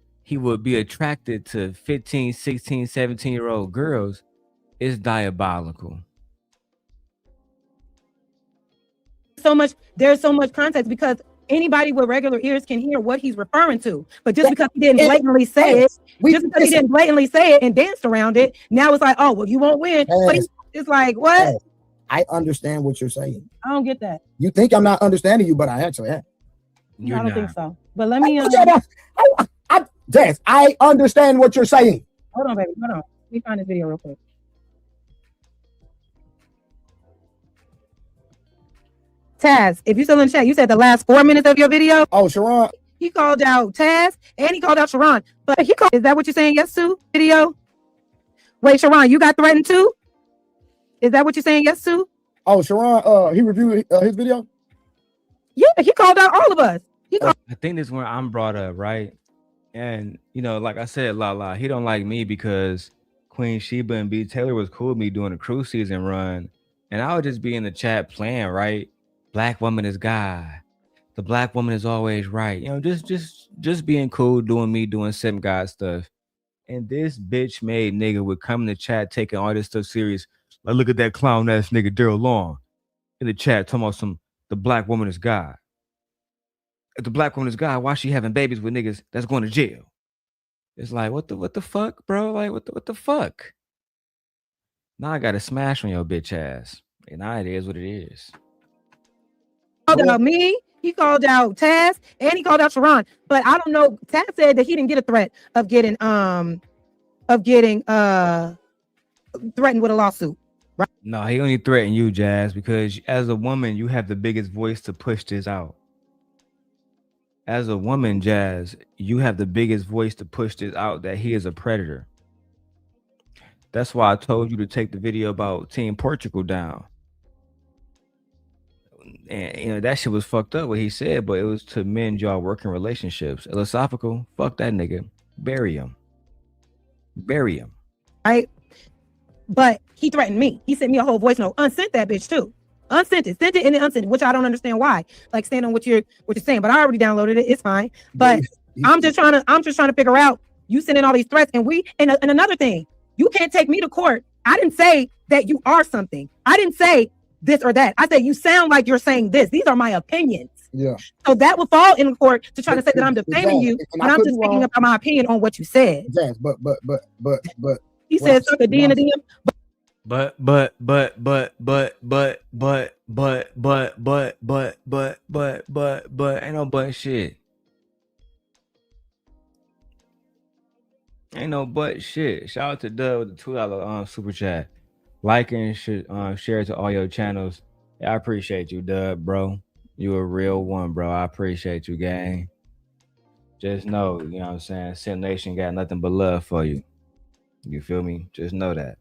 be attracted to 15, 16, 17-year-old girls is diabolical. There's so much context, because anybody with regular ears can hear what he's referring to. But just because he didn't blatantly say it, and danced around it, now it's like, oh, well, you won't win. But it's like, what? I understand what you're saying. I don't get that. You think I'm not understanding you, but I actually am. I don't think so. But let me. Jazz, I understand what you're saying. Hold on, baby. Hold on. Let me find this video real quick. Taz, if you're still in chat, you said the last 4 minutes of your video. Oh, Sharon. He called out Taz and he called out Sharon. But is that what you're saying yes to? Video? Wait, Sharon, you got threatened too? Is that what you're saying yes to? Oh, Sharon, he reviewed his video? Yeah, he called out all of us. I think this is where I'm brought up, right? And, you know, like I said, Lala, he don't like me because Queen Sheba and B. Taylor was cool with me doing a cruise season run. And I would just be in the chat playing, right? Black woman is God. The black woman is always right. You know, just being cool, doing Simp God stuff. And this bitch made nigga would come in the chat taking all this stuff serious, Like, look at that clown ass nigga Darrel Long in the chat talking about the black woman is God. If the black woman is God, why she having babies with niggas that's going to jail? It's like, what the fuck, bro? Like, what the fuck? Now I gotta smash on your bitch ass. And now it is what it is. Called out me, he called out Taz, and he called out Sharon. But I don't know. Taz said that he didn't get a threat of getting threatened with a lawsuit. Right? No, he only threatened you, Jazz, because as a woman, you have the biggest voice to push this out. As a woman, Jazz, you have the biggest voice to push this out that he is a predator. That's why I told you to take the video about Team Portugal down. And you know that shit was fucked up what he said, but it was to mend y'all working relationships. iLLAsophical, fuck that nigga. Bury him. Bury him. Right? But he threatened me. He sent me a whole voice note. Unsent that bitch too. Unsent it. Sent it and then unsent it, which I don't understand why. Like, stand on what you're saying, but I already downloaded it. It's fine. But I'm just trying to figure out, you sending all these threats, and another thing, you can't take me to court. I didn't say that you are something. I didn't say this or that. I said you sound like you're saying this. These are my opinions. Yeah. So that will fall in court to try to say that I'm defaming you, but I'm just speaking about my opinion on what you said. Yes, but he said suck a D in a DM. But ain't no but shit. Ain't no but shit. Shout out to Dub with the $2 super chat. Like and share it to all your channels. Yeah, I appreciate you, Dub, bro. You a real one, bro. I appreciate you, gang. Just know, you know what I'm saying? Simp Nation got nothing but love for you. You feel me? Just know that.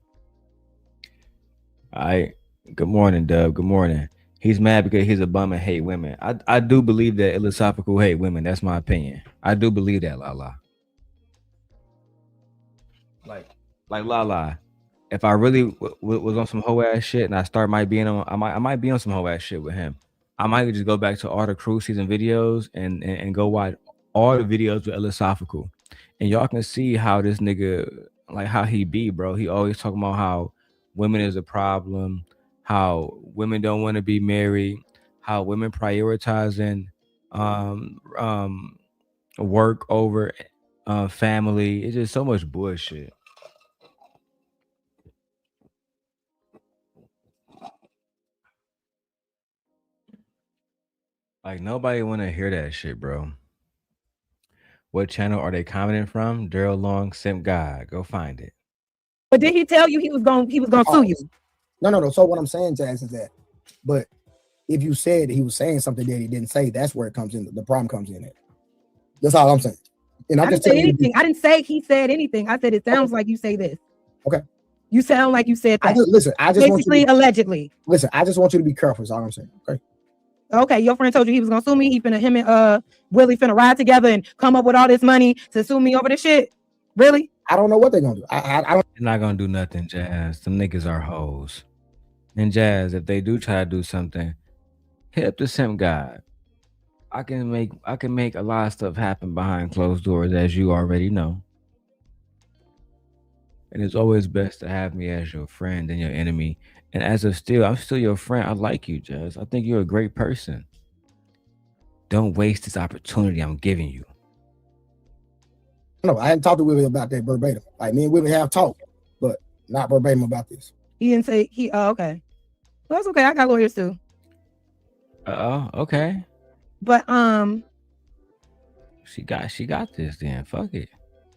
All right. Good morning, Dub. Good morning. He's mad because he's a bum and hate women. I do believe that iLLAsophical hate women. That's my opinion. I do believe that, Lala. Like Lala. If I really was on some hoe ass shit and I might be on some hoe ass shit with him. I might just go back to all the cruise season videos and go watch all the videos with iLLAsophical. And y'all can see how this nigga, like how he be, bro. He always talking about how women is a problem, how women don't want to be married, how women prioritizing work over family. It's just so much bullshit. Like, nobody want to hear that shit, bro. What channel are they commenting from? Darrel Long, Simp God. Go find it. But did he tell you he was gonna sue you? No. So what I'm saying, Jazz, is that, but if you said he was saying something that he didn't say, that's where it comes in. The problem comes in. That's all I'm saying. And I'm I just didn't say telling anything. you. I didn't say he said anything. I said it sounds like you say this. Okay. You sound like you said that. I just want you to, allegedly. Listen, I just want you to be careful. Is all I'm saying. Okay. Okay, your friend told you he was gonna sue me. Him and Willie finna ride together and come up with all this money to sue me over this shit. Really? I don't know what they're gonna do. I don't. They're not gonna do nothing, Jazz. Them niggas are hoes. And Jazz, if they do try to do something, hit up the Simp God. I can make a lot of stuff happen behind closed doors, as you already know. And it's always best to have me as your friend than your enemy. And as of still, I'm still your friend. I like you, Jazz. I think you're a great person. Don't waste this opportunity I'm giving you. No, I hadn't talked to Willie about that verbatim. Like, me and Willie have talked, but not verbatim about this. He didn't say he. Oh, okay. Well, that's okay. I got lawyers too. Okay. But she got this. Then fuck it.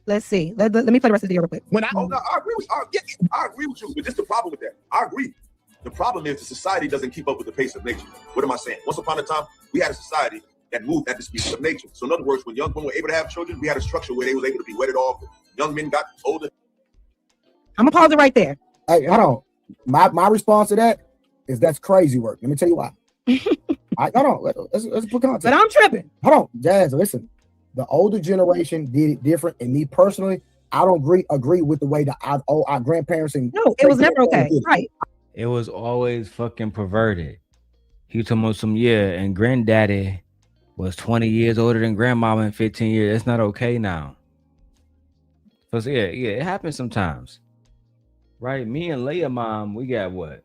Let's see. Let me play the rest of the video real quick. I agree with you, but this is the problem with that. I agree. The problem is the society doesn't keep up with the pace of nature. What am I saying? Once upon a time, we had a society that moved at the speed of nature. So in other words, when young women were able to have children, we had a structure where they was able to be wedded off. Young men got older. I'm gonna pause it right there. Hey, hold on. My response to that is that's crazy work. Let me tell you why. Hold on. Let's put context. But I'm tripping. Hold on, Jazz. Listen, the older generation did it different, and me personally, I don't agree with the way that our grandparents and it was never okay. Right. It was always fucking perverted. He was talking about and granddaddy was 20 years older than grandmama in 15 years. It's not okay now. Because it happens sometimes. right? Me and Leia mom, we got what?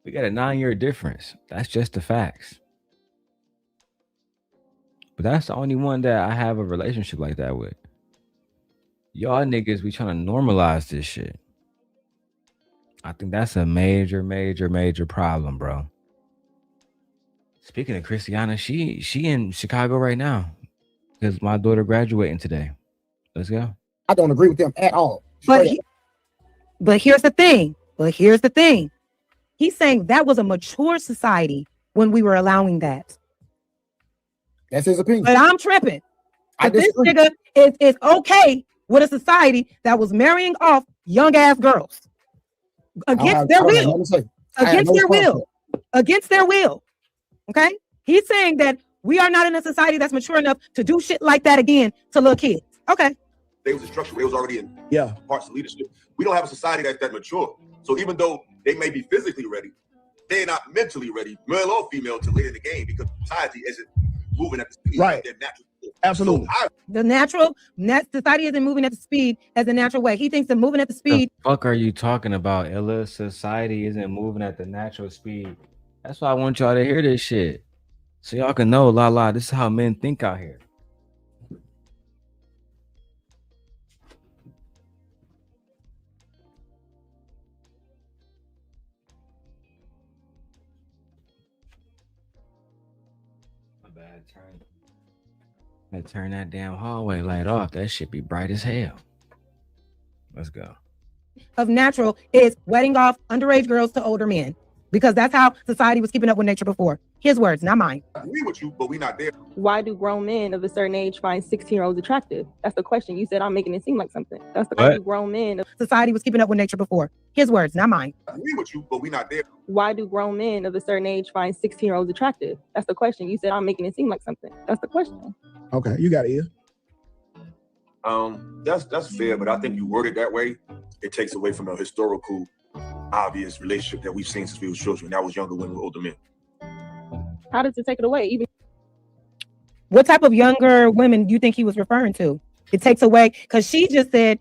We got a 9-year difference. That's just the facts. But that's the only one that I have a relationship like that with. Y'all niggas, we trying to normalize this shit. I think that's a major, major, major problem, bro. Speaking of Christiana, she in Chicago right now because my daughter graduating today. Let's go. I don't agree with them at all. But here's the thing. He's saying that was a mature society when we were allowing that. That's his opinion. But I'm tripping. But this nigga is okay with a society that was marrying off young ass girls against their will. Against their will. Okay? He's saying that we are not in a society that's mature enough to do shit like that again to little kids. Okay. They was a structure. They was already in parts of leadership. We don't have a society that's that mature. So even though they may be physically ready, they're not mentally ready, male or female, to later in the game because society isn't moving at the speed of their natural. Absolutely. So society isn't moving at the speed as the natural way. He thinks they're moving at the speed. The fuck are you talking about, Illa? Society isn't moving at the natural speed. That's why I want y'all to hear this shit. So y'all can know, this is how men think out here. My bad, turn that damn hallway light off. That shit be bright as hell. Let's go. Of natural is wedding off underage girls to older men because that's how society was keeping up with nature before. His words, not mine. I agree with you, but we're not there. Why do grown men of a certain age find 16-year-olds attractive? That's the question. You said I'm making it seem like something. That's the question. Grown men. Society was keeping up with nature before. His words, not mine. I agree with you, but we're not there. Why do grown men of a certain age find 16-year-olds attractive? That's the question. You said I'm making it seem like something. That's the question. Okay, you got it here. That's fair, but I think you word it that way. It takes away from the historical, obvious relationship that we've seen since we were children. That was younger women with older men. How does it take it away? Even what type of younger women do you think he was referring to? It takes away because she just said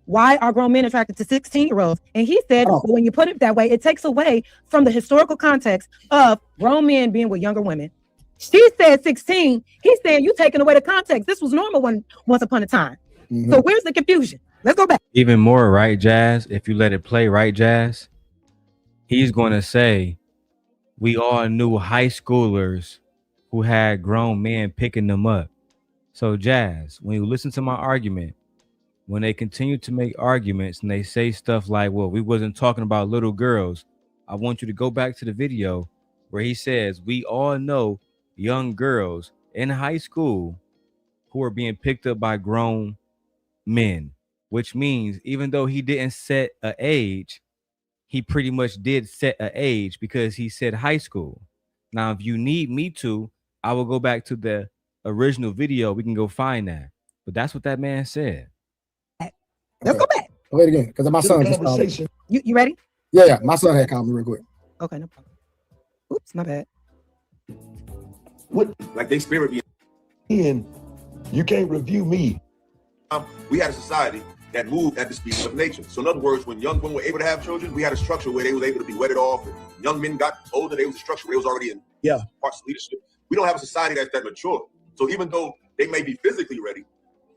why are grown men attracted to 16-year-olds? And he said when you put it that way, it takes away from the historical context of grown men being with younger women. She said 16. He's saying you taking away the context. This was normal once upon a time. Mm-hmm. So where's the confusion? Let's go back. Even more, right, Jazz? If you let it play, right, Jazz? He's going to say, we all knew high schoolers who had grown men picking them up. So, Jazz, when you listen to my argument, when they continue to make arguments and they say stuff like, well, we wasn't talking about little girls, I want you to go back to the video where he says, we all know young girls in high school who are being picked up by grown men, which means even though he didn't set an age, he pretty much did set an age because he said high school. Now, if you need me to, I will go back to the original video. We can go find that. But that's what that man said. Let's go back. Play it again, because my son just called me. You ready? Yeah. My son had called me real quick. Okay, no problem. Oops, my bad. What? Like they spirit me. And you can't review me. We had a society that moved at the speed of nature. So in other words, when young women were able to have children, we had a structure where they was able to be wedded off. And young men got older, there was a structure where they was already in parts of leadership. We don't have a society that's that mature. So even though they may be physically ready,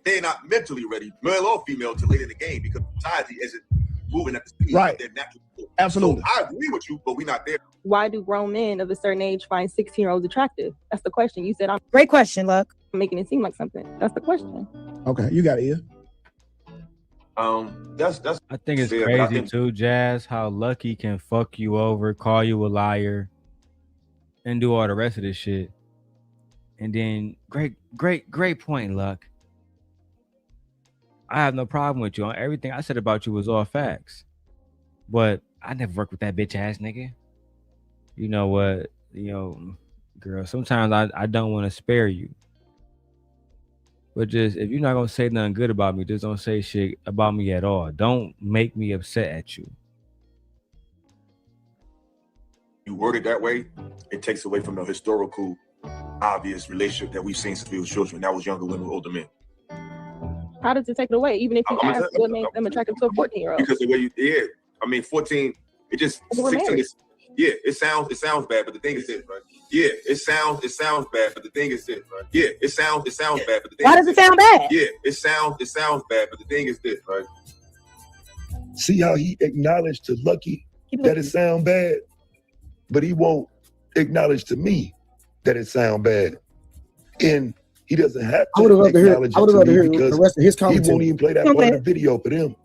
they're not mentally ready, male or female, to later in the game because society isn't moving at the speed of their natural. Absolutely. So I agree with you, but we're not there. Why do grown men of a certain age find 16-year-olds attractive? That's the question. You said I'm great question, Luck. Making it seem like something. That's the question. Okay, you got it here. That's I think it's fair, crazy too, Jazz, how Lucky can fuck you over, call you a liar, and do all the rest of this shit. And then great point, Luck. I have no problem with you. On everything I said about you was all facts. But I never worked with that bitch ass nigga. You know what? Girl, sometimes I don't want to spare you. But just, if you're not going to say nothing good about me, just don't say shit about me at all. Don't make me upset at you. You word it that way, it takes away from the historical, obvious relationship that we've seen since we were children. That was younger women with older men. How does it take it away? Even if you I'm ask what makes them attractive to a 14-year-old? Because the way you, I mean, 14, it just, 16 is, it sounds bad, but the thing is this, right? Yeah, it sounds bad, but the thing is this, right? Yeah, it sounds bad, but the thing Why does it sound bad? Yeah, it sounds bad, but the thing is this, right? See how he acknowledged to Lucky that it sound bad, but he won't acknowledge to me that it sound bad. And he doesn't have I would to have loved to hear. acknowledge I would it have to loved to me hear because the rest of his he won't commentary. even play that part of the video for them.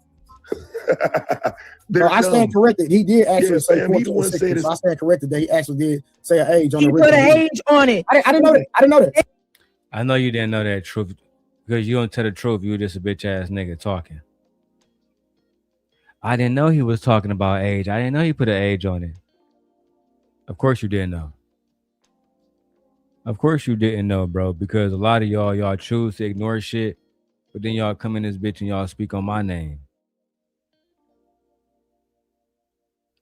Bro, I stand corrected. He did actually say Sam, he the 14 one or said 16, it. so I stand corrected that he actually did say an age on He the put original an video. age on it. I didn't know that. I didn't know that. I know you didn't know that truth because you don't tell the truth. You were just a bitch ass nigga talking. I didn't know he was talking about age. I didn't know he put an age on it. Of course you didn't know. Of course you didn't know, bro, because a lot of y'all choose to ignore shit, but then y'all come in this bitch and y'all speak on my name.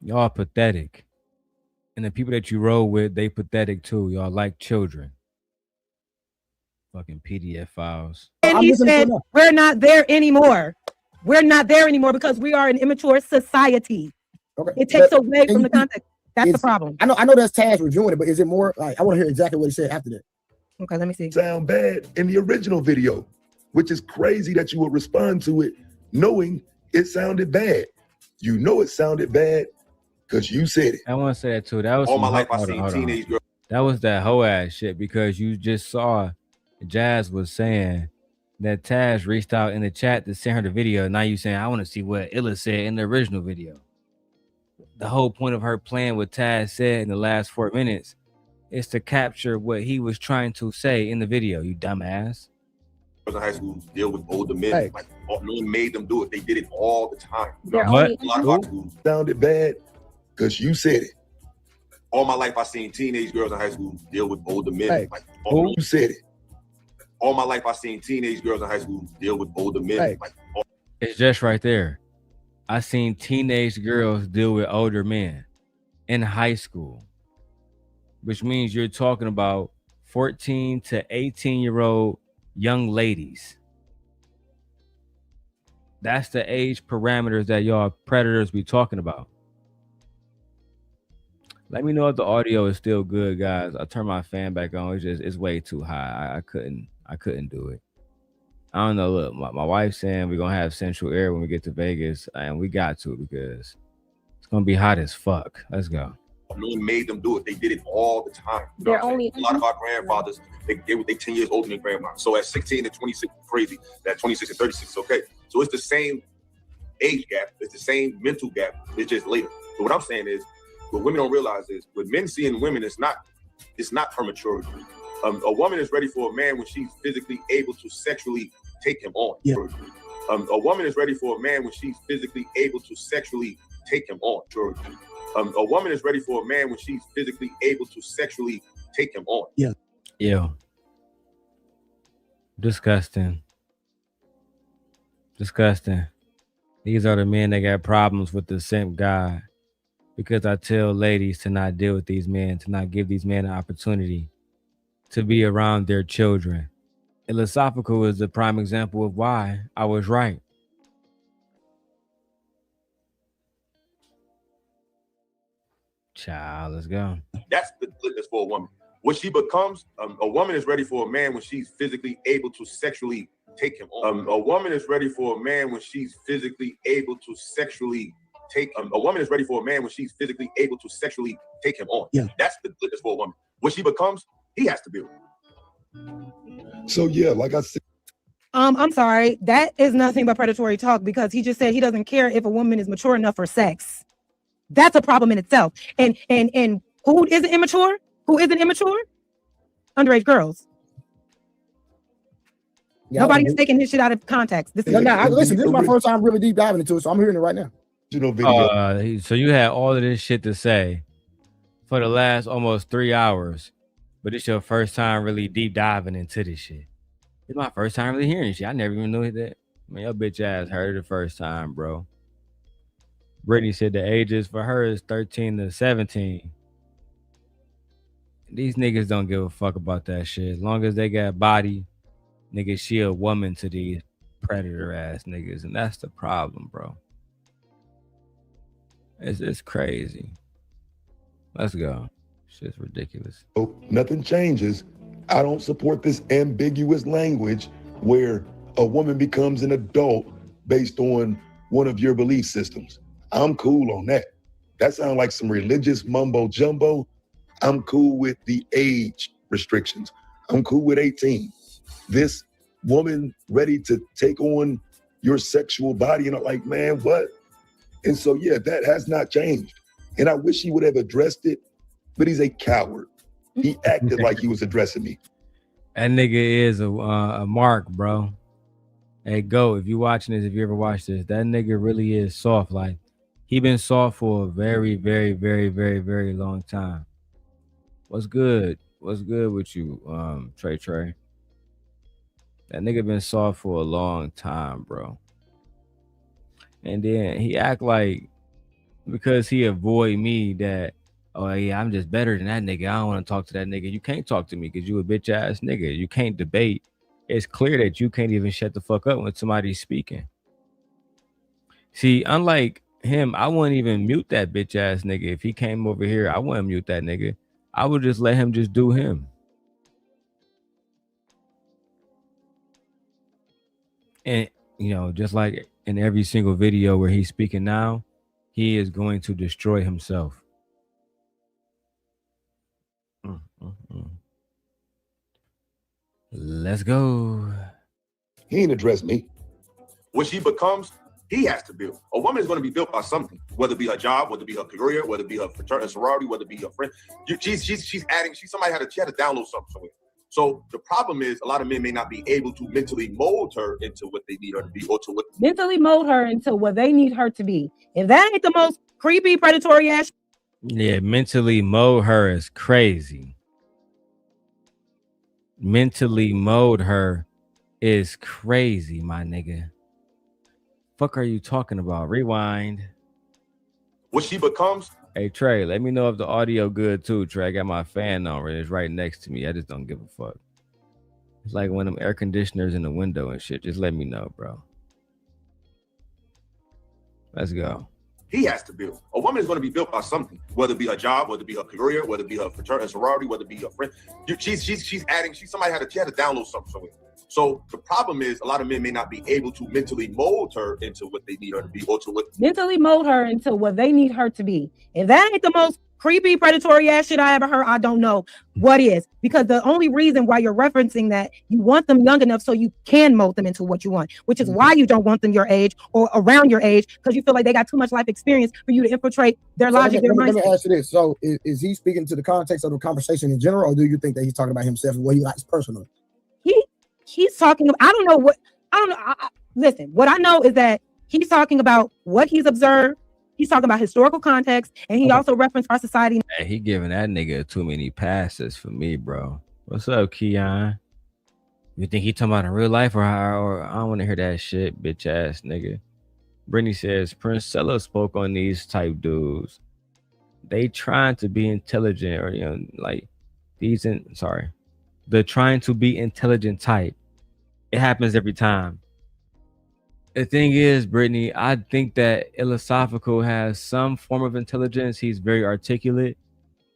Y'all pathetic. And the people that you roll with, they pathetic too. Y'all like children. Fucking PDF files. And he said, we're not there anymore. We're not there anymore because we are an immature society. Okay. It takes away from the context. That's the problem. I know that's Taz reviewing it, but is it more like I want to hear exactly what he said after that. Okay, let me see. Sound bad in the original video, which is crazy that you would respond to it knowing it sounded bad. You know it sounded bad because you said it. I want to say that too. That was All my life I seen teenage girls. That was that hoe ass shit because you just saw Jazz was saying that Taz reached out in the chat to send her the video. Now you saying I want to see what Illa said in the original video. The whole point of her playing what Taz said in the last 4 minutes is to capture what he was trying to say in the video, you dumbass. In high school deal with older men. Hey. Like no one made them do it. They did it all the time. What? A lot of high schools. Sounded bad because you said it. All my life I seen teenage girls in high school deal with older men. Hey. Like You said it. all my life I seen teenage girls in high school deal with older men. Hey. Like It's just right there. I seen teenage girls deal with older men in high school, which means you're talking about 14 to 18-year-old young ladies. That's the age parameters that y'all predators be talking about. Let me know if the audio is still good, guys. I'll turn my fan back on. It's way too high. I couldn't do it. I don't know. Look, my wife's saying we're gonna have central air when we get to Vegas, and we got to because it's gonna be hot as fuck. Let's go. no one made them do it. They did it all the time. You know They're what I'm only saying? A lot of our grandfathers, they were 10 years older than grandma. So at 16 and 26 is crazy. At 26 and 36 is okay. So it's the same age gap. It's the same mental gap. It's just later. So what I'm saying is, what women don't realize is, what men see in women is not prematurity. A woman is ready for a man when she's physically able to sexually take him on. Yeah. A woman is ready for a man when she's physically able to sexually take him on. A woman is ready for a man when she's physically able to sexually take him on. Yeah. Ew. Disgusting. Disgusting. These are the men that got problems with the Simp God. Because I tell ladies to not deal with these men, to not give these men an opportunity to be around their children. iLLAsophical is the prime example of why I was right. Child, let's go. That's the litmus for a woman. What she becomes, a woman is ready for a man when she's physically able to sexually take him on. A woman is ready for a man when she's physically able to sexually take him. A woman is ready for a man when she's physically able to sexually take him on. Yeah. That's the litmus for a woman. What she becomes, he has to build. So yeah, like I said. I'm sorry. That is nothing but predatory talk because he just said he doesn't care if a woman is mature enough for sex. That's a problem in itself. And who isn't immature? Who isn't immature? Underage girls. Yeah, Nobody's taking this shit out of context. This is listen, this is my first time really deep diving into it, so I'm hearing it right now. So you had all of this shit to say for the last almost 3 hours, but it's your first time really deep diving into this shit. It's my first time really hearing shit. I never even knew that. Man, your bitch ass heard it the first time, bro. Brittany said the ages for her is 13 to 17. These niggas don't give a fuck about that shit. As long as they got body, nigga, she a woman to these predator ass niggas, and that's the problem, bro. It's crazy. Let's go. Shit's ridiculous. Nothing changes. I don't support this ambiguous language where a woman becomes an adult based on one of your belief systems. I'm cool on that. That sounds like some religious mumbo jumbo. I'm cool with the age restrictions. I'm cool with 18. This woman ready to take on your sexual body, and I'm like, man, what? And so, yeah, that has not changed. And I wish he would have addressed it, but he's a coward. He acted like he was addressing me. That nigga is a mark, bro. Hey, go, if you watching this, if you ever watched this, that nigga really is soft. Like, he been soft for a very, very, very, very, very long time. What's good? What's good with you, Trey? That nigga been soft for a long time, bro. And then he act like because he avoid me that, oh yeah, I'm just better than that nigga. I don't want to talk to that nigga. You can't talk to me because you a bitch ass nigga. You can't debate. It's clear that you can't even shut the fuck up when somebody's speaking. See, unlike him, I wouldn't even mute that bitch ass nigga. If he came over here, I wouldn't mute that nigga. I would just let him just do him. And, you know, just like in every single video where he's speaking now, he is going to destroy himself. Let's go. He ain't addressed me. What she becomes, he has to build. A woman is going to be built by something, whether it be her job, whether it be her career, whether it be her fraternity, sorority, whether it be her friend. She's adding. Somebody had to download something somewhere. So the problem is, a lot of men may not be able to mentally mold her into what they need her to be, or to what mentally mold her into what they need her to be. If that ain't the most creepy, predatory ass. Yeah, mentally mold her is crazy. Mentally mold her is crazy, my nigga. Fuck are you talking about? Rewind. What she becomes. Hey Trey, let me know if the audio good too. Trey, I got my fan on. It's right next to me. I just don't give a fuck. It's like one of them air conditioners in the window and shit. Just let me know, bro. Let's go. He has to build. A woman is going to be built by something, whether it be her job, whether it be her career, whether it be her fraternity, sorority, whether it be her friend. She's adding. Somebody had to download something somewhere. So the problem is, a lot of men may not be able to mentally mold her into what they need her to be, or to what mentally mold her into what they need her to be. If that ain't the most creepy, predatory ass shit I ever heard, I don't know what is. Because the only reason why you're referencing that, you want them young enough so you can mold them into what you want, which is why you don't want them your age or around your age, because you feel like they got too much life experience for you to infiltrate their logic, their mindset. Let me ask you this. So is he speaking to the context of the conversation in general, or do you think that he's talking about himself and what he likes personally? He's talking about, I don't know. Listen, what I know is that he's talking about what he's observed. He's talking about historical context, and he also referenced our society. Hey, he giving that nigga too many passes for me, bro. What's up, Keon? You think he talking about in real life, or I don't want to hear that shit, bitch ass nigga. Brittany says Princella spoke on these type dudes. They trying to be intelligent, or like these the trying to be intelligent type. It happens every time. The thing is, Brittany, I think that iLLAsophical has some form of intelligence. He's very articulate.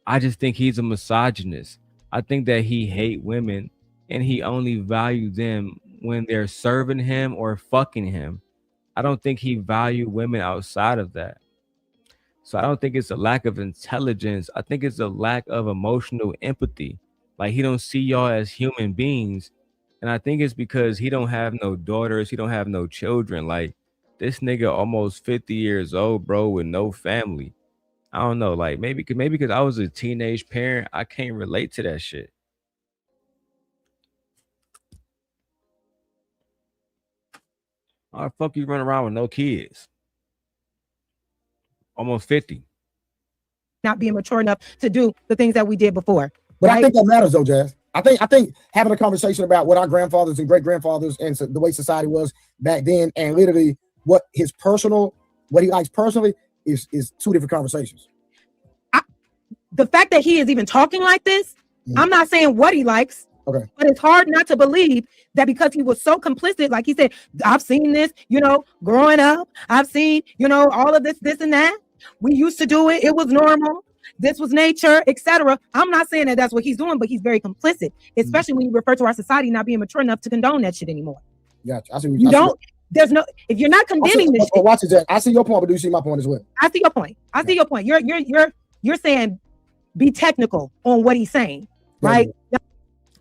I just think he's a misogynist. I think that he hates women and he only values them when they're serving him or fucking him. I don't think he values women outside of that. So I don't think it's a lack of intelligence. I think it's a lack of emotional empathy. Like, he don't see y'all as human beings. And I think it's because he don't have no daughters. He don't have no children. Like, this nigga almost 50 years old, bro, with no family. I don't know. Like, maybe because I was a teenage parent, I can't relate to that shit. How the fuck you run around with no kids? Almost 50. Not being mature enough to do the things that we did before. But right? I think that matters though, Jazz. I think having a conversation about what our grandfathers and great grandfathers and the way society was back then, and literally what he likes personally is two different conversations. The fact that he is even talking like this, I'm not saying what he likes. Okay. But it's hard not to believe that because he was so complicit, like he said, I've seen this, growing up. I've seen, all of this and that. We used to do it. It was normal. This was nature, etc. I'm not saying that that's what he's doing, but he's very complicit, especially when you refer to our society not being mature enough to condone that shit anymore. Gotcha. If you're not condemning this shit. Watch it, Jack. I see your point, but do you see my point as well? I see your point. You're saying be technical on what he's saying, right?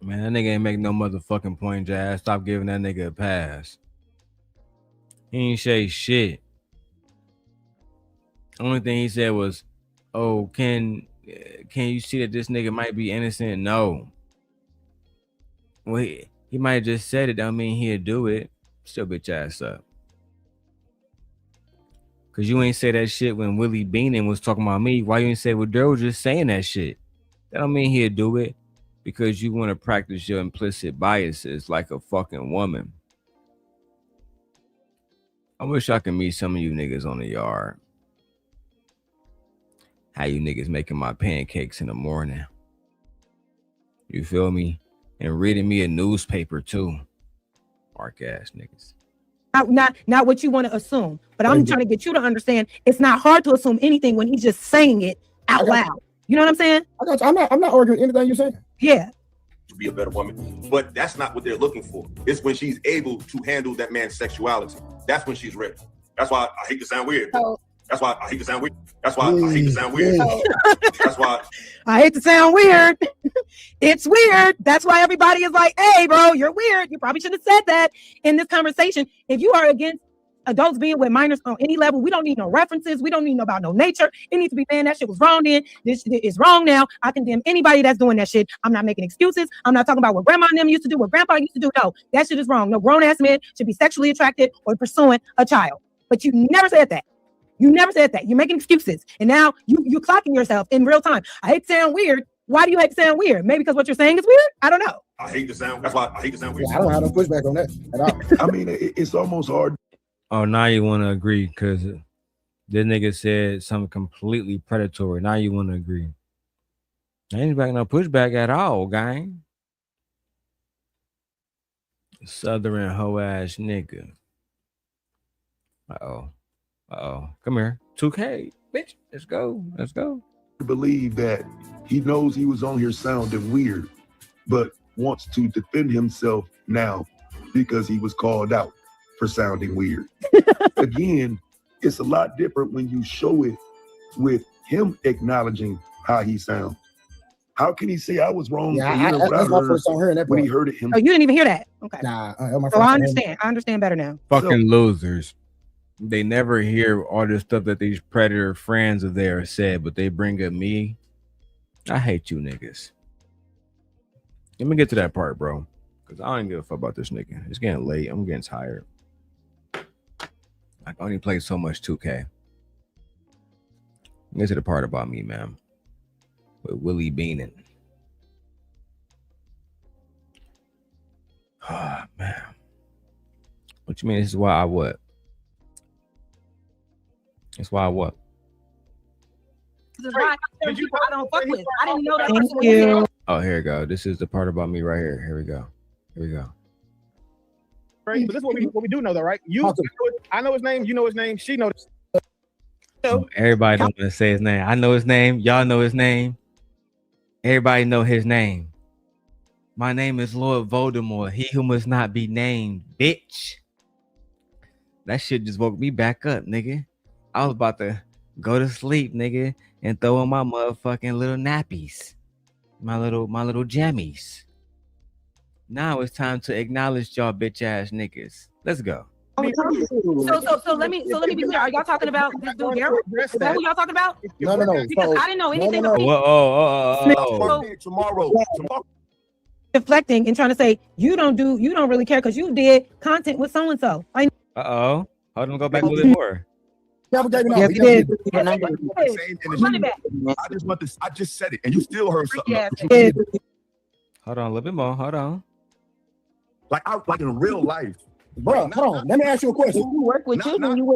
Man, that nigga ain't make no motherfucking point, Jazz. Stop giving that nigga a pass. He ain't say shit. Only thing he said was, "Oh, can you see that this nigga might be innocent?" No. Well, he might have just said it. Don't mean he'll do it. Still bitch ass up. Cause you ain't say that shit when Willie Beanin was talking about me. Why you ain't say, well, Darrel was just saying that shit? That don't mean he'll do it. Because you want to practice your implicit biases like a fucking woman. I wish I could meet some of you niggas on the yard. How you niggas making my pancakes in the morning. You feel me? And reading me a newspaper too. Mark ass niggas. Not what you want to assume. But I'm trying to get you to understand it's not hard to assume anything when he's just saying it out loud. You know what I'm saying? I got you. I'm not arguing anything you're saying. Yeah. To be a better woman, but that's not what they're looking for. It's when she's able to handle that man's sexuality. That's when she's ready. That's why I hate to sound weird. That's why I hate to sound weird. That's why I hate to sound weird. That's why I hate to sound weird. It's weird. That's why everybody is like, hey, bro, you're weird. You probably should have said that in this conversation. If you are against adults being with minors on any level, we don't need no references. We don't need no about no nature. It needs to be, man, that shit was wrong then. This is wrong now. I condemn anybody that's doing that shit. I'm not making excuses. I'm not talking about what grandma and them used to do, what grandpa used to do. No, that shit is wrong. No grown-ass man should be sexually attracted or pursuing a child. But you never said that. You never said that. You're making excuses. And now you're clocking yourself in real time. I hate to sound weird. Why do you hate to sound weird? Maybe because what you're saying is weird? I don't know. I hate to sound. That's why I hate to sound weird. Yeah, I don't have no pushback on that at all. I mean, it's almost hard. Oh, now you want to agree because this nigga said something completely predatory. Now you want to agree. I ain't back no pushback at all, gang. Southern hoe ass nigga. Uh-oh. Come here. 2K, bitch. Let's go. To believe that he knows he was on here sounding weird, but wants to defend himself now because he was called out for sounding weird. Again, it's a lot different when you show it with him acknowledging how he sounds. How can he say I was wrong for hearing what I heard when he heard it himself? Oh, you didn't even hear that? Okay. Nah. I understand. I understand better now. Fucking losers. They never hear all this stuff that these predator friends of theirs said, but they bring up me. I hate you niggas. Let me get to that part, bro. Because I don't give a fuck about this nigga. It's getting late. I'm getting tired. I only play so much 2K. Get to the part about me, man. With Willie Beanin. Oh, man. What you mean? This is why I what? That's why I what? I don't fuck with. I didn't know that. Thank you. Oh, here we go. This is the part about me right here. Here we go. Right, but this is what we do know though, right? I know his name. You know his name. She knows. Everybody don't want to say his name. I know his name. Y'all know his name. Everybody know his name. My name is Lord Voldemort. He who must not be named, bitch. That shit just woke me back up, nigga. I was about to go to sleep, nigga, and throw on my motherfucking little nappies. My little jammies. Now it's time to acknowledge y'all bitch ass niggas. Let's go. So let me be clear. Are y'all talking about this dude Darrel? Is that who y'all talking about? No. Because I didn't know anything. Tomorrow. Deflecting and trying to say you don't really care because you did content with so and so. Hold on, go back a little bit more. I just said it, and you still heard something. Hold on, a little bit more. Hold on. Like in real life. Bro, hold on. Let me ask you a question.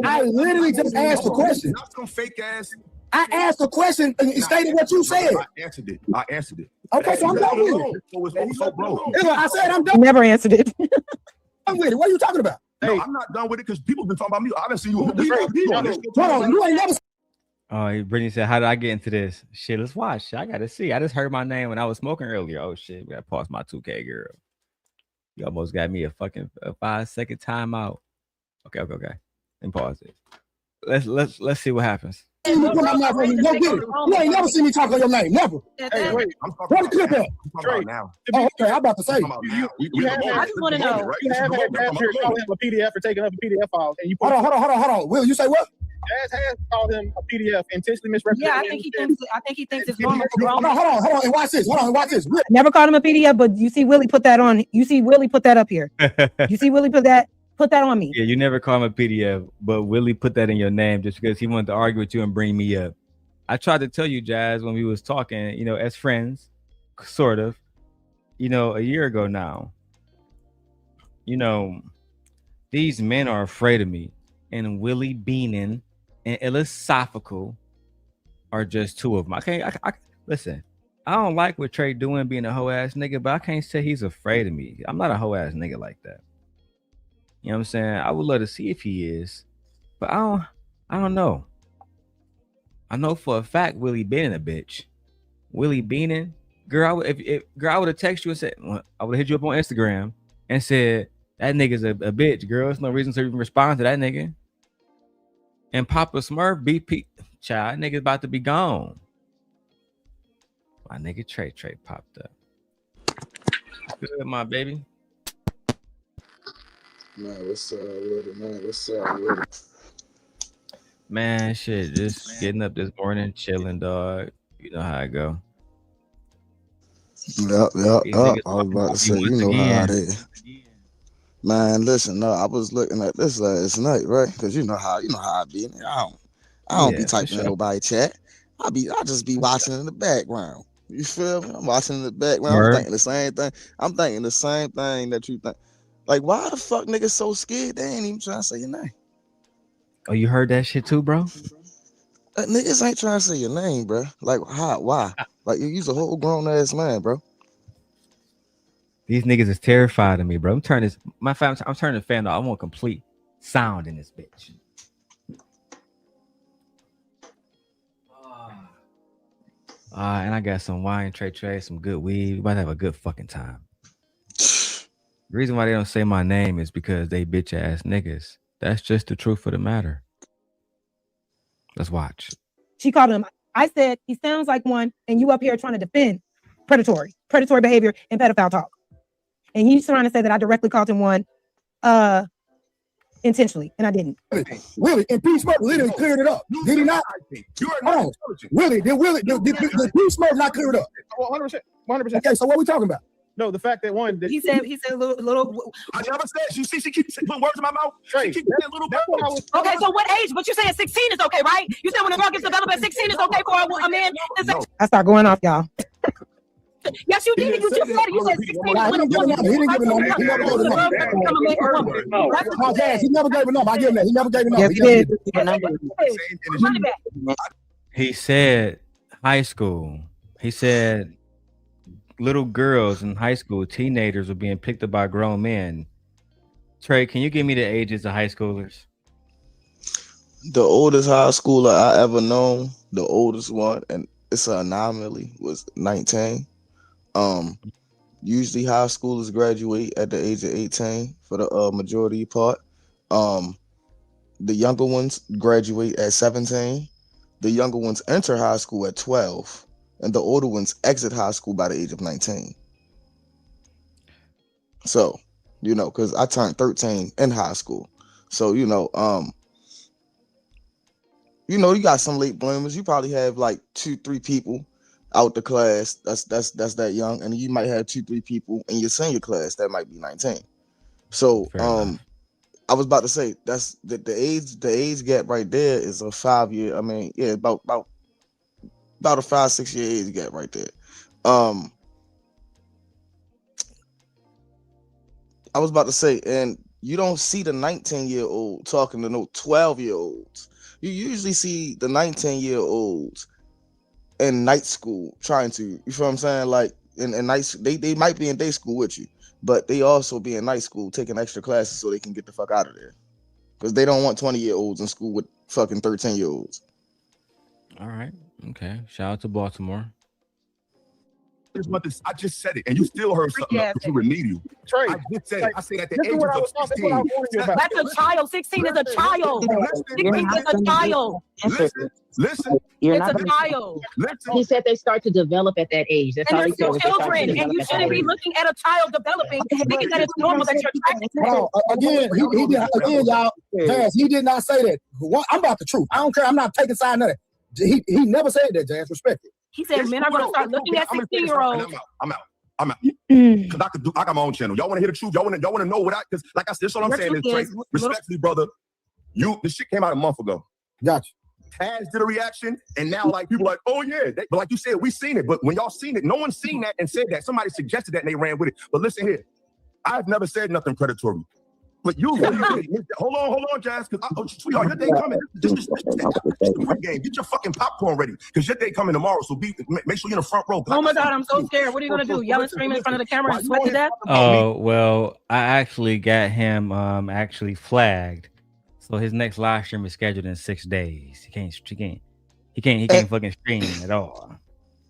I literally just asked the question. Not some fake ass. I asked a question and it stated what you said. I answered it. Okay, so I'm done with it. I said I'm done. Never answered it. I'm with it. What are you talking about? No, I'm not done with it because people been talking about me. I done seen you. Hold on, you ain't never. Oh, Brittany said, "How did I get into this shit? Let's watch. I gotta see. I just heard my name when I was smoking earlier. Oh shit, we gotta pause my 2K girl. You almost got me a fucking 5-second timeout. Okay. And pause it. Let's see what happens. You ain't never seen me talk on your name. Never. Hey, wait. Run the clip up. Now. Oh, okay. I'm about to say. I just want to know. You have had Jazz here call him a PDF for taking up a PDF file, and you Hold on. Will, you say what? Jazz has called him a PDF, intentionally misrepresented. Yeah, I think he thinks it's normal. Hold on. And watch this. Never called him a PDF, but you see Willie put that on. You see Willie put that up here. You see Willie put that on me. Yeah, you never call him a PDF, but Willie put that in your name just because he wanted to argue with you and bring me up. I tried to tell you, Jazz, when we was talking, as friends, sort of, a year ago now. These men are afraid of me, and Willie Beanin and iLLAsophical are just two of them. I listen. I don't like what Trey doing, being a hoe ass nigga, but I can't say he's afraid of me. I'm not a hoe ass nigga like that. You know what I'm saying? I would love to see if he is, but I don't know. I know for a fact Willie Beanin a bitch. Willie Beanin, girl, I would have texted you and said, I would have hit you up on Instagram and said that nigga's a bitch, girl. There's no reason to even respond to that nigga. And Papa Smurf BP, child, that nigga's about to be gone. My nigga Trey popped up. Good, my baby. Man, what's up with it, man? What's up with it? Man, shit, just getting up this morning, chilling, dog. You know how I go. Yep. I was about to say, you know how it is. Man, listen, no, I was looking at this last night, right? Because you know how I be. I don't be typing in nobody chat. I just be watching in the background. You feel me? I'm watching in the background. I'm thinking the same thing. I'm thinking the same thing that you think. Like, why the fuck niggas so scared? They ain't even trying to say your name. Oh, you heard that shit too, bro? Niggas ain't trying to say your name, bro. Like, how? Why? Like, you's a whole grown ass man, bro. These niggas is terrified of me, bro. I'm turning the fan off. I want complete sound in this bitch. And I got some wine, Trey, some good weed. We about to have a good fucking time. The reason why they don't say my name is because they bitch ass niggas. That's just the truth of the matter. Let's watch. She called him. I said he sounds like one, and you up here trying to defend predatory behavior and pedophile talk. And he's trying to say that I directly called him one intentionally, and I didn't. Willie, and P Smurf literally cleared it up. Did he not? Willie, did P Smurf not clear it up? 100%. Okay, so what are we talking about? No, the fact that he said little. I never said. She keeps putting words in my mouth. Trey, she keeps saying little bit. Okay, so what age? But you're saying 16 is okay, right? You said when a girl gets developed at 16 is okay for a man. No. I start going off, y'all. Yes, you did. You just said it. You said 16 is when a woman. He didn't give a number. He never gave a number. He never gave a number. I give him that. He never gave a number. Yes, he did. He said high school. He said little girls in high school, teenagers were being picked up by grown men. Trey, can you give me the ages of high schoolers? The oldest high schooler I ever known, the oldest one, and it's an anomaly, was 19. Usually high schoolers graduate at the age of 18 for the majority part. The younger ones graduate at 17. The younger ones enter high school at 12. And the older ones exit high school by the age of 19. So, because I turned 13 in high school. So, you got some late bloomers. You probably have like 2-3 people out the class that's that young, and you might have 2-3 people in your senior class that might be 19. So, I was about to say that's the age gap right there is a 5-year. I mean, yeah, about a 5-6 year age gap right there. I was about to say, and you don't see the 19-year-old talking to no 12-year-olds. you usually see the 19-year-olds in night school trying to, you feel what I'm saying? Like in night, they might be in day school with you, but they also be in night school taking extra classes so they can get the fuck out of there. Because they don't want 20-year-olds in school with fucking 13-year-olds. All right. Okay. Shout out to Baltimore. I just said it, and you still heard something else, but you remedial. Trey, I just said, I said at the this is age what I of was talking 16. about. That's a child. 16 is a child. 16 is a child. Listen. It's a child. He said they start to develop at that age. That's And all they're he said. still children, and you shouldn't be looking at a child developing thinking that it's normal that you're attracted to them. Again, y'all, Jazz, he did not say that. I'm about the truth. I don't care. I'm not taking side of it. He never said that, Jazz. Respect it. He said men are going to start looking at 16-year-olds. I'm out. Because I got my own channel. Y'all want to hear the truth? Y'all want to know what because like I said, that's what I'm saying is, Trey, respectfully, brother, this shit came out a month ago. Gotcha. Taz did a reaction, and now like people like, oh yeah, but like you said, we seen it. But when y'all seen it, no one seen that and said that. Somebody suggested that and they ran with it. But listen here, I've never said nothing predatory. But you hold on, Jazz, because sweetheart, your day coming. Just quick game. Get your fucking popcorn ready, because your day coming tomorrow. So make sure you're in the front row. Oh my God, I'm so scared. What are you gonna do? Yell and scream in front of the camera and sweat to death? Oh well, I actually got him actually flagged. So his next live stream is scheduled in 6 days. He can't fucking stream at all.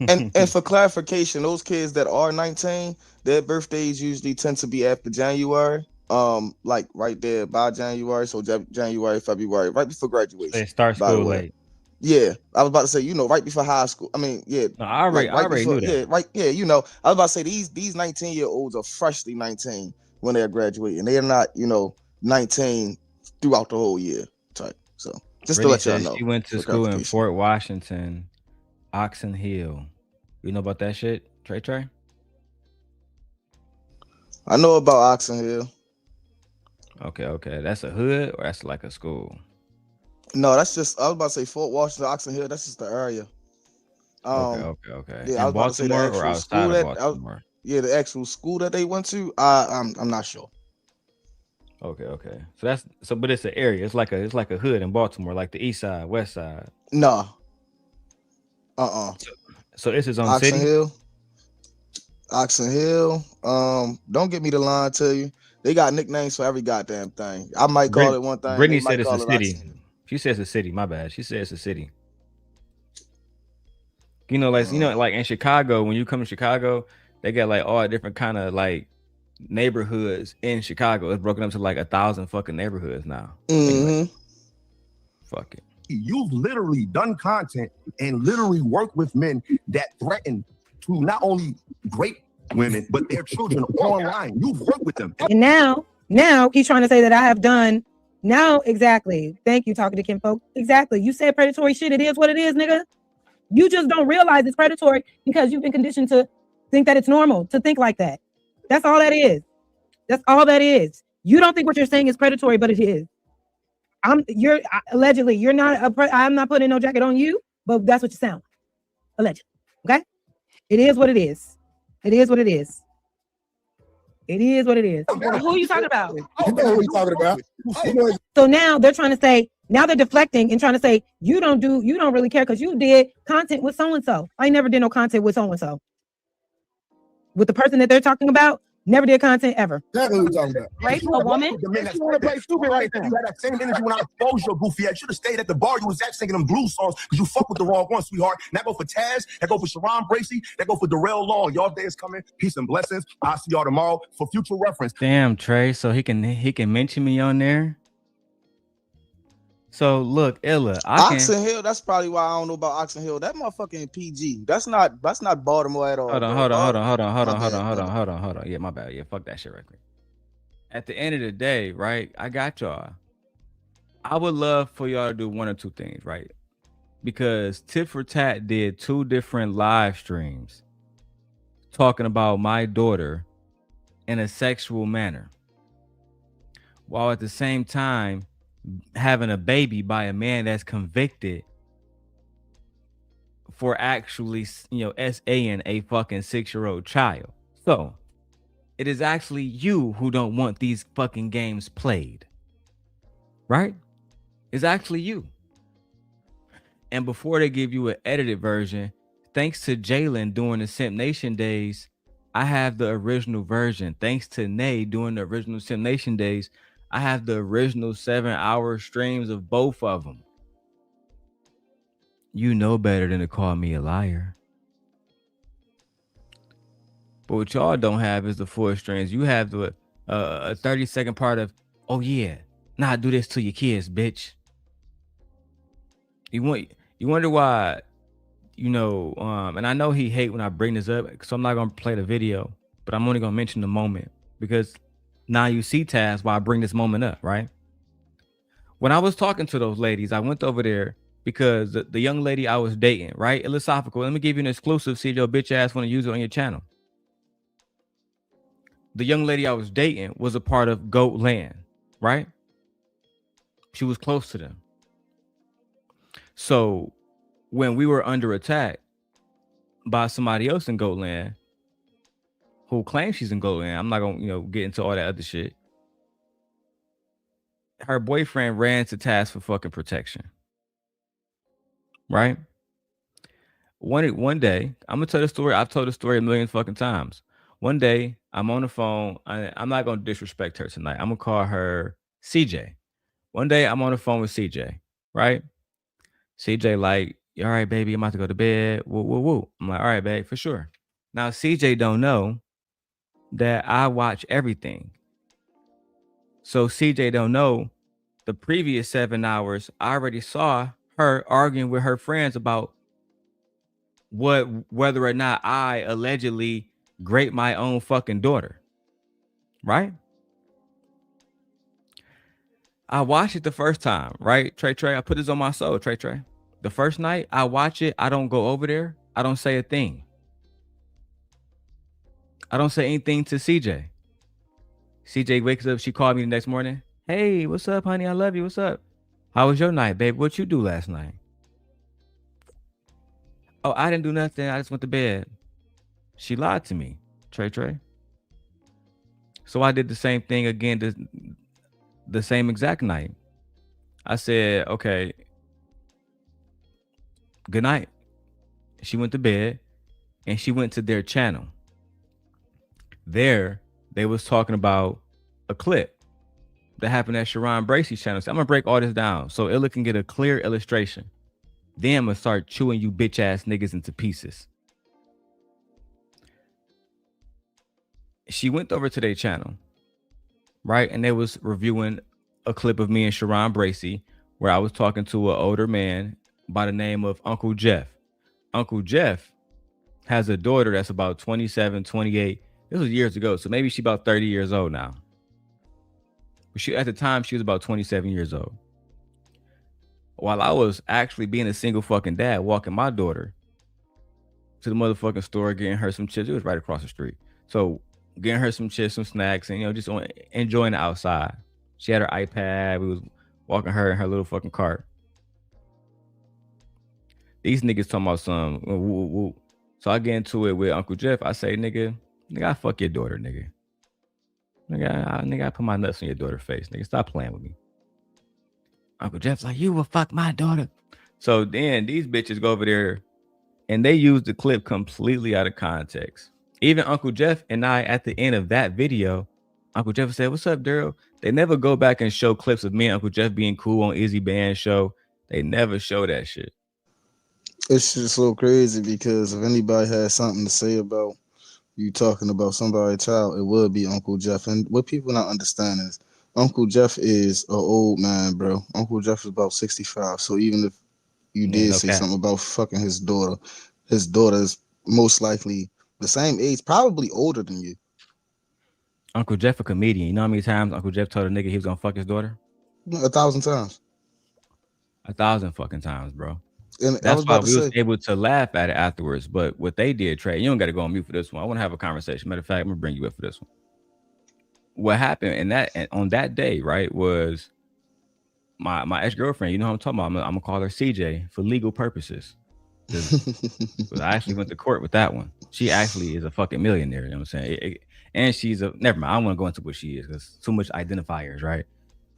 and for clarification, those kids that are 19, their birthdays usually tend to be after January. Like right there by January, so January, February, right before graduation. They start school late. Yeah, I was about to say, right before high school. I mean, yeah. No, I already knew that. Yeah, right. Yeah, I was about to say these 19-year-olds are freshly 19 when they're graduating. They are not, 19 throughout the whole year type. So just to let y'all know. She went to school in Fort Washington, Oxon Hill. You know about that shit, Trey? I know about Oxon Hill. Okay. That's a hood or that's like a school? No, that's just, I was about to say Fort Washington, Oxon Hill. That's just the area. Okay. Yeah, I was about to say the Baltimore or outside of Baltimore? The actual school that they went to. I'm not sure. Okay. But it's an area. It's like a hood in Baltimore, like the east side, west side. No. So it's his own Oxon city. Oxon Hill. Don't get me to lie to you. They got nicknames for every goddamn thing. I might call it one thing. Brittany said it's a city. She says it's a city. My bad. She says it's a city. Like in Chicago, when you come to Chicago, they got like all different kind of like neighborhoods in Chicago. It's broken up to like 1,000 fucking neighborhoods now. Anyway, fuck it. You've literally done content and literally worked with men that threaten to not only rape women, but their children online. You've worked with them. And now he's trying to say that I have done. Now, exactly. Thank you, talking to Kim folk. Exactly. You said predatory shit. It is what it is, nigga. You just don't realize it's predatory because you've been conditioned to think that it's normal to think like that. That's all that is. That's all that is. You don't think what you're saying is predatory, but it is. You're allegedly. You're not. I'm not putting no jacket on you, but that's what you sound. Allegedly. Okay. It is what it is. It is what it is. It is what it is. Who are you talking about? You know who you talking about. So now they're trying to say, now they're deflecting and trying to say, you don't really care because you did content with so-and-so. I never did no content with so-and-so. With the person that they're talking about, never did content ever. Exactly what you're talking about. Right? A woman? You want to play stupid right now. You had that same energy when I exposed your goofy ass. You should have stayed at the bar. You was actually singing them blues songs because you fuck with the wrong one, sweetheart. And that go for Taz. That go for Sharon Bracey. That go for Darrel Long. Y'all day is coming. Peace and blessings. I'll see y'all tomorrow for future reference. Damn, Trey. So he can mention me on there. So look, Illa, Oxon Hill. That's probably why I don't know about Oxon Hill. That motherfucking PG. That's not Baltimore at all. Hold on. Yeah, my bad. Yeah, fuck that shit right quick. At the end of the day, right? I got y'all. I would love for y'all to do one or two things, right? Because Tit for Tat did 2 different live streams talking about my daughter in a sexual manner, while at the same time having a baby by a man that's convicted for actually, SAing a fucking 6-year-old child. So it is actually you who don't want these fucking games played, right? It's actually you. And before they give you an edited version, thanks to Jalen during the Simp Nation days, I have the original version. Thanks to Nay during the original Simp Nation days, I have the original 7-hour streams of both of them. You know better than to call me a liar. But what y'all don't have is the full streams. You have the a 30-second part of, oh yeah, nah, do this to your kids, bitch. You wonder why, you know, and I know he hate when I bring this up, so I'm not gonna play the video, but I'm only gonna mention the moment because now you see Taz why I bring this moment up, right? When I was talking to those ladies, I went over there because the young lady I was dating, right? iLLAsophical, let me give you an exclusive, see if your bitch ass want to use it on your channel. The young lady I was dating was a part of Goat Land, right? She was close to them. So when we were under attack by somebody else in Goat Land who claims she's in Goat Land, I'm not gonna, you know, get into all that other shit. Her boyfriend ran to task for fucking protection. Right? One day, I'm gonna tell the story. I've told the story a million fucking times. One day, I'm on the phone. I'm not gonna disrespect her tonight. I'm gonna call her CJ. One day, I'm on the phone with CJ, right? CJ like, all right, baby, I'm about to go to bed. Woo, woo, woo. I'm like, all right, babe, for sure. Now, CJ don't know that I watch everything. So CJ don't know the previous 7 hours, I already saw her arguing with her friends about whether or not I allegedly raped my own fucking daughter. Right? I watched it the first time, right? Trey, I put this on my soul, Trey. The first night I watch it, I don't go over there. I don't say a thing. I don't say anything to CJ. CJ wakes up, she called me the next morning. Hey, what's up, honey? I love you. What's up? How was your night, babe? What you do last night? Oh, I didn't do nothing. I just went to bed. She lied to me, Trey. So I did the same thing again the same exact night. I said, okay, good night. She went to bed and she went to their channel. There, they was talking about a clip that happened at Sharon Bracey's channel. So I'm gonna break all this down so Illa can get a clear illustration. Then I'm gonna start chewing you bitch ass niggas into pieces. She went over to their channel, right? And they was reviewing a clip of me and Sharon Bracey where I was talking to an older man by the name of Uncle Jeff. Uncle Jeff has a daughter that's about 27, 28. This was years ago, so maybe she's about 30 years old now. At the time, she was about 27 years old. While I was actually being a single fucking dad, walking my daughter to the motherfucking store, getting her some chips. It was right across the street. So getting her some chips, some snacks, and, you know, just enjoying the outside. She had her iPad. We was walking her in her little fucking cart. These niggas talking about some woo, woo, woo. So I get into it with Uncle Jeff. I say, nigga, I fuck your daughter, nigga. Nigga, I put my nuts on your daughter's face. Nigga, stop playing with me. Uncle Jeff's like, you will fuck my daughter. So then these bitches go over there and they use the clip completely out of context. Even Uncle Jeff and I, at the end of that video, Uncle Jeff said, what's up, Darrel? They never go back and show clips of me and Uncle Jeff being cool on Izzy Band's show. They never show that shit. It's just so crazy because if anybody has something to say about you talking about somebody's child, it would be Uncle Jeff. And what people not understand is Uncle Jeff is an old man, bro. Uncle Jeff is about 65. So even if you did say something about fucking his daughter is most likely the same age, probably older than you. Uncle Jeff a comedian. You know how many times Uncle Jeff told a nigga he was gonna fuck his daughter? 1,000 times. 1,000 fucking times, bro. And that's why we was able to laugh at it afterwards. But what they did, Trey, you don't got to go on mute for this one. I want to have a conversation. Matter of fact, I'm gonna bring you up for this one. What happened on that day, right, was my ex-girlfriend. You know what I'm talking about. I'm gonna call her CJ for legal purposes. Because I actually went to court with that one. She actually is a fucking millionaire. You know what I'm saying? And she's a never mind. I don't want to go into what she is because too much identifiers, right?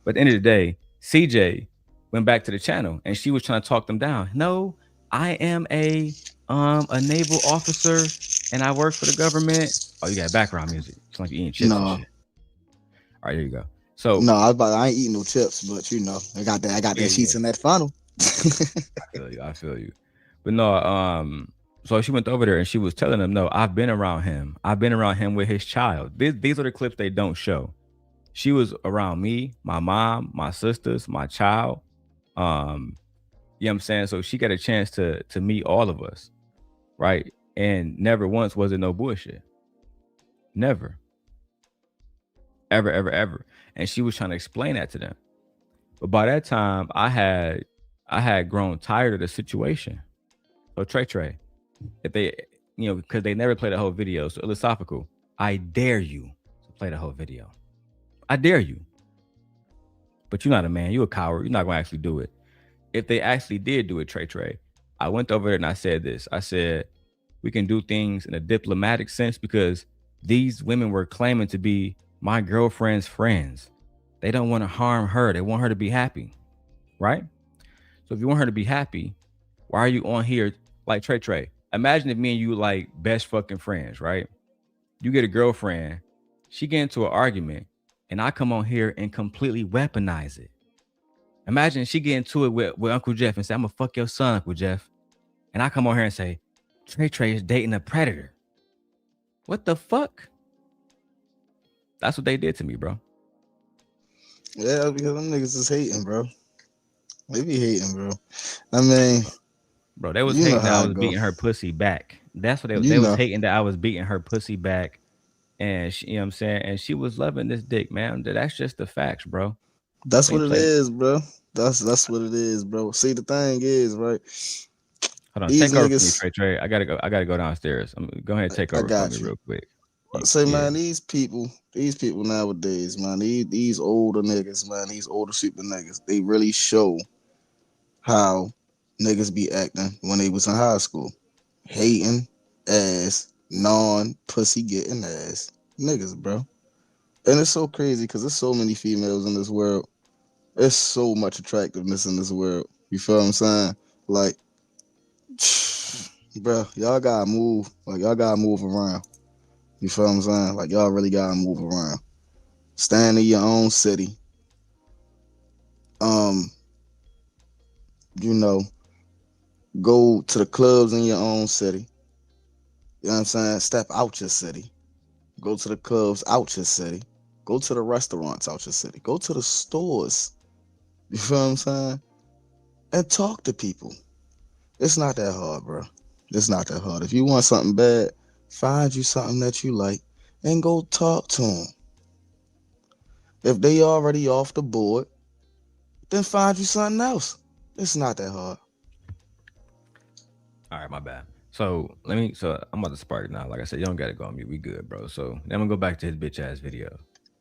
But at the end of the day, CJ went back to the channel, and she was trying to talk them down. No, I am a naval officer, and I work for the government. Oh, you got background music. It's like you eating chips and shit. All right, there you go. So I ain't eating no chips, but you know, I got that sheets in that funnel. I feel you. But no, so she went over there and she was telling them, no, I've been around him. I've been around him with his child. These are the clips they don't show. She was around me, my mom, my sisters, my child. You know what I'm saying? So she got a chance to meet all of us, right? And never once was it no bullshit. Never. Ever, ever, ever. And she was trying to explain that to them. But by that time, I had grown tired of the situation. So Trey, if they, you know, because they never played the whole video. So iLLAsophical, I dare you to play the whole video. I dare you. But you're not a man. You're a coward. You're not going to actually do it. If they actually did do it, Trey, I went over there and I said this. I said, we can do things in a diplomatic sense because these women were claiming to be my girlfriend's friends. They don't want to harm her. They want her to be happy, right? So if you want her to be happy, why are you on here like Trey? Imagine if me and you like best fucking friends, right? You get a girlfriend, she get into an argument, and I come on here and completely weaponize it. Imagine she get into it with Uncle Jeff and say, I'm gonna fuck your son, Uncle Jeff. And I come on here and say, Trey is dating a predator. What the fuck? That's what they did to me, bro. Yeah, because them niggas is hating, bro. They be hating, bro. I mean, bro, they was hating that I was beating her pussy back. That's what they was hating that I was beating her pussy back. And she, you know what I'm saying? And she was loving this dick, man. That's just the facts, bro. That's what it is, bro. That's what it is, bro. See, the thing is, right? Hold on, take over for me, Trey. I gotta go downstairs. Go ahead and take over for me real quick. Man, these people nowadays, man, these older niggas, man, these older super niggas, they really show how niggas be acting when they was in high school. Hating ass, non-pussy getting ass niggas, bro. And it's so crazy because there's so many females in this world. There's so much attractiveness in this world. You feel what I'm saying? Like, bro, y'all gotta move. Like, y'all gotta move around. You feel what I'm saying? Like, y'all really gotta move around. Stand in your own city. You know, go to the clubs in your own city. You know what I'm saying? Step out your city. Go to the clubs out your city. Go to the restaurants out your city. Go to the stores. You feel what I'm saying? And talk to people. It's not that hard, bro. It's not that hard. If you want something bad, find you something that you like and go talk to them. If they already off the board, then find you something else. It's not that hard. All right, my bad. So I'm about to spark it now. Like I said, you don't gotta go on mute. We good, bro. So then I'm gonna go back to his bitch ass video.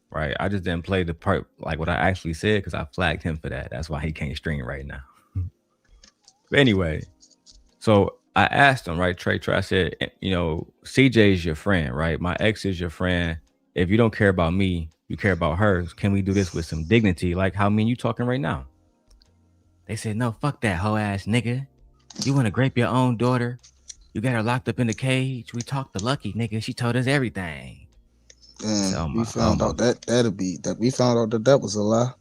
Right? I just didn't play the part like what I actually said because I flagged him for that. That's why he can't stream right now. But anyway, so I asked him, right, Trey, I said, you know, CJ is your friend, right? My ex is your friend. If you don't care about me, you care about her. Can we do this with some dignity? Like how me and you talking right now? They said, no, fuck that hoe ass nigga. You want to grape your own daughter? You got her locked up in the cage. We talked to Lucky, nigga. She told us everything. And we found out we found out that was a lie.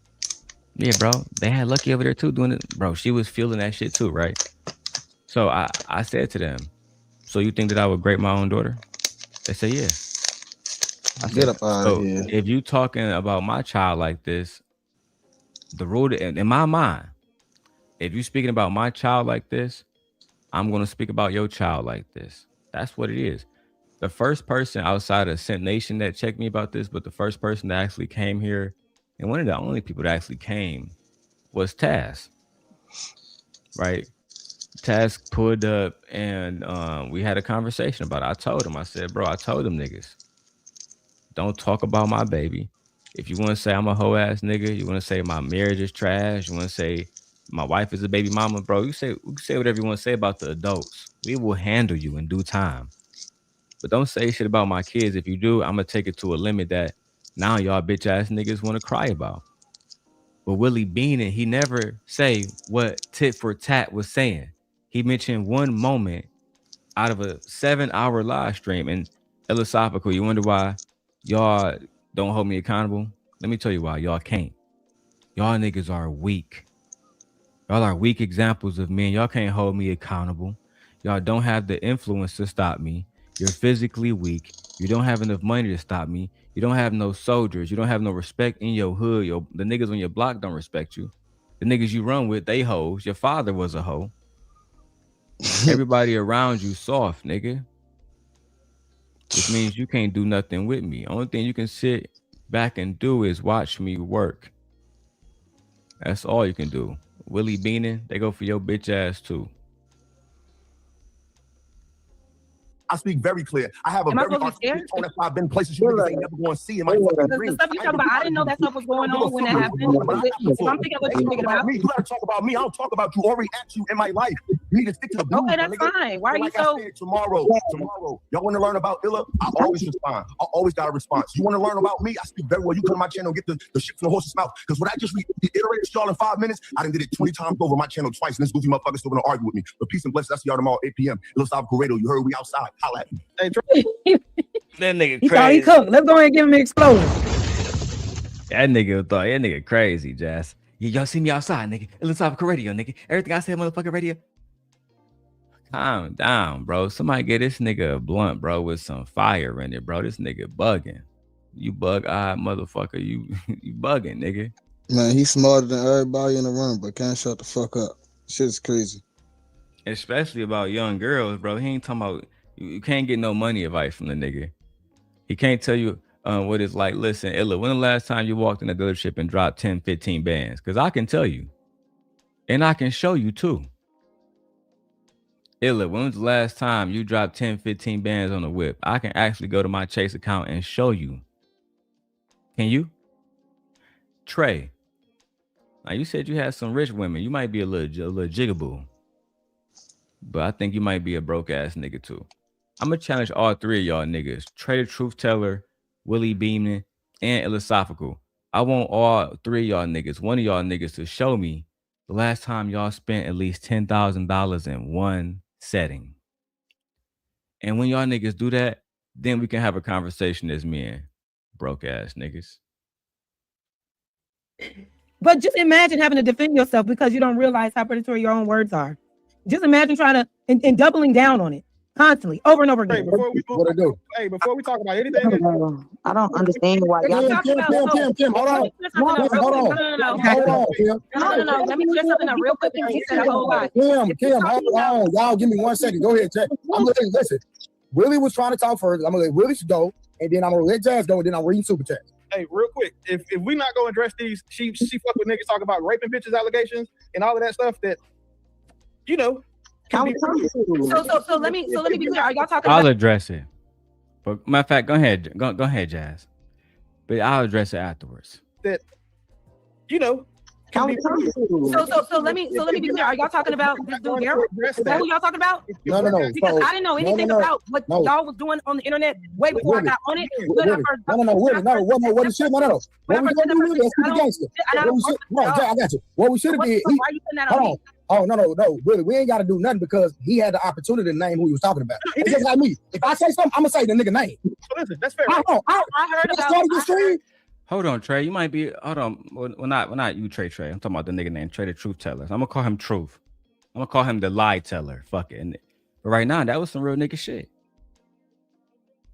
Yeah, bro. They had Lucky over there too doing it. Bro, she was feeling that shit too, right? So I said to them, so you think that I would grape my own daughter? They said, yeah. I Get up out of here. If you talking about my child like this, the rule in my mind, if you speaking about my child like this, I'm going to speak about your child like this. That's what it is. The first person outside of Simp Nation that checked me about this, but the first person that actually came here, and one of the only people that actually came was Taz. Right? Taz pulled up and we had a conversation about it. I told him, I said, bro, I told them niggas, don't talk about my baby. If you want to say I'm a hoe ass nigga, you want to say my marriage is trash, you want to say my wife is a baby mama, bro, you say whatever you want to say about the adults. We will handle you in due time. But don't say shit about my kids. If you do, I'm going to take it to a limit that now y'all bitch ass niggas want to cry about. But Willie Beanin, he never say what tit for tat was saying. He mentioned one moment out of a 7-hour live stream. And iLLAsophical, you wonder why y'all don't hold me accountable? Let me tell you why. Y'all can't. Y'all niggas are weak. Y'all are weak examples of men. Y'all can't hold me accountable. Y'all don't have the influence to stop me. You're physically weak. You don't have enough money to stop me. You don't have no soldiers. You don't have no respect in your hood. The niggas on your block don't respect you. The niggas you run with, they hoes. Your father was a hoe. Everybody around you soft, nigga. Which means you can't do nothing with me. Only thing you can sit back and do is watch me work. That's all you can do. Willie Beanin, they go for your bitch ass too. I speak very clear. I have a Am I very supposed to be scared? tone. That's why I've been places you niggas ain't never going to see in my fucking The dreams. stuff you talk about, I didn't know that stuff was going on when that happened. If I'm thinking what you're thinking about. You gotta talk about me. I don't talk about you or react to you in my life. You need to stick to the blues. Okay, that's fine. Why are you like so... I said, tomorrow, y'all want to learn about Illa? I always respond. I always got a response. You want to learn about me? I speak very well. You come to my channel and get the shit from the horse's mouth. Because what I just reiterated to y'all in 5 minutes, I done did it 20 times over my channel twice, and this goofy motherfucker still gonna argue with me. But peace and blessings. I see y'all tomorrow, 8 p.m. iLLAsophical Radio. You heard we outside. Holla at me. Hey, that nigga He crazy. thought he cooked. Let's go ahead and give him an explosion. That nigga crazy, Jazz. Y'all see me outside, nigga. iLLAsophical Radio, nigga. Everything I say, motherfucking radio. Calm down, bro. Somebody get this nigga a blunt, bro, with some fire in it, bro. This nigga bugging. You bug-eyed motherfucker. You bugging, nigga. Man, he's smarter than everybody in the room, but can't shut the fuck up. Shit's crazy. Especially about young girls, bro. He ain't talking about, you can't get no money advice from the nigga. He can't tell you what it's like. Listen, Illa, when the last time you walked in a dealership and dropped 10, 15 bands? Because I can tell you. And I can show you too. Illa, when was the last time you dropped 10, 15 bands on a whip? I can actually go to my Chase account and show you. Can you? Trey. Now you said you had some rich women. You might be a little jigaboo. But I think you might be a broke ass nigga too. I'm gonna challenge all three of y'all niggas. TrayTheTruthTeller, Willie Beanin, and iLLAsophical. I want all three of y'all niggas, one of y'all niggas, to show me the last time y'all spent at least $10,000 in one setting. And when y'all niggas do that, then we can have a conversation as men. Broke ass niggas. But just imagine having to defend yourself because you don't realize how predatory your own words are. Just imagine trying to and doubling down on it constantly, over and over again. Hey, before we talk about anything, I don't understand why y'all. Kim, hold on. No. Let me clear something up real quick because you said a whole lot. Kim, hold on. Y'all give me 1 second. Go ahead, Jack. I'm gonna listen. Willie was trying to talk first. I'm gonna let Willie go, and then I'm gonna let Jazz go, and then I'm reading super chat. Hey, real quick, if we not gonna address these, she fuck with niggas talking about raping bitches allegations and all of that stuff that, you know. So let me be clear. Are y'all talking I'll about? address it. But matter of fact, go ahead, Jazz. But I'll address it afterwards. That, you know. So let me be clear. Are y'all talking about this dude Darrel? Is that who y'all talking about? No. Because I didn't know anything about what y'all was doing on the internet way before I got on it. What is shit? No. What we gonna do with it? Let's keep it gangster. I got you. What we should have did. Why are you putting that on me? Oh, no, Willie, we ain't got to do nothing because he had the opportunity to name who he was talking about. It's just like me. If I say something, I'm going to say the nigga name. So listen, that's fair. I heard about Hold on, Trey. You might be, hold on. Well, not you, Trey. I'm talking about the nigga named TrayTheTruthTeller. I'm going to call him Truth. I'm going to call him the lie teller. Fuck it. But right now, that was some real nigga shit.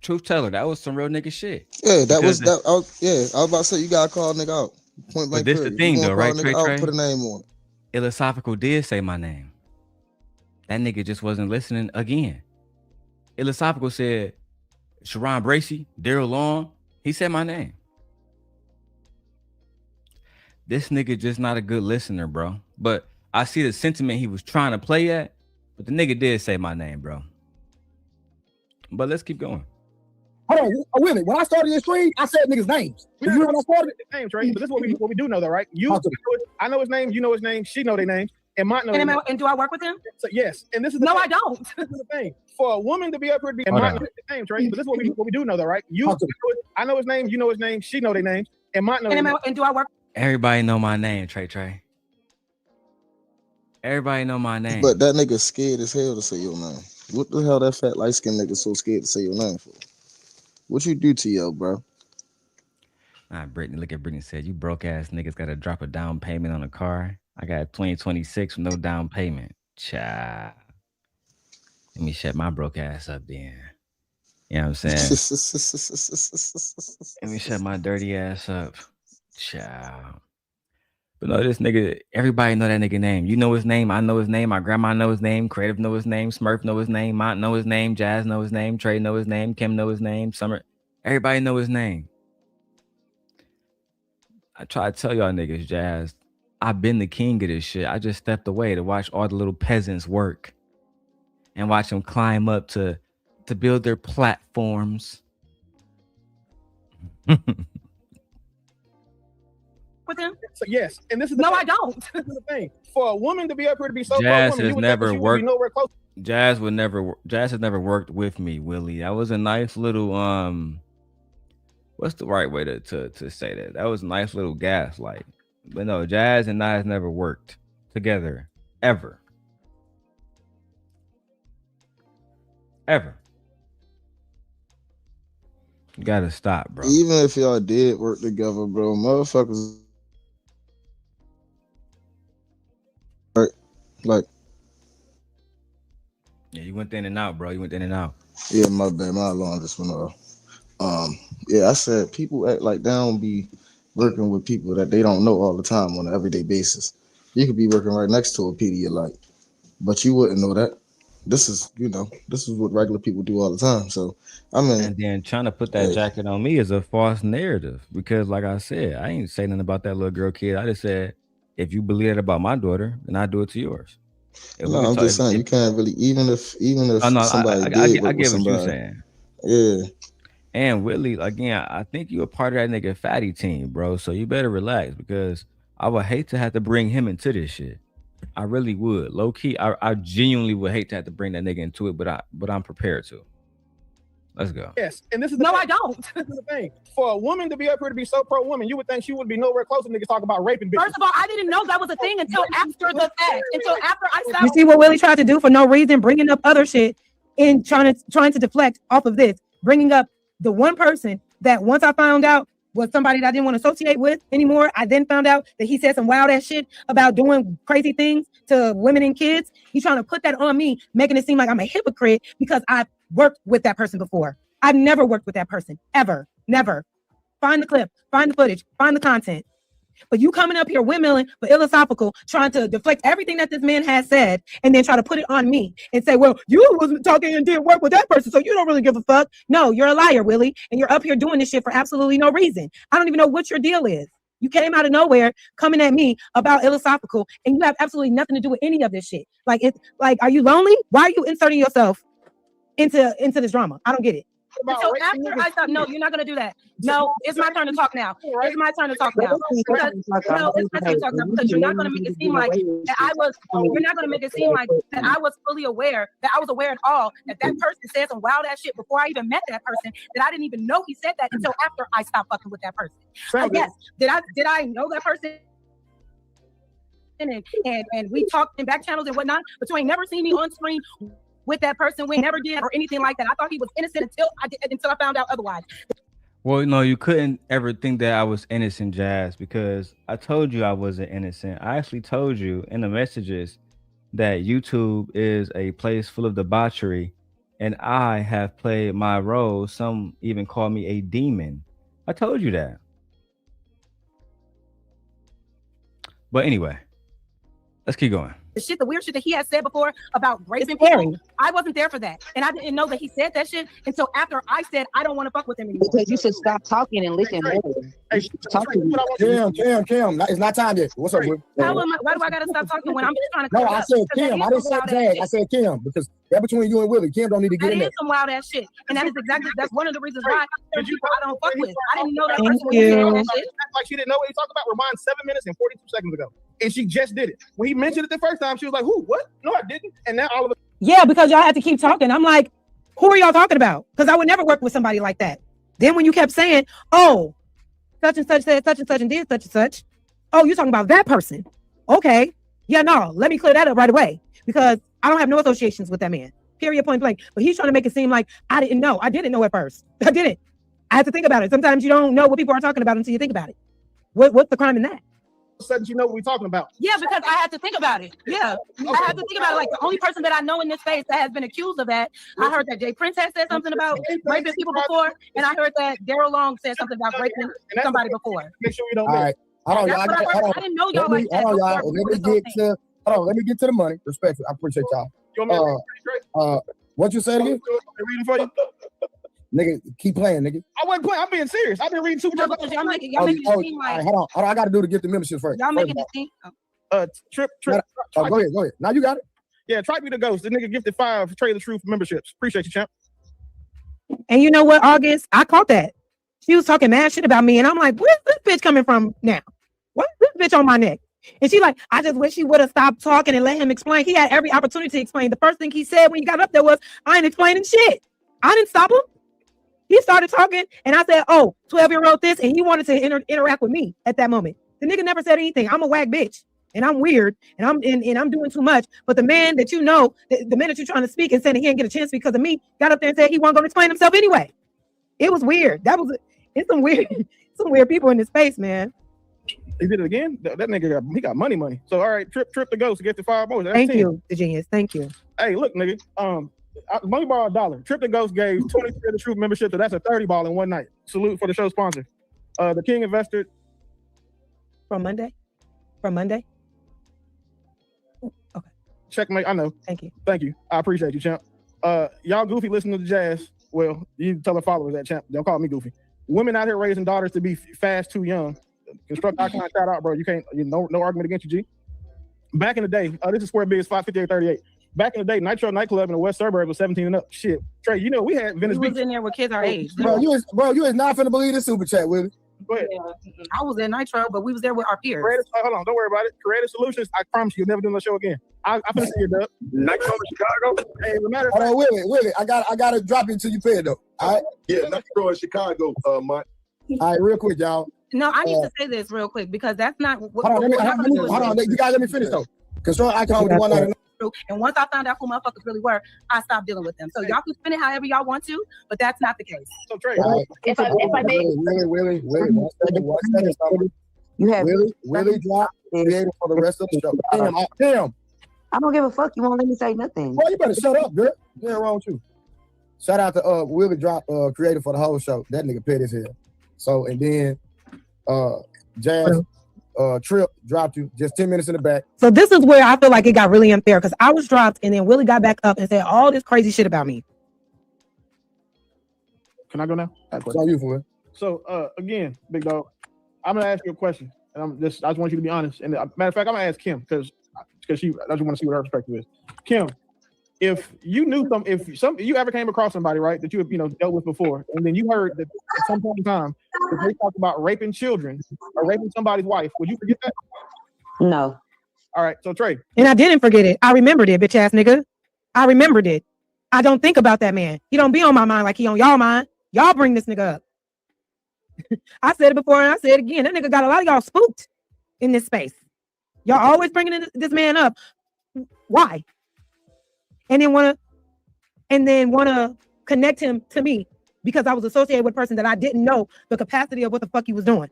TruthTeller, that was some real nigga shit. Yeah, I was about to say, you got to call a nigga out. Point blank. But this the thing though, right, Trey? Put a name on it. iLLAsophical did say my name. That nigga just wasn't listening again. iLLAsophical said, Sharon Bracey, Darrel Long. He said my name. This nigga just not a good listener, bro. But I see the sentiment he was trying to play at. But the nigga did say my name, bro. But let's keep going. Hold on, Willie. When I started this stream, I said niggas' names. You hear when I started? Names, right? But this is what we do know, though, right? I know his name. You know his name. She know their names. And Mont know. And do I work with him? So, yes. And this is I don't. This is the thing. For a woman to be up here to be and Mont know his names, right? But this is what we do know, though, right? I know his name. You know his name. She know their names. And Mont know. And do I work? Everybody know my name, Trey. Everybody know my name. But that nigga scared as hell to say your name. What the hell that fat light skinned nigga so scared to say your name for? What you do to yo, bro? Nah, Brittany, look at Brittany said, you broke ass niggas gotta drop a down payment on a car. I got 2026 with no down payment. Child. Let me shut my broke ass up then. You know what I'm saying? Let me shut my dirty ass up. Child. But no, this nigga, everybody know that nigga name. You know his name. I know his name. My grandma know his name. Creative know his name. Smurf know his name. Mont know his name. Jazz know his name. Trey know his name. Kim know his name. Summer. Everybody know his name. I try to tell y'all niggas, Jazz, I've been the king of this shit. I just stepped away to watch all the little peasants work and watch them climb up to build their platforms. With him? So yes, and this is no, I don't. This is the thing. For a woman to be up here to be so Jazz pro-woman, has never worked. Nowhere close. Jazz has never worked with me, Willie. That was a nice little what's the right way to say that? That was a nice little gaslight. But no, Jazz and I has never worked together ever. Ever. You gotta stop, bro. Even if y'all did work together, bro, motherfuckers like yeah, you went in and out, bro. You went in and out. Yeah, my bad. My alarm just went off. Yeah, I said people act like they don't be working with people that they don't know all the time on an everyday basis. You could be working right next to a Pedialyte, but you wouldn't know that. This is what regular people do all the time. So I mean, and then trying to put that jacket on me is a false narrative because, like I said, I ain't say nothing about that little girl kid. I just said if you believe that about my daughter, then I do it to yours. No, I'm just saying you can't really even if somebody did work with somebody. What you're saying. Yeah. And Willie, again, I think you're a part of that nigga fatty team, bro. So you better relax because I would hate to have to bring him into this shit. I really would. Low key, I genuinely would hate to have to bring that nigga into it, but I'm prepared to. Let's go. Yes, and this is I don't. This is the thing. For a woman to be up here to be so pro-woman, you would think she would be nowhere close to niggas talk about raping bitches. First of all, I didn't know that was a thing until after the fact. Until after I stopped. You see what Willie tried to do for no reason, bringing up other shit and trying to deflect off of this, bringing up the one person that once I found out was somebody that I didn't want to associate with anymore. I then found out that he said some wild ass shit about doing crazy things to women and kids. He's trying to put that on me, making it seem like I'm a hypocrite because I've worked with that person before. I've never worked with that person, ever, never. Find the clip, find the footage, find the content. But you coming up here windmilling for iLLAsophical, trying to deflect everything that this man has said, and then try to put it on me and say, well, you wasn't talking and didn't work with that person, so you don't really give a fuck. No, you're a liar, Willie, and you're up here doing this shit for absolutely no reason. I don't even know what your deal is. You came out of nowhere coming at me about iLLAsophical, and you have absolutely nothing to do with any of this shit. Like, it's like, are you lonely? Why are you inserting yourself into this drama? I don't get it. So after I stopped, no, you're not gonna do that. No, it's my turn to talk now. It's my turn to talk now. Because, no, it's my turn to talk now because you're not gonna make it seem like that I was. You're not gonna make it seem like that I was fully aware, that I was aware at all that that person said some wild ass shit before I even met that person. That I didn't even know he said that until after I stopped fucking with that person. Yes, did I know that person? And we talked in back channels and whatnot, but you ain't never seen me on screen with that person. We never did or anything like that. I thought he was innocent until I found out otherwise. Well, no, you couldn't ever think that I was innocent, Jazz, because I told you I wasn't innocent. I actually told you in the messages that YouTube is a place full of debauchery, and I have played my role. Some even call me a demon. I told you that. But anyway, let's keep going. The weird shit that he had said before about raping people, I wasn't there for that. And I didn't know that he said that shit until after I said I don't want to fuck with him anymore. Because you should stop talking and listen more. Talk to me. Kim, it's not time yet. What's up, bro? Why do I gotta stop talking when I'm just trying to No, I said Kim. I didn't say Jazz. I said Kim because that between you and Willie. Kim don't need to get in there. Some wild ass shit. And that's one of the reasons why I don't fuck with. I didn't know that Thank person was saying that shit. Like she didn't know what he talked about. Rewind 7 minutes and 42 seconds ago. And she just did it. When he mentioned it the first time, she was like, who? What? No, I didn't. And now all of a Yeah, because y'all had to keep talking. I'm like, who are y'all talking about? Because I would never work with somebody like that. Then when you kept saying, oh, such and such said such and such and did such and such, oh, you're talking about that person. Okay. Yeah, no, let me clear that up right away because I don't have no associations with that man. Period, point blank. But he's trying to make it seem like I didn't know. I didn't know at first. I didn't. I had to think about it. Sometimes you don't know what people are talking about until you think about it. What's the crime in that? Sudden you know what we're talking about. Yeah, because I had to think about it. Yeah, I had to think about it. Like the only person that I know in this space that has been accused of that, I heard that Jay Prince has said something about raping people before, and I heard that Darrel Long said something about raping somebody before. Make sure we don't. All right, hold on, y'all. I didn't know y'all like that. Let me get to the money. Respectfully, I appreciate y'all. What you said again? Reading for you. Nigga, keep playing, nigga. I wasn't playing. I'm being serious. I've been reading super chats. Y'all making it seem like. Hold on. I got to do to get the membership first. Y'all making it seem. Trip. Go ahead. Now you got it. Yeah, try me the ghost. The nigga gifted 5 Trade the Truth memberships. Appreciate you, champ. And you know what, August? I caught that. She was talking mad shit about me, and I'm like, where's this bitch coming from now? What's this bitch on my neck? And she like, I just wish he would have stopped talking and let him explain. He had every opportunity to explain. The first thing he said when he got up there was, I ain't explaining shit. I didn't stop him. He started talking, and I said, oh, 12-year-old this, and he wanted to interact with me at that moment. The nigga never said anything. I'm a whack bitch, and I'm weird, and I'm doing too much. But the man that you know, the man that you're trying to speak and said he didn't get a chance because of me, got up there and said he wasn't going to explain himself anyway. It was weird. It's some weird people in this space, man. He did it again. That nigga got money. So all right, trip the ghost to get the 5 more. That's Thank 10. you, the genius. Thank you. Hey, look, nigga. Money bar $1. Trip the Ghost gave 20 of the Truth membership, so that's a 30 ball in one night. Salute for the show sponsor. The King invested from Monday. Okay. Checkmate. I know. Thank you. I appreciate you, champ. Y'all goofy listening to jazz. Well, you tell the followers that, champ. Don't call me goofy. Women out here raising daughters to be fast too young. Construct icon shout out, bro. You can't. No argument against you, G. Back in the day, this is Square Biz 55838. Back in the day, Nitro nightclub in the West Suburb was 17 and up. Shit, Trey, you know we had Venice Beach. Was in there with kids our age. Bro, you is not finna believe this super chat, Willie. Go ahead. Yeah, I was in Nitro, but we was there with our peers. Hold on, don't worry about it. Creative Solutions, I promise you'll never do no show again. I'm finna see you, Dub. Nitro in Chicago. Hey, no matter. Hold on, Willie, I gotta drop it until you pay it though. All right. Yeah, Nitro in Chicago, Mike. All right, real quick, y'all. No, I need to say this real quick because that's not. Hold on. You guys, let me finish though. Construct icon with the 199. And once I found out who motherfuckers really were, I stopped dealing with them. So y'all can spin it however y'all want to, but that's not the case. So Trey, if I may, Willie, 1 second. You have Willie drop creative for the rest of the show. Damn. I don't give a fuck. You won't let me say nothing. Well, you better shut up, girl. Yeah, wrong with you. Shout out to Willie drop creative for the whole show. That nigga paid his head. So and then Jazz. Trip dropped you just 10 minutes in the back. So this is where I feel like it got really unfair because I was dropped and then Willie got back up and said all this crazy shit about me. Can I go now? It's on you, for it. So again, big dog, I'm gonna ask you a question, and I just want you to be honest. And matter of fact, I'm gonna ask Kim because I just want to see what her perspective is. Kim, if you knew you ever came across somebody, right, that you have dealt with before, and then you heard that at some point in time that they talked about raping children or raping somebody's wife, would you forget that? No. All right, so Trey. And I didn't forget it. I remembered it, bitch ass nigga. I remembered it. I don't think about that man. He don't be on my mind like he on y'all mind. Y'all bring this nigga up. I said it before and I said it again. That nigga got a lot of y'all spooked in this space. Y'all always bringing this man up. Why? And then wanna connect him to me because I was associated with a person that I didn't know the capacity of what the fuck he was doing.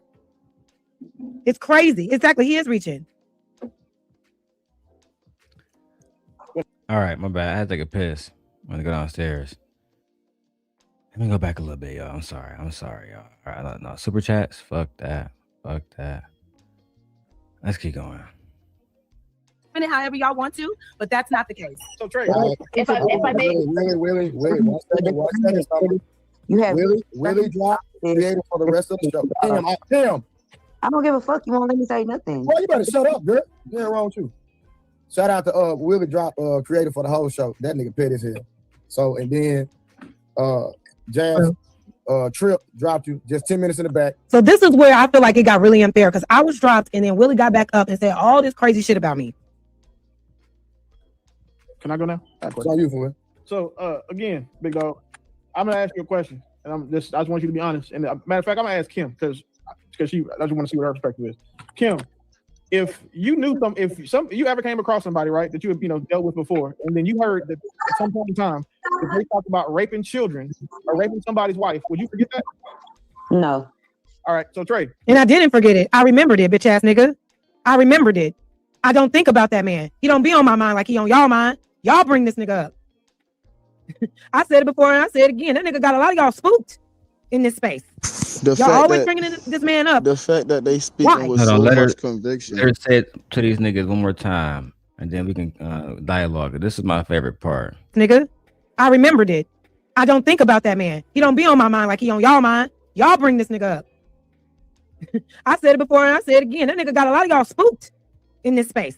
It's crazy. Exactly. He is reaching. All right, my bad. I had to take a piss. I'm gonna go downstairs. Let me go back a little bit, y'all. I'm sorry, y'all. All right, no super chats. Fuck that. Let's keep going. Spin it however y'all want to, but that's not the case. So Trey, if I may, Willie, 1 second. You have Willie drop creative for the rest of the show. Damn. I don't give a fuck. You won't let me say nothing. Well, you better shut up, girl. Yeah, wrong with you. Shout out to Willie drop creative for the whole show. That nigga paid his head. So and then Jazz Trip dropped you just 10 minutes in the back. So this is where I feel like it got really unfair because I was dropped and then Willie got back up and said all this crazy shit about me. Can I go now? It's on you, for it. So again, big dog, I'm gonna ask you a question, and I just want you to be honest. And matter of fact, I'm gonna ask Kim because I just want to see what her perspective is. Kim, if you knew if you ever came across somebody, right, that you had dealt with before, and then you heard that at some point in time that they talked about raping children or raping somebody's wife, would you forget that? No. All right, so Trey. And I didn't forget it. I remembered it, bitch ass nigga. I remembered it. I don't think about that man. He don't be on my mind like he on y'all mind. Y'all bring this nigga up. I said it before and I said it again. That nigga got a lot of y'all spooked in this space. Y'all always bringing this man up. The fact that they speaking with so much conviction. Let her say it to these niggas one more time, and then we can dialogue. This is my favorite part. Nigga, I remembered it. I don't think about that man. He don't be on my mind like he on y'all mind. Y'all bring this nigga up. I said it before and I said it again. That nigga got a lot of y'all spooked in this space.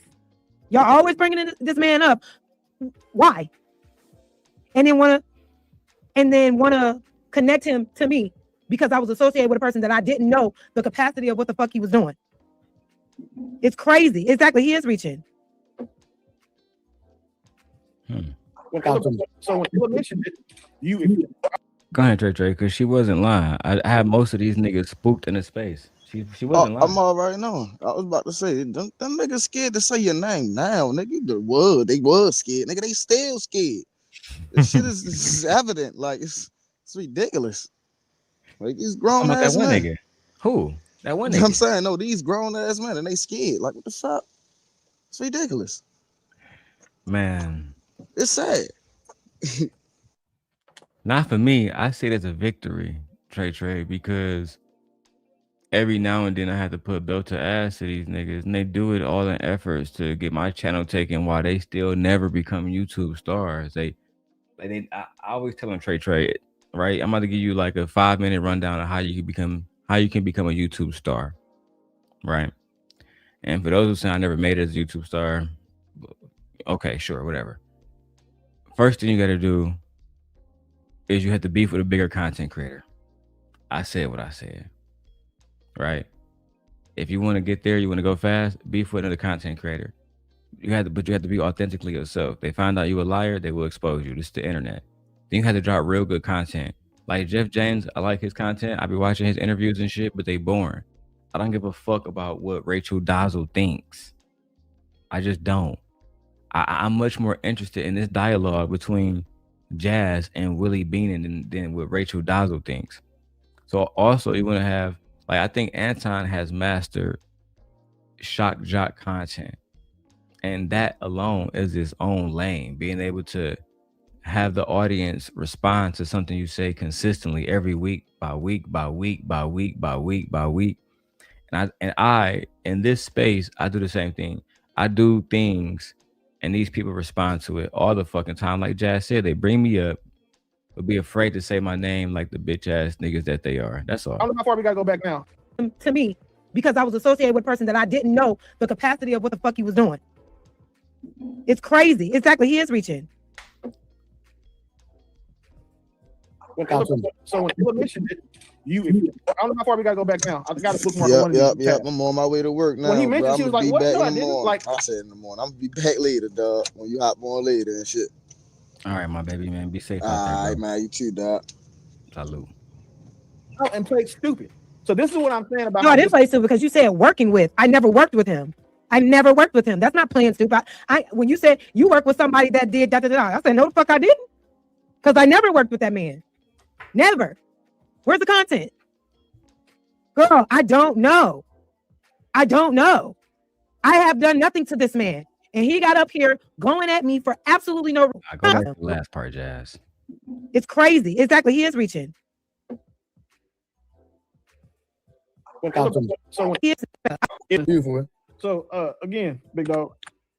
Y'all always bringing this man up. Why? And then wanna connect him to me because I was associated with a person that I didn't know the capacity of what the fuck he was doing. It's crazy. Exactly. He is reaching. So when you mentioned it, you go ahead, Trey, because she wasn't lying. I had most of these niggas spooked in the space. She wasn't lying. I'm all right now. I was about to say, them niggas scared to say your name now, nigga. They was scared, nigga. They still scared. This shit is evident. Like it's ridiculous. Like these grown ass men. Nigga. Who? That one nigga. I'm nigga. saying no, these grown ass men and they scared. Like what the fuck? It's ridiculous. Man. It's sad. Not for me. I see it as a victory, Trey, because every now and then I have to put belt to ass to these niggas, and they do it all in efforts to get my channel taken while they still never become YouTube stars. I always tell them, Trey, right? I'm about to give you like a 5-minute rundown of how you can become a YouTube star, right? And for those who say I never made it as a YouTube star, okay, sure, whatever. First thing you got to do is you have to beef with a bigger content creator. I said what I said, right? If you want to get there, you want to go fast, beef with another content creator. But you have to be authentically yourself. They find out you a liar, they will expose you. This is the internet. Then you have to drop real good content. Like Jeff James, I like his content. I be watching his interviews and shit, but they boring. I don't give a fuck about what Rachel Dazzle thinks. I just don't. I'm much more interested in this dialogue between Jazz and Willie Beanon than what Rachel Dazzle thinks. So also you want to have, like, I think Anton has mastered shock jock content. And that alone is its own lane, being able to have the audience respond to something you say consistently every week by week by week by week by week by week. And I in this space, I do the same thing. I do things and these people respond to it all the fucking time. Like Jazz said, they bring me up, but be afraid to say my name like the bitch ass niggas that they are. That's all. I don't know how far we gotta go back now. To me, because I was associated with a person that I didn't know the capacity of what the fuck he was doing. It's crazy. Exactly. He is reaching. So when you mentioned it, I don't know how far we gotta go back now. I got to book more. Yep. I'm on my way to work now. When he mentioned, she was like, "What? No, I didn't." Like I said in the morning, I'm gonna be back later, dog. When you hop on later and shit. All right, my baby man, be safe. All right, man. You too, dog. Salute. Oh, and play stupid. So this is what I'm saying about. No, I didn't play stupid because you said working with. I never worked with him. That's not playing stupid. When you said you worked with somebody that did da da da, I said no, the fuck I didn't, because I never worked with that man. Never. Where's the content? Girl, I don't know. I have done nothing to this man. And he got up here going at me for absolutely no reason. I go back to the last part, Jazz. It's crazy. Exactly. He is reaching. So beautiful. So again, big dog,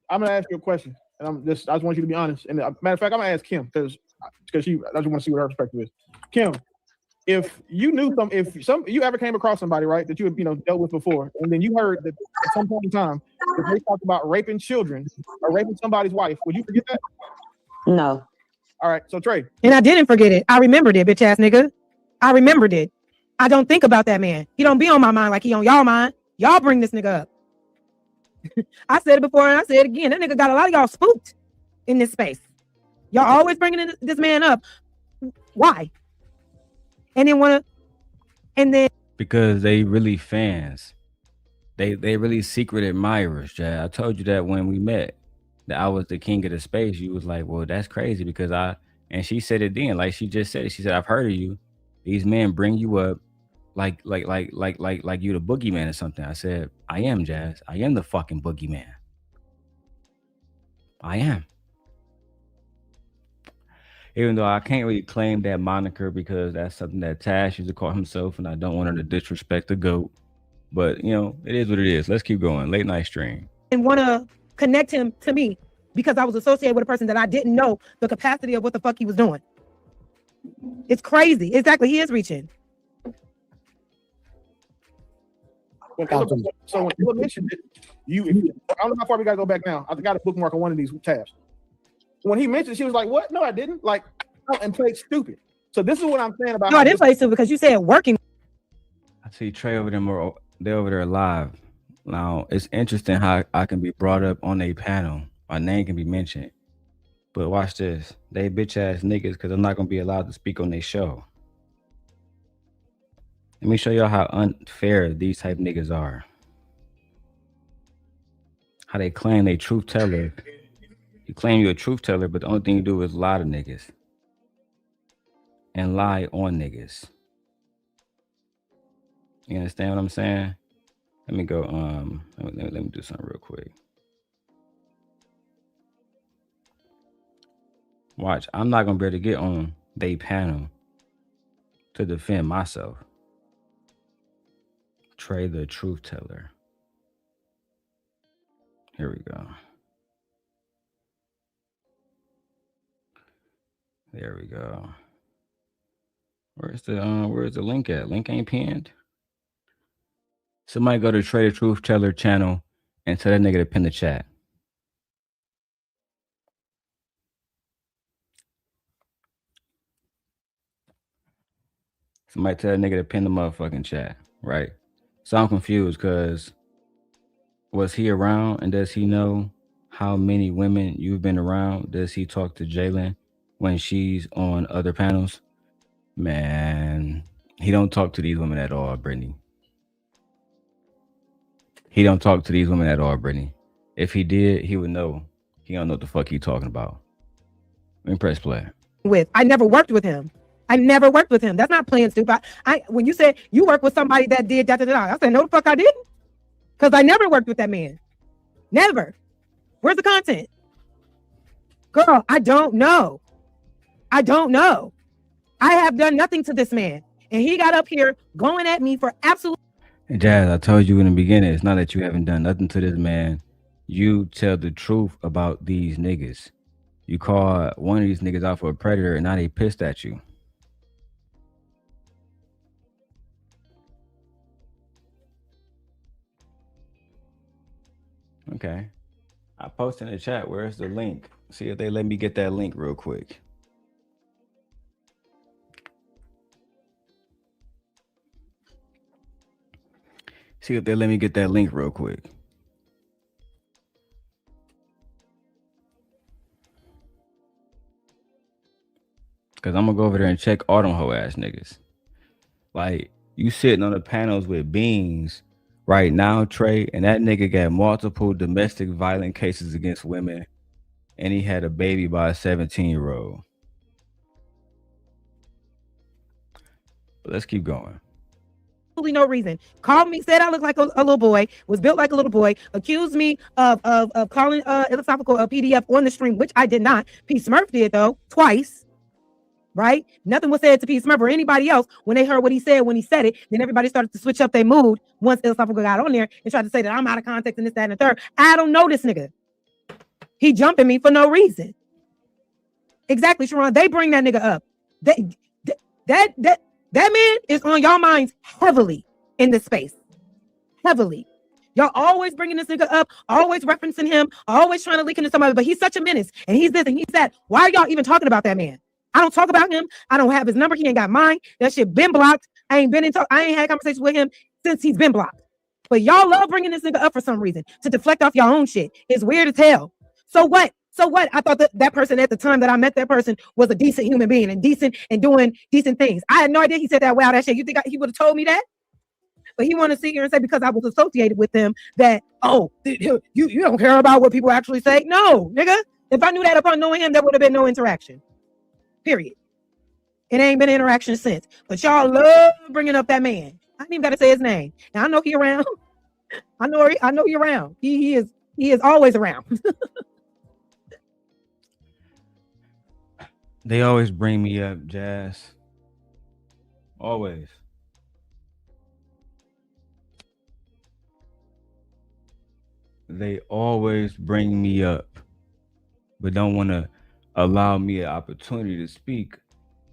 I'm gonna ask you a question, and I just want you to be honest. And matter of fact, I'm gonna ask Kim because I just want to see what her perspective is. Kim, if you knew you ever came across somebody, right, that you had dealt with before, and then you heard that at some point in time that they talked about raping children or raping somebody's wife, would you forget that? No. All right, so Trey. And I didn't forget it. I remembered it, bitch ass nigga. I remembered it. I don't think about that man. He don't be on my mind like he on y'all mind. Y'all bring this nigga up. I said it before and I said it again. That nigga got a lot of y'all spooked in this space. Y'all always bringing this man up. Why? And then because they really fans. They really secret admirers, Jay. I told you that when we met, that I was the king of the space. You was like, well, that's crazy because and she said it then, like she just said it. She said, I've heard of you. These men bring you up like you the boogeyman or something. I said, I am, Jazz. I am the fucking boogeyman. I am. Even though I can't really claim that moniker because that's something that Tash used to call himself, and I don't want her to disrespect the GOAT. But, you know, it is what it is. Let's keep going. Late night stream. And want to connect him to me because I was associated with a person that I didn't know the capacity of what the fuck he was doing. It's crazy. Exactly. He is reaching. So when you mentioned it, I don't know how far we got to go back now. I got a bookmark on one of these tabs. When he mentioned it, she was like, what? No, I didn't. Like, and played stupid. So this is what I'm saying about. No, I didn't play stupid because you said working. I see Trey over there. They're over there live. Now, it's interesting how I can be brought up on a panel. My name can be mentioned. But watch this. They bitch ass niggas because I'm not going to be allowed to speak on their show. Let me show y'all how unfair these type niggas are. How they claim they truth teller. You claim you're a truth teller, but the only thing you do is lie to niggas. And lie on niggas. You understand what I'm saying? Let me go, let me do something real quick. Watch, I'm not gonna be able to get on they panel to defend myself. Trey the Truth Teller. Here we go. There we go. Where's the link at? Link ain't pinned. Somebody go to Trey the Truth Teller channel and tell that nigga to pin the chat. Somebody tell that nigga to pin the motherfucking chat, right? So I'm confused because was he around and does he know how many women you've been around? Does he talk to Jalen when she's on other panels? Man, he don't talk to these women at all, Brittany. He don't talk to these women at all, Brittany. If he did, he would know. He don't know what the fuck he talking about. Let me press play. I never worked with him. I never worked with him. That's not playing stupid. When you said you worked with somebody that did that, I said, no, the fuck I didn't. Because I never worked with that man. Never. Where's the content? Girl, I don't know. I don't know. I have done nothing to this man. And he got up here going at me for absolute. Jazz, I told you in the beginning, it's not that you haven't done nothing to this man. You tell the truth about these niggas. You call one of these niggas out for a predator and now they pissed at you. Okay. I posted in the chat. Where's the link? See if they let me get that link real quick. See if they let me get that link real quick. Because I'm going to go over there and check all them hoe ass niggas. Like, you sitting on the panels with beans right now, Trey, and that nigga got multiple domestic violent cases against women, and he had a baby by a 17-year-old. But let's keep going. No reason. Called me, said I look like a little boy, was built like a little boy, accused me of calling iLLAsophical a PDF on the stream, which I did not. P Smurf did though, twice. Right? Nothing was said to P Smurf or anybody else when they heard what he said when he said it. Then everybody started to switch up their mood once iLLAsophical got on there and tried to say that I'm out of context and this, that, and the third. I don't know this nigga. He jumping me for no reason. Exactly, Sharon. They bring that nigga up. That man is on y'all minds heavily in this space. Heavily. Y'all always bringing this nigga up, always referencing him, always trying to link him to somebody, but he's such a menace and he's this and he's that. Why are y'all even talking about that man? I don't talk about him. I don't have his number. He ain't got mine. That shit been blocked. I ain't had conversations with him since he's been blocked. But y'all love bringing this nigga up for some reason to deflect off your own shit. It's weird as hell. So what? So what? I thought that person at the time that I met that person was a decent human being and decent and doing decent things. I had no idea he said that wow, that shit. You think he would have told me that? But he want to sit here and say because I was associated with them that, oh, you don't care about what people actually say. No, nigga. If I knew that upon knowing him, there would have been no interaction. Period. It ain't been an interaction since. But y'all love bringing up that man. I ain't even got to say his name. Now I know he around. I know he around. He is always around. They always bring me up, Jazz. Always. They always bring me up, but don't want to allow me an opportunity to speak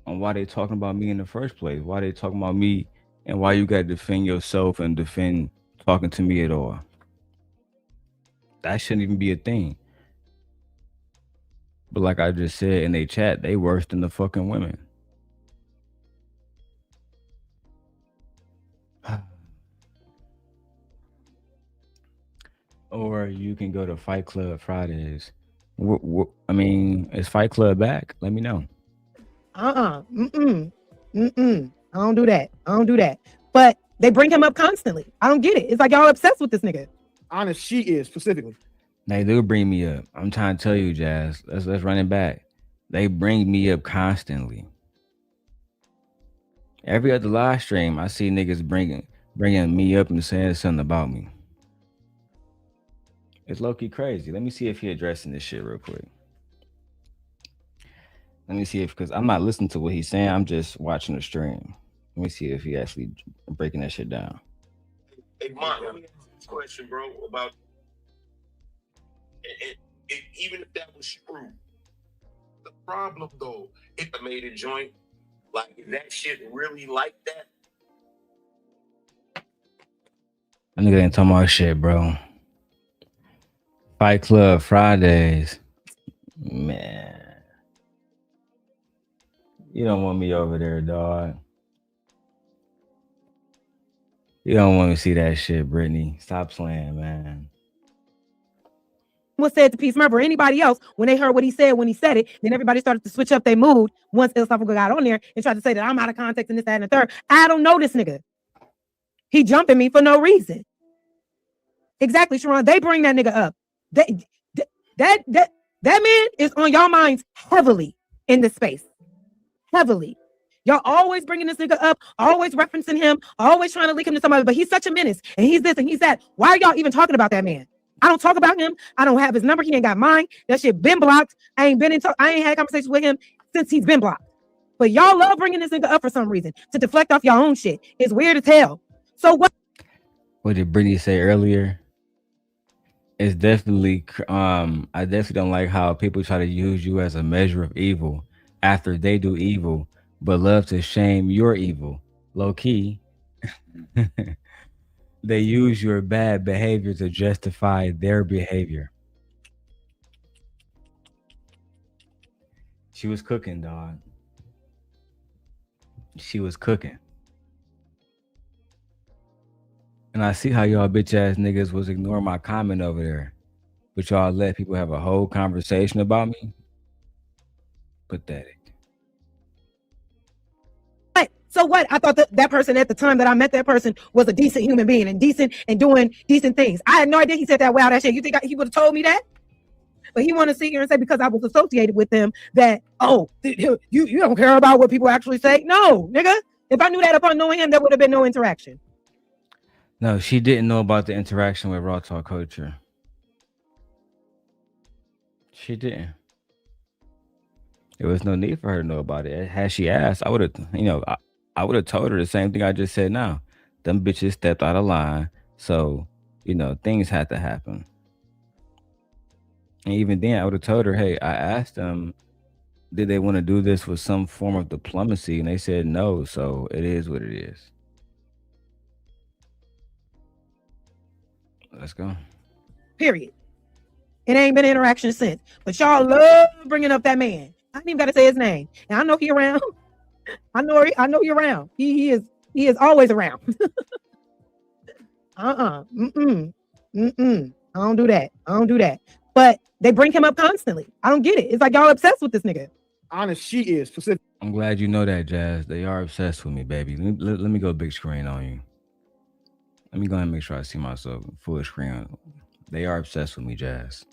on why they talking about me in the first place. Why they talking about me and why you got to defend yourself and defend talking to me at all. That shouldn't even be a thing. But like I just said in they chat, they worse than the fucking women. Or you can go to Fight Club Fridays. I mean, is Fight Club back? Let me know. I don't do that. I don't do that. But they bring him up constantly. I don't get it. It's like y'all obsessed with this nigga. Honest, she is specifically. They do bring me up. I'm trying to tell you, Jazz. Let's run it back. They bring me up constantly. Every other live stream, I see niggas bringing me up and saying something about me. It's low-key crazy. Let me see if he addressing this shit real quick. Let me see if, because I'm not listening to what he's saying. I'm just watching the stream. Let me see if he actually breaking that shit down. Hey, Mark, let me ask you this question, bro, about even if that was true, the problem though, if I made a joint, like is that shit really like that? That nigga ain't talking about shit, bro. Fight Club Fridays. Man. You don't want me over there, dog. You don't want me to see that shit, Brittany. Stop playing, man. What said to Peace Murphy or anybody else when they heard what he said when he said it, then everybody started to switch up their mood once iLLAsophical got on there and tried to say that I'm out of context and this, that, and the third. I don't know this nigga. He jumping me for no reason. Exactly, Sharon. They bring that nigga up. That man is on y'all minds heavily in this space. Heavily. Y'all always bringing this nigga up, always referencing him, always trying to link him to somebody, but he's such a menace and he's this and he's that. Why are y'all even talking about that man? I don't talk about him. I don't have his number. He ain't got mine. That shit been blocked. I ain't had conversations with him since he's been blocked. But y'all love bringing this nigga up for some reason to deflect off your own shit. It's weird as hell. So what? What did Brittany say earlier? It's definitely, I definitely don't like how people try to use you as a measure of evil after they do evil, but love to shame your evil. Low key. They use your bad behavior to justify their behavior. She was cooking, dog. She was cooking. And I see how y'all bitch ass niggas was ignoring my comment over there. But y'all let people have a whole conversation about me. Pathetic. So what? I thought that person at the time that I met that person was a decent human being and decent and doing decent things. I had no idea he said that. Wow, that shit. You think he would have told me that? But he want to sit here and say because I was associated with them that, oh, you don't care about what people actually say. No, nigga. If I knew that upon knowing him, there would have been no interaction. No, she didn't know about the interaction with Raw Talk Culture. She didn't. There was no need for her to know about it. Had she asked, I would have, I would have told her the same thing I just said now. Them bitches stepped out of line. So, things had to happen. And even then, I would have told her, hey, I asked them, did they want to do this with some form of diplomacy? And they said no. So it is what it is. Let's go. Period. It ain't been an interaction since. But y'all love bringing up that man. I ain't even got to say his name. And I know he around. I know he around. He is always around. I don't do that. But they bring him up constantly. I don't get it. It's like y'all obsessed with this nigga. Honest, she is specific. I'm glad you know that, Jazz. They are obsessed with me, baby. Let me go big screen on you. Let me go ahead and make sure I see myself full screen. They are obsessed with me, Jazz.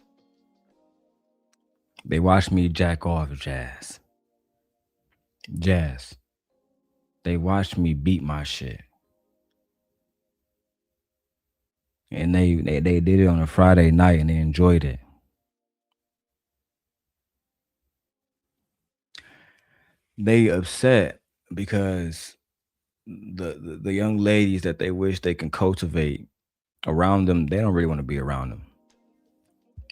They watch me jack off, Jazz. Jazz. They watch me beat my shit. And they did it on a Friday night and they enjoyed it. They upset because the young ladies that they wish they can cultivate around them, they don't really want to be around them.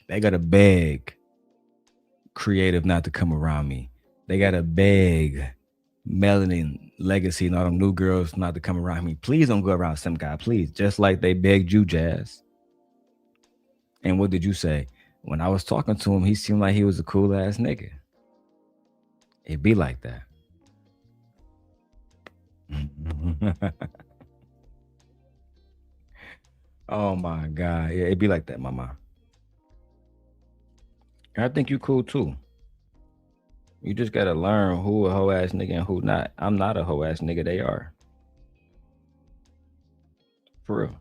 They gotta beg Creative not to come around me. They gotta beg Melanin, Legacy, and all them new girls not to come around me. Please don't go around Simp God, please. Just like they begged you, Jazz. And what did you say? When I was talking to him, he seemed like he was a cool ass nigga. It be like that. Oh my God. Yeah, it be like that, mama. I think you cool too. You just gotta learn who a hoe ass nigga and who not. I'm not a hoe ass nigga, they are. For real.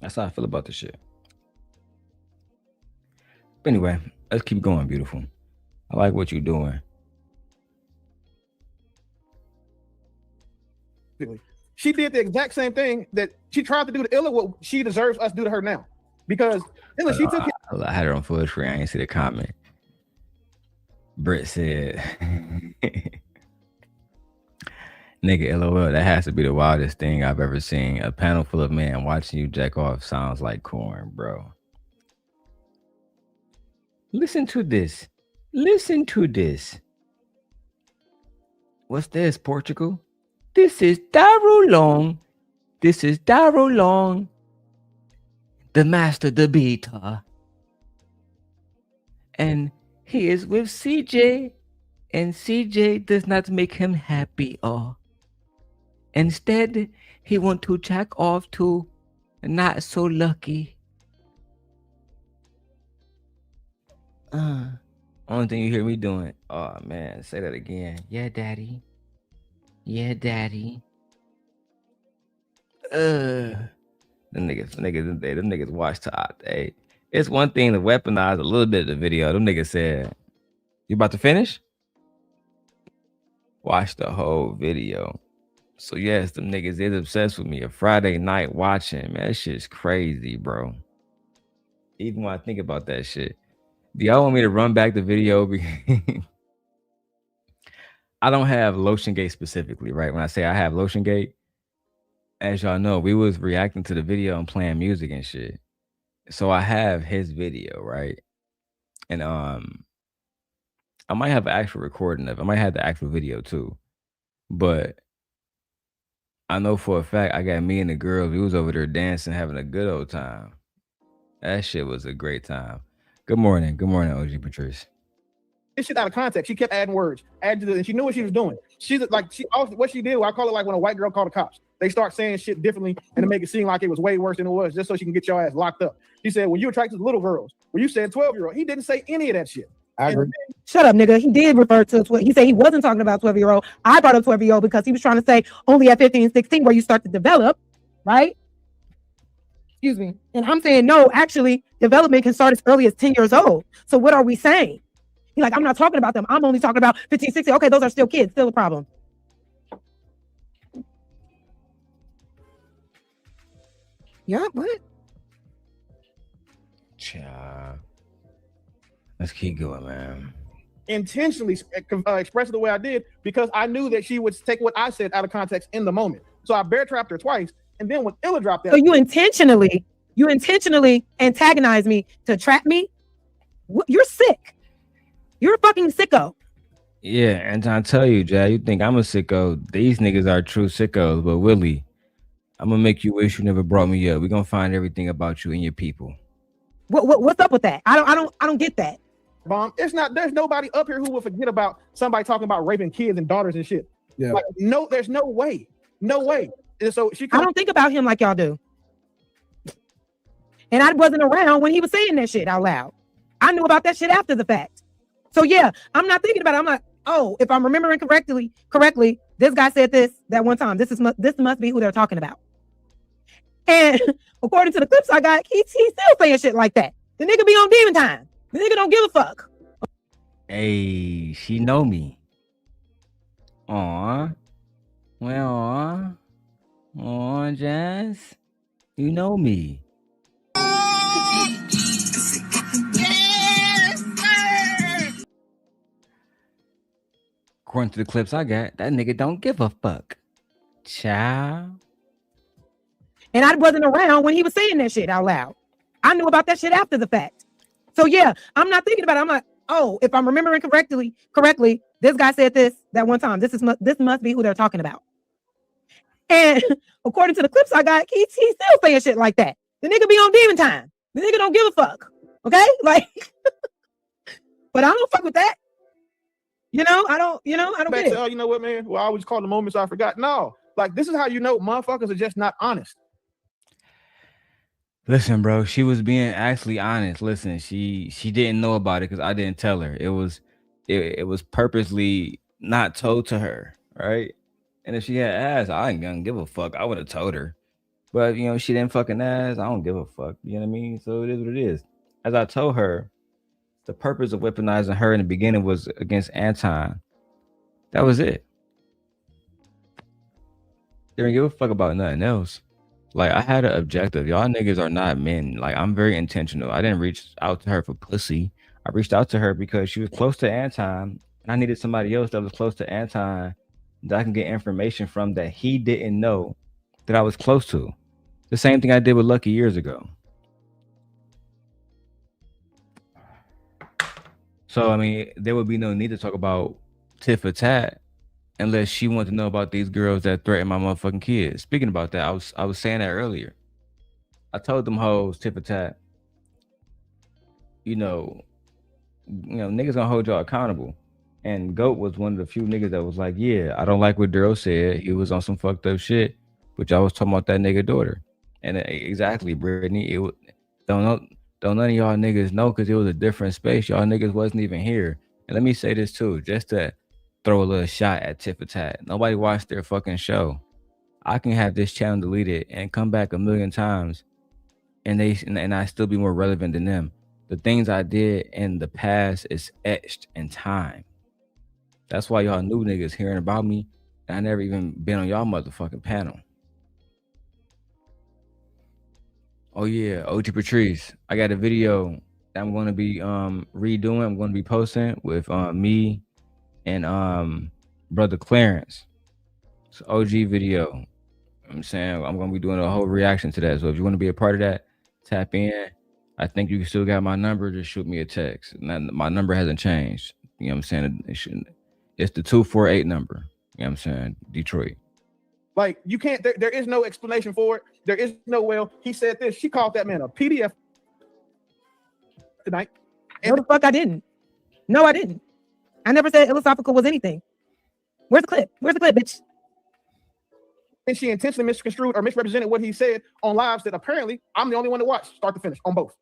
That's how I feel about this shit. But anyway, let's keep going, beautiful. I like what you're doing. She did the exact same thing that she tried to do to Illa, what she deserves us to do to her now. Because Illa, she took it. I had her on full screen. I didn't see the comment. Britt said, nigga, LOL, that has to be the wildest thing I've ever seen. A panel full of men watching you jack off sounds like corn, bro. Listen to this. Listen to this. What's this, Portugal? This is Darrel Long. This is Darrel Long, the master debater. And he is with CJ. And CJ does not make him happy. Instead, he want to jack off to Not So Lucky. Only thing you hear me doing. Oh man, say that again. Yeah, daddy. Yeah, daddy. Them niggas watch top. Hey, it's one thing to weaponize a little bit of the video. Them niggas said, "You about to finish? Watch the whole video." So yes, them niggas is obsessed with me. A Friday night watching, man, that shit's crazy, bro. Even when I think about that shit. Do y'all want me to run back the video? I don't have Lotion Gate specifically, right? When I say I have Lotion Gate, as y'all know, we was reacting to the video and playing music and shit. So I have his video, right? And I might have an actual recording of it. I might have the actual video too. But I know for a fact I got me and the girls, we was over there dancing, having a good old time. That shit was a great time. Good morning, OG Patrice. This shit out of context. She kept adding words, and she knew what she was doing. What she did, I call it like when a white girl called the cops. They start saying shit differently and to make it seem like it was way worse than it was, just so she can get your ass locked up. She said, "Well, you attracted to little girls." Well, you said 12-year-old. He didn't say any of that shit. I agree. Shut up, nigga. He did refer to 12. He said he wasn't talking about 12-year-old. I brought up 12-year-old because he was trying to say only at 15 and 16 where you start to develop, right? Excuse me. And I'm saying no, actually, development can start as early as 10 years old. So what are we saying? He's like, I'm not talking about them. I'm only talking about 15, 16. Okay, those are still kids. Still a problem. Yeah, what? Let's keep going, man. Intentionally expressed the way I did because I knew that she would take what I said out of context in the moment. So I bear trapped her twice. And then when Illa dropped that. So you intentionally antagonize me to trap me? You're sick. You're a fucking sicko. Yeah, and I tell you, Jay, you think I'm a sicko. These niggas are true sickos. But Willie, I'm gonna make you wish you never brought me up. We're gonna find everything about you and your people. What's up with that? I don't get that. Bomb. There's nobody up here who will forget about somebody talking about raping kids and daughters and shit. Yeah. Like, no, there's no way. No way. And so I don't think about him like y'all do. And I wasn't around when he was saying that shit out loud. I knew about that shit after the fact. So yeah, I'm not thinking about it. I'm like, oh, if I'm remembering correctly, this guy said this that one time. This must be who they're talking about. And according to the clips I got, he's still saying shit like that. The nigga be on demon time. The nigga don't give a fuck. Hey, she know me. Aw. Well, aw, Jazz. You know me. According to the clips I got, that nigga don't give a fuck. Child. And I wasn't around when he was saying that shit out loud. I knew about that shit after the fact. So yeah, I'm not thinking about it. I'm like, oh, if I'm remembering correctly, this guy said this that one time. This must be who they're talking about. And according to the clips I got, he's still saying shit like that. The nigga be on demon time. The nigga don't give a fuck. Okay? Like, but I don't fuck with that. I don't get it. You know what, man? Well, I always call the moments I forgot. No, like this is how you know motherfuckers are just not honest. Listen, bro, she was being actually honest. Listen, she didn't know about it because I didn't tell her. It was purposely not told to her, right? And if she had asked, I ain't gonna give a fuck. I would have told her. But she didn't fucking ask. I don't give a fuck. You know what I mean? So it is what it is. As I told her, the purpose of weaponizing her in the beginning was against Anton. That was it. Didn't give a fuck about nothing else. Like, I had an objective. Y'all niggas are not men. Like, I'm very intentional. I didn't reach out to her for pussy. I reached out to her because she was close to Anton, and I needed somebody else that was close to Anton that I can get information from that he didn't know that I was close to. The same thing I did with Lucky years ago. So, I mean, there would be no need to talk about tit for tat unless she wanted to know about these girls that threaten my motherfucking kids. Speaking about that, I was saying that earlier. I told them hoes tit for tat. Niggas gonna hold y'all accountable. And GOAT was one of the few niggas that was like, yeah, I don't like what Darrel said. He was on some fucked up shit, but y'all was talking about that nigga daughter. And exactly, Brittany, don't none of y'all niggas know because it was a different space. Y'all niggas wasn't even here. And let me say this too, just to throw a little shot at tit for tat. Nobody watched their fucking show. I can have this channel deleted and come back a million times and I still be more relevant than them. The things I did in the past is etched in time. That's why y'all new niggas hearing about me and I never even been on y'all motherfucking panel. Oh yeah, OG Patrice. I got a video that I'm going to be redoing. I'm going to be posting with me and brother Clarence. It's an OG video. I'm saying I'm going to be doing a whole reaction to that. So if you want to be a part of that, tap in. I think you still got my number. Just shoot me a text. My number hasn't changed. You know what I'm saying? It's the 248 number. You know what I'm saying? Detroit. Like, you can't, there is no explanation for it. There is no, well, he said this. She called that man a PDF tonight. No, the fuck I didn't. No, I didn't. I never said iLLAsophical was anything. Where's the clip? Where's the clip, bitch? And she intentionally misconstrued or misrepresented what he said on lives that apparently I'm the only one to watch start to finish on both.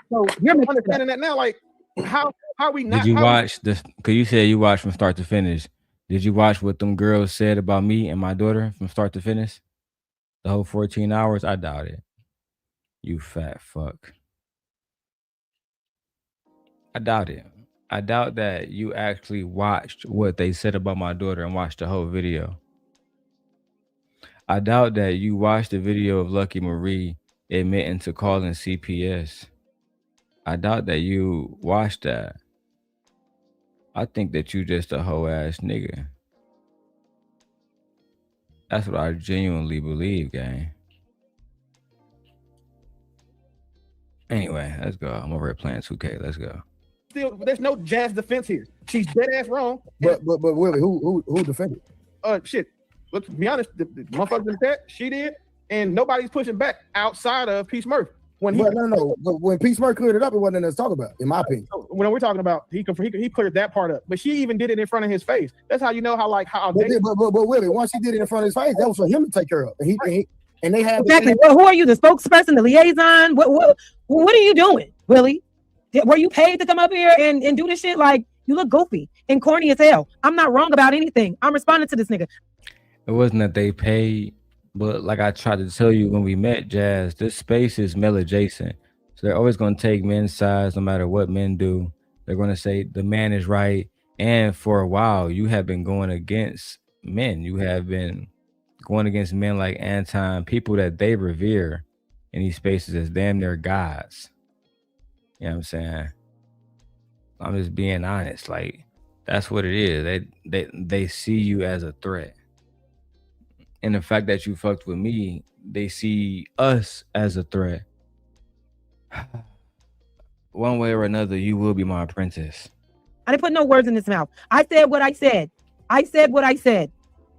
So you're understanding that now. Like, how we not? Did you watch this? Because you said you watched from start to finish. Did you watch what them girls said about me and my daughter from start to finish? The whole 14 hours? I doubt it. You fat fuck. I doubt it. I doubt that you actually watched what they said about my daughter and watched the whole video. I doubt that you watched the video of Lucky Marie admitting to calling CPS. I doubt that you watched that. I think that you just a hoe ass nigga. That's what I genuinely believe, gang. Anyway, let's go. I'm over here playing 2K. Let's go. Still, there's no Jazz defense here. She's dead ass wrong. But Willie, who defended? Shit. Let's be honest. The motherfuckers in the chat, she did, and nobody's pushing back outside of Peace Murphy. But when Peace Murphy cleared it up, it wasn't nothing to talk about, in my opinion. When we're talking about he cleared that part up, but she even did it in front of his face. That's how you know how. But Willie, once he did it in front of his face, that was for him to take care of. And they had exactly. Well, who are you, the spokesperson, the liaison? What are you doing, Willie? Were you paid to come up here and do this shit? Like, You look goofy and corny as hell. I'm not wrong about anything. I'm responding to this nigga. It wasn't that they paid, but like I tried to tell you when we met, Jazz, this space is male adjacent. So they're always going to take men's sides no matter what men do. They're going to say the man is right. And for a while, you have been going against men. You have been going against men like Anton, people that they revere in these spaces as damn near gods. You know what I'm saying? I'm just being honest. Like, that's what it is. They see you as a threat. And the fact that you fucked with me, they see us as a threat. One way or another, you will be my apprentice. I didn't put no words in his mouth. I said what I said. I said what I said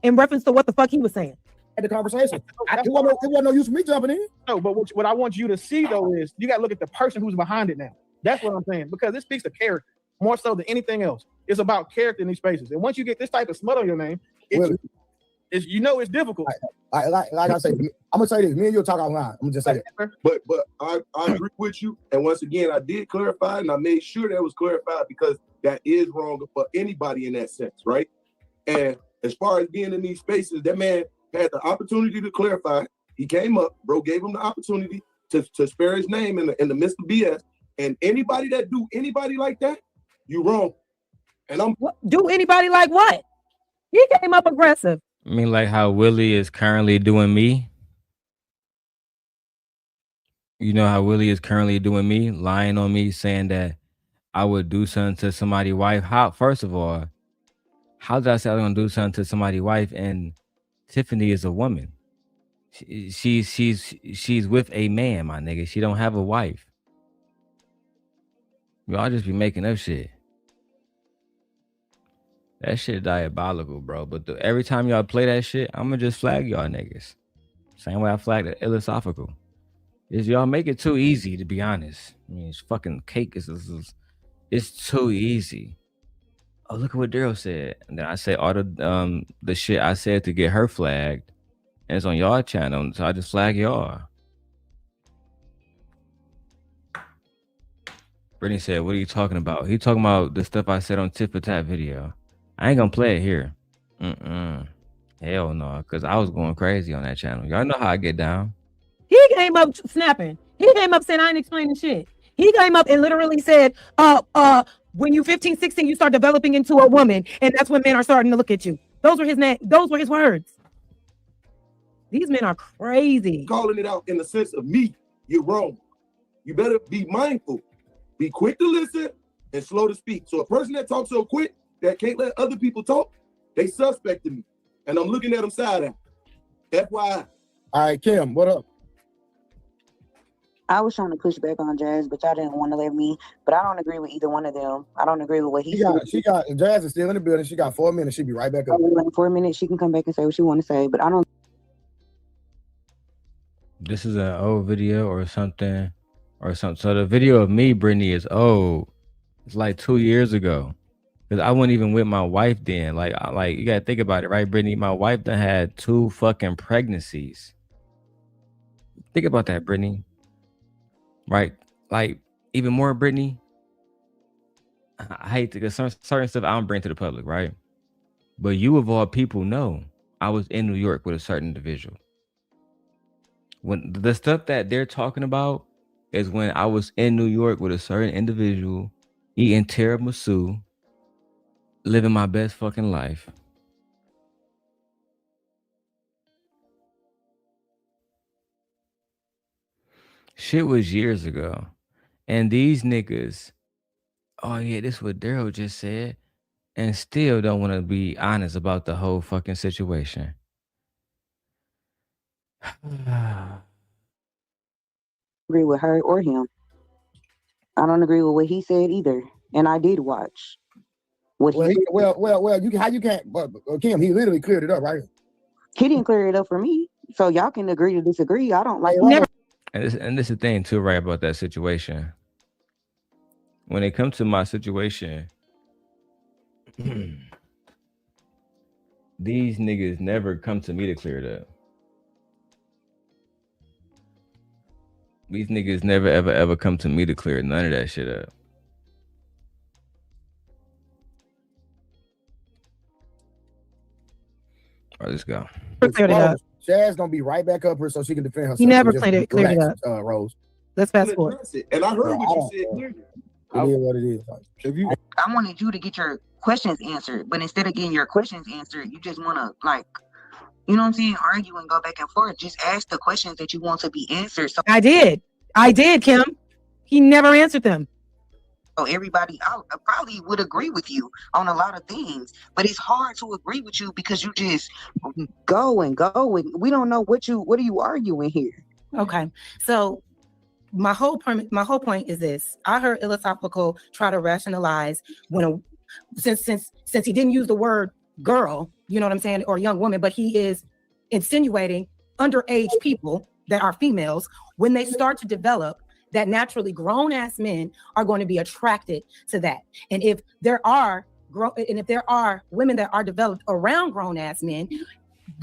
in reference to what the fuck he was saying. At the conversation. It wasn't no use for me jumping in. No, but what I want you to see though is you got to look at the person who's behind it now. That's what I'm saying, because it speaks to character more so than anything else. It's about character in these spaces. And once you get this type of smut on your name, it's difficult. Like I say, I'm gonna say this. Me and you'll talk online. I'm gonna just say that. But I agree with you. And once again, I did clarify, and I made sure that was clarified because that is wrong for anybody in that sense, right? And as far as being in these spaces, that man had the opportunity to clarify. He came up, bro, gave him the opportunity to spare his name in the midst of BS. And anybody that do anybody like that, you wrong. And do anybody like what? He came up aggressive. I mean, like how Willie is currently doing me. You know how Willie is currently doing me, lying on me, saying that I would do something to somebody's wife. First of all, how did I say I was gonna do something to somebody's wife? And Tiffany is a woman. She's with a man, my nigga. She don't have a wife. Y'all just be making up shit. That shit diabolical, bro. But every time y'all play that shit, I'ma just flag y'all niggas. Same way I flagged the iLLAsophical. Is y'all make it too easy, to be honest. I mean, it's fucking cake. It's too easy. Oh, look at what Darrel said. And then I say all the shit I said to get her flagged. And it's on y'all channel, so I just flag y'all. Brittany said, what are you talking about? He talking about the stuff I said on Tit for Tat video. I ain't gonna play it here. Hell no, because I was going crazy on that channel. Y'all know how I get down. He came up snapping. He came up saying I ain't explaining shit. He came up and literally said, when you 15, 16, you start developing into a woman, and that's when men are starting to look at you. Those were his words. These men are crazy. Calling it out in the sense of me, you're wrong. You better be mindful. Be quick to listen and slow to speak. So a person that talks so quick that can't let other people talk, they suspect to me. And I'm looking at them side out. FYI. All right, Kim, what up? I was trying to push back on Jazz, but y'all didn't want to let me. But I don't agree with either one of them. I don't agree with what he said. She got Jazz is still in the building. She got 4 minutes. She'll be right back up. In 4 minutes, she can come back and say what she want to say. But I don't. This is an old video or something. So the video of me, Brittany, is old. It's like 2 years ago. Because I wasn't even with my wife then. Like you gotta think about it, right, Brittany? My wife done had 2 fucking pregnancies. Think about that, Brittany. Right? Like, even more, Brittany. I hate to, because certain stuff I don't bring to the public, right? But you of all people know I was in New York with a certain individual. When the stuff that they're talking about is when I was in New York with a certain individual, eating tiramisu, living my best fucking life. Shit was years ago. And these niggas, oh yeah, this is what Darrel just said, and still don't want to be honest about the whole fucking situation. Agree with her or him. I don't agree with what he said either. And I did watch. Well, how you can't? But Kim, he literally cleared it up, right? He didn't clear it up for me. So y'all can agree to disagree. I don't like. And this is the thing too, right, about that situation. When it comes to my situation, these niggas never come to me to clear it up. These niggas never ever come to me to clear none of that shit up. let's go. Cleared it up. Shaz gonna be right back up here so she can defend herself. He never Just cleared it up. Rose. Let's fast forward. And I heard what you said clearly. It is what it is. If you, I wanted you to get your questions answered, but instead of getting your questions answered, you just want to, like, you know what I'm saying, argue and go back and forth. Just ask the questions that you want to be answered. So I did, Kim. He never answered them. So everybody I probably would agree with you on a lot of things, but it's hard to agree with you because you just go and go and we don't know what are you arguing here. Okay, so my whole point is this. I heard iLLAsophical try to rationalize when since he didn't use the word girl, you know what I'm saying, or young woman, but he is insinuating underage people that are females when they start to develop, that naturally grown-ass men are going to be attracted to that. And if there are women that are developed around grown-ass men,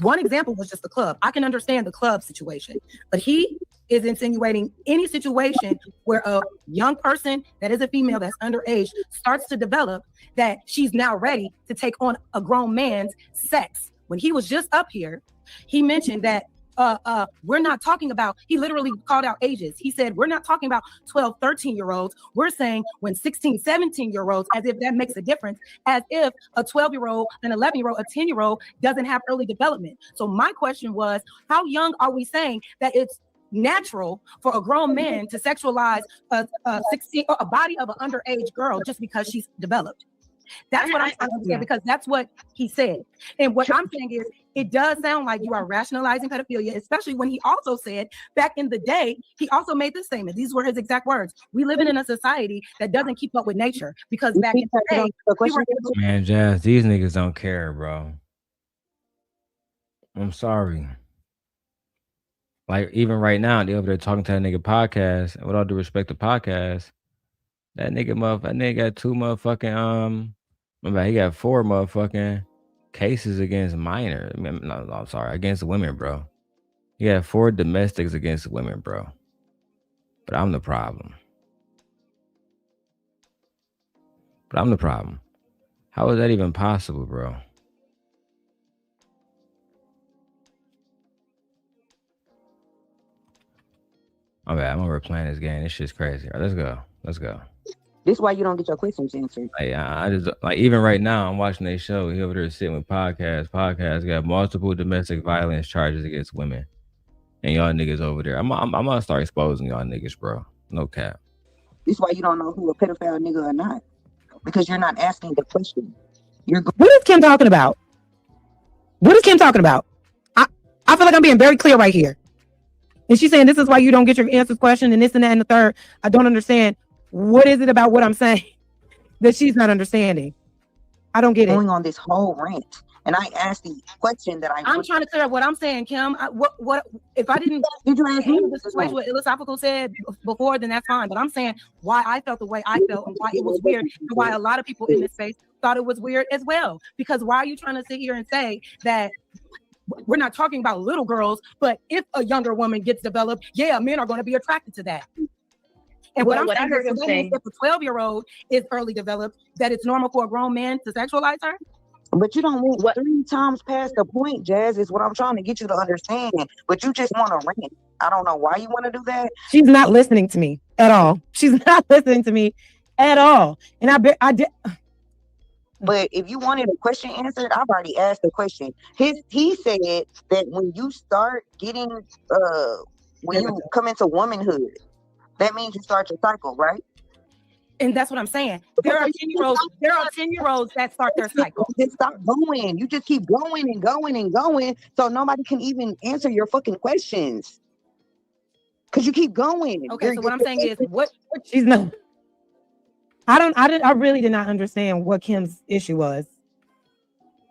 one example was just the club. I can understand the club situation, but he is insinuating any situation where a young person that is a female that's underage starts to develop, that she's now ready to take on a grown man's sex. When he was just up here, he mentioned that we're not talking about, he literally called out ages. He said, we're not talking about 12, 13-year-olds. We're saying when 16, 17-year-olds, as if that makes a difference, as if a 12-year-old, an 11-year-old, a 10-year-old doesn't have early development. So my question was, how young are we saying that it's natural for a grown man to sexualize a body of an underage girl just because she's developed? That's what I'm trying to say, because that's what he said. And what I'm saying is, it does sound like you are rationalizing pedophilia, especially when he also said back in the day, he also made this statement. These were his exact words. We live in a society that doesn't keep up with nature, because back in the day, man, Jazz, these niggas don't care, bro. I'm sorry. Like, even right now, they over there talking to that nigga podcast. And with all due respect to podcast, that nigga got 2 motherfucking he got 4 motherfucking cases against minors. No, I'm sorry, against women, bro. He got 4 domestics against women, bro. But I'm the problem. How is that even possible, bro? Okay, I'm over playing this game. This shit's crazy. All right, let's go. This is why you don't get your questions answered. Like, I just, like, even right now, I'm watching their show. He over there sitting with podcast. Podcast got multiple domestic violence charges against women, and y'all niggas over there. I'm gonna start exposing y'all niggas, bro. No cap. This is why you don't know who a pedophile nigga or not, because you're not asking the question. What is Kim talking about? I feel like I'm being very clear right here. And she's saying this is why you don't get your answers question and this and that and the third. I don't understand. What is it about what I'm saying that she's not understanding? I don't get it. Going on this whole rant, and I asked the question that I'm trying to clear up what I'm saying, Kim. What if I didn't? Did you ask me the situation what iLLAsophical said before? Then that's fine. But I'm saying why I felt the way I felt and why it was weird, and why a lot of people in this space thought it was weird as well. Because why are you trying to sit here and say that we're not talking about little girls, but if a younger woman gets developed, yeah, men are going to be attracted to that. And what I heard him say, if a 12-year-old is early developed, that it's normal for a grown man to sexualize her? But you don't want 3 times past the point, Jazz, is what I'm trying to get you to understand. But you just want to rant. I don't know why you want to do that. She's not listening to me at all. And I did. But if you wanted a question answered, I've already asked the question. He said that when you start getting, when you come into womanhood, that means you start your cycle, right? And that's what I'm saying. There are 10-year-olds that start their cycle. Just stop going. You just keep going and going and going, so nobody can even answer your fucking questions. Because you keep going. Okay, so what I'm saying is what she's not. I really did not understand what Kim's issue was.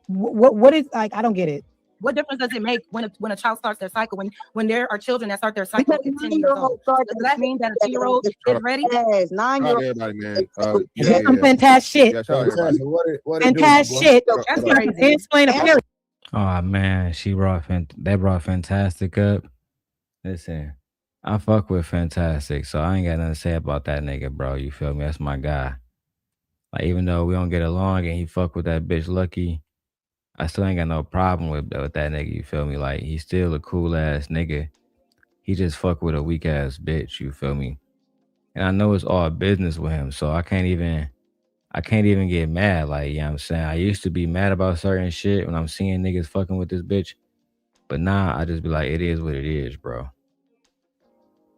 What is, like, I don't get it. What difference does it make when a child starts their cycle? When there are children that start their cycle at 10 years old, does that mean that a 10-year-old is ready? Yes, 9-year-old. Some fantastic shit. Fantastic shit. That's crazy. Explain a period. Oh man, they brought Fantastic up. Listen, I fuck with Fantastic, so I ain't got nothing to say about that nigga, bro. You feel me? That's my guy. Like, even though we don't get along and he fuck with that bitch Lucky, I still ain't got no problem with that nigga. You feel me? Like he's still a cool ass nigga. He just fuck with a weak ass bitch. You feel me? And I know it's all business with him, so I can't even get mad. Like, you know what I'm saying? I used to be mad about certain shit when I'm seeing niggas fucking with this bitch. But now I just be like, it is what it is, bro.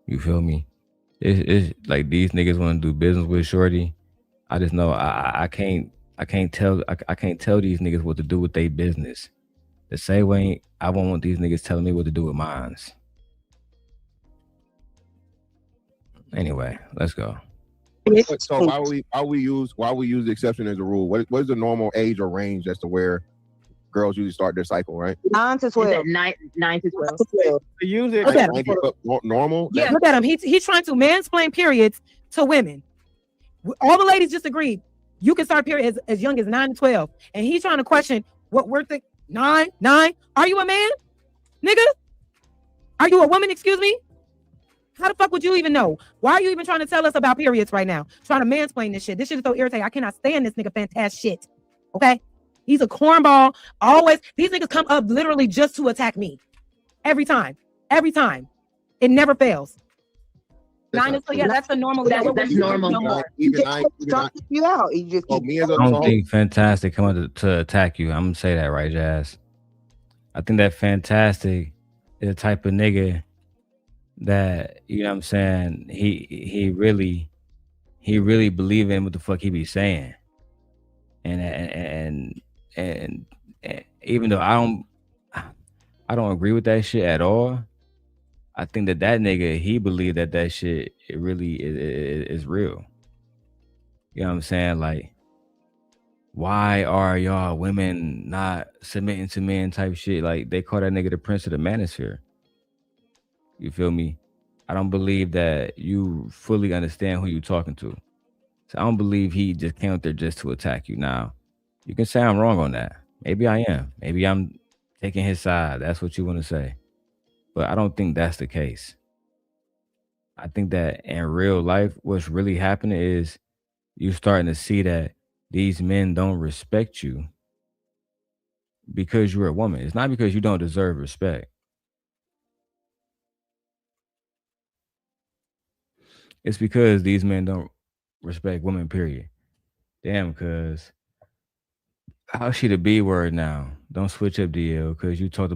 You feel me? It's like these niggas want to do business with Shorty. I just know I can't tell these niggas what to do with their business. The same way I won't want these niggas telling me what to do with mine. Anyway, let's go. So why we use the exception as a rule? What is the normal age or range as to where girls usually start their cycle, right? 9 to 12. 9 to 12. Use it. Look at him. Normal. Yeah, look at him. He's trying to mansplain periods to women. All the ladies just agreed. You can start period as young as 9 to 12. And he's trying to question what we're thinking. 9. Are you a man? Nigga? Are you a woman? Excuse me? How the fuck would you even know? Why are you even trying to tell us about periods right now? Trying to mansplain this shit. This shit is so irritating. I cannot stand this nigga fantastic shit. Okay? He's a cornball. Always. These niggas come up literally just to attack me. Every time. Every time. It never fails. 9 to 12. Yeah, that's the normal. That's normal. You out. You just I don't think Fantastic coming to attack you. I'm gonna say that, right, Jazz? I think that Fantastic is the type of nigga that, you know what I'm saying, he really believe in what the fuck he be saying. And even though I don't agree with that shit at all, I think that nigga, he believe that shit, it really is real. You know what I'm saying? Like, why are y'all women not submitting to men type shit? Like, they call that nigga the prince of the manosphere. You feel me? I don't believe that you fully understand who you're talking to. So I don't believe he just came up there just to attack you. Now, you can say I'm wrong on that. Maybe I am. Maybe I'm taking his side. That's what you want to say. But I don't think that's the case. I think that in real life, what's really happening is you're starting to see that these men don't respect you because you're a woman. It's not because you don't deserve respect. It's because these men don't respect women, period. Damn, cuz how's she the B word now? Don't switch up, DL, because you talked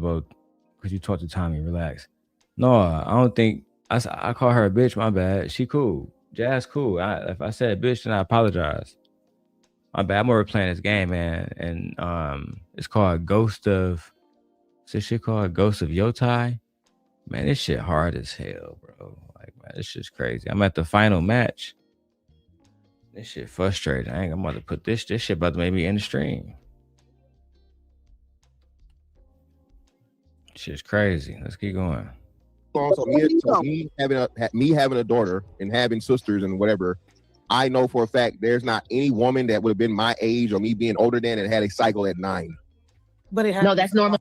to Tommy. Relax. No, I don't think I call her a bitch. My bad. She cool. Jazz cool. If I said bitch, then I apologize. My bad. I'm over playing this game, man. And it's called Ghost of. What's this shit called? Ghost of Yotai. Man, this shit hard as hell, bro. Like, man, this shit's crazy. I'm at the final match. This shit frustrating. I'm about to put this shit about to make me end the stream. Shit's crazy. Let's keep going. So me having a daughter and having sisters and whatever, I know for a fact there's not any woman that would have been my age or me being older than and had a cycle at 9. But it No, that's normal.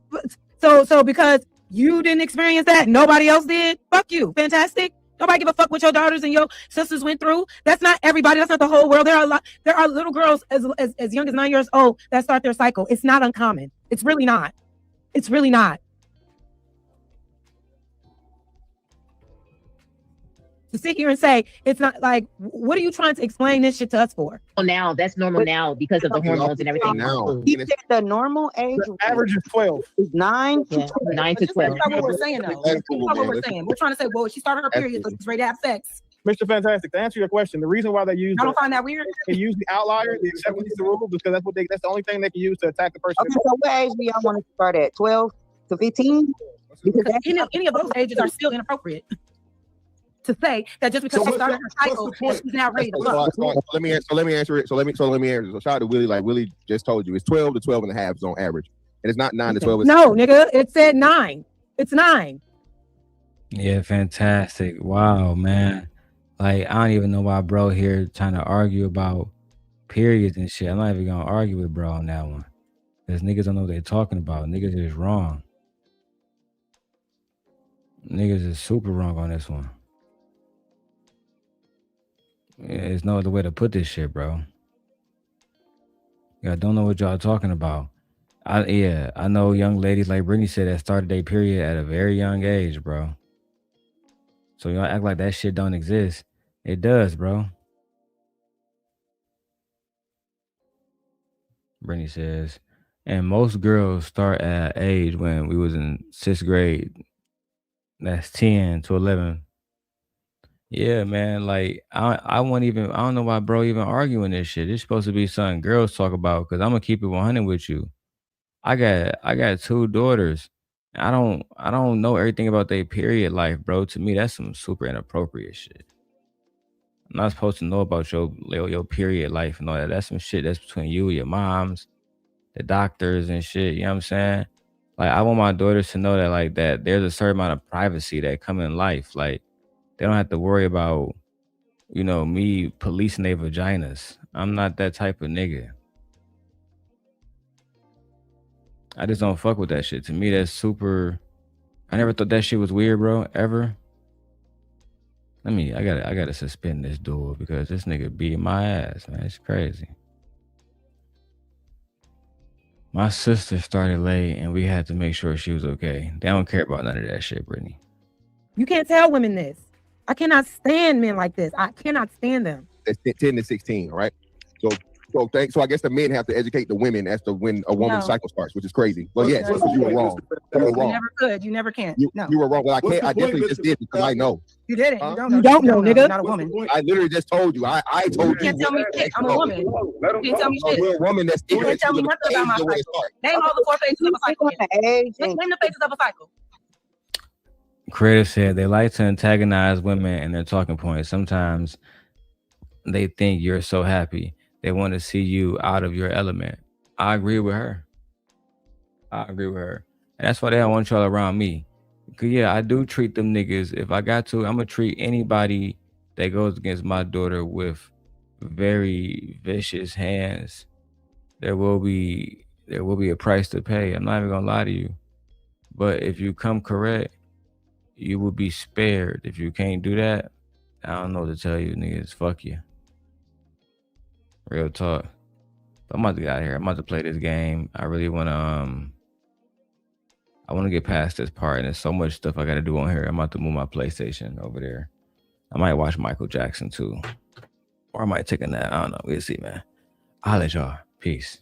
So because you didn't experience that, nobody else did. Fuck you. Fantastic. Nobody give a fuck what your daughters and your sisters went through. That's not everybody. That's not the whole world. There are little girls as young as 9 years old that start their cycle. It's not uncommon. It's really not. It's really not. To sit here and say it's not, like, what are you trying to explain this shit to us for? Well, now that's normal now because of the hormones and everything. He said the normal age average is 12. Is 9 to 12. 9 to 12. That's not what we're saying, though. That's not what we're saying. We're trying to say, well, she started her period, so she's ready to have sex. Mr. Fantastic, to answer your question, the reason why they use I don't find that weird. They use the outlier, the exception to the rule, because that's the only thing they can use to attack the person. Okay, so what age do y'all want to start at? 12 to 15? Because any of those ages are still inappropriate. To say that just because she started her cycle, she's now ready to fuck. So let me answer it. So let me answer it. So shout out to Willie. Like Willie just told you, it's 12 to 12 and a half is on average, and it's not 9 to 12. No, nigga, it said 9. It's 9. Yeah, fantastic. Wow, man. Like, I don't even know why bro here trying to argue about periods and shit. I'm not even gonna argue with bro on that one. Because niggas don't know what they're talking about. Niggas is wrong. Niggas is super wrong on this one. There's no other way to put this shit, bro. Y'all don't know what y'all talking about. I know young ladies like Brittany said that started their period at a very young age, bro. So y'all act like that shit don't exist. It does, bro. Brittany says, and most girls start at age when we was in 6th grade. That's 10 to 11. Yeah, man. Like I don't know why bro even arguing this shit. It's supposed to be something girls talk about because I'm gonna keep it 100 with you. I got 2 daughters. I don't know everything about their period life, bro. To me, that's some super inappropriate shit. I'm not supposed to know about your period life and all that. That's some shit that's between you, your moms, the doctors and shit. You know what I'm saying? Like I want my daughters to know that like that there's a certain amount of privacy that come in life. Like they don't have to worry about, me policing their vaginas. I'm not that type of nigga. I just don't fuck with that shit. To me, that's super. I never thought that shit was weird, bro. Ever. I gotta suspend this duel because this nigga beat my ass, man. It's crazy. My sister started late and we had to make sure she was okay. They don't care about none of that shit, Brittany. You can't tell women this. I cannot stand men like this. I cannot stand them. That's 10 to 16, right? So I guess the men have to educate the women as to when a woman's cycle starts, which is crazy. But yes, you were wrong. You were wrong. You never could. You never can. No. You were wrong. Well, I definitely just did because I know. You didn't. You don't know, nigga. You're not a woman. I literally just told you. I told you. You can't tell me shit. I'm a woman. You can't tell me shit. You're a woman that's you can't tell me nothing about my cycle. Name all the 4 phases of a cycle. Name the phases of a cycle. Creator said they like to antagonize women and their talking points. Sometimes they think you're so happy. They want to see you out of your element. I agree with her. And that's why they don't want y'all around me. Cause yeah, I do treat them niggas. If I got to, I'm gonna treat anybody that goes against my daughter with very vicious hands. There will be a price to pay. I'm not even gonna lie to you. But if you come correct, you will be spared. If you can't do that, I don't know what to tell you, niggas. Fuck you. Real talk. But I'm about to get out of here. I'm about to play this game. I really want to get past this part, and there's so much stuff I got to do on here. I'm about to move my PlayStation over there. I might watch Michael Jackson too, or I might take a nap. I don't know. We'll see, man. I'll let y'all. Peace.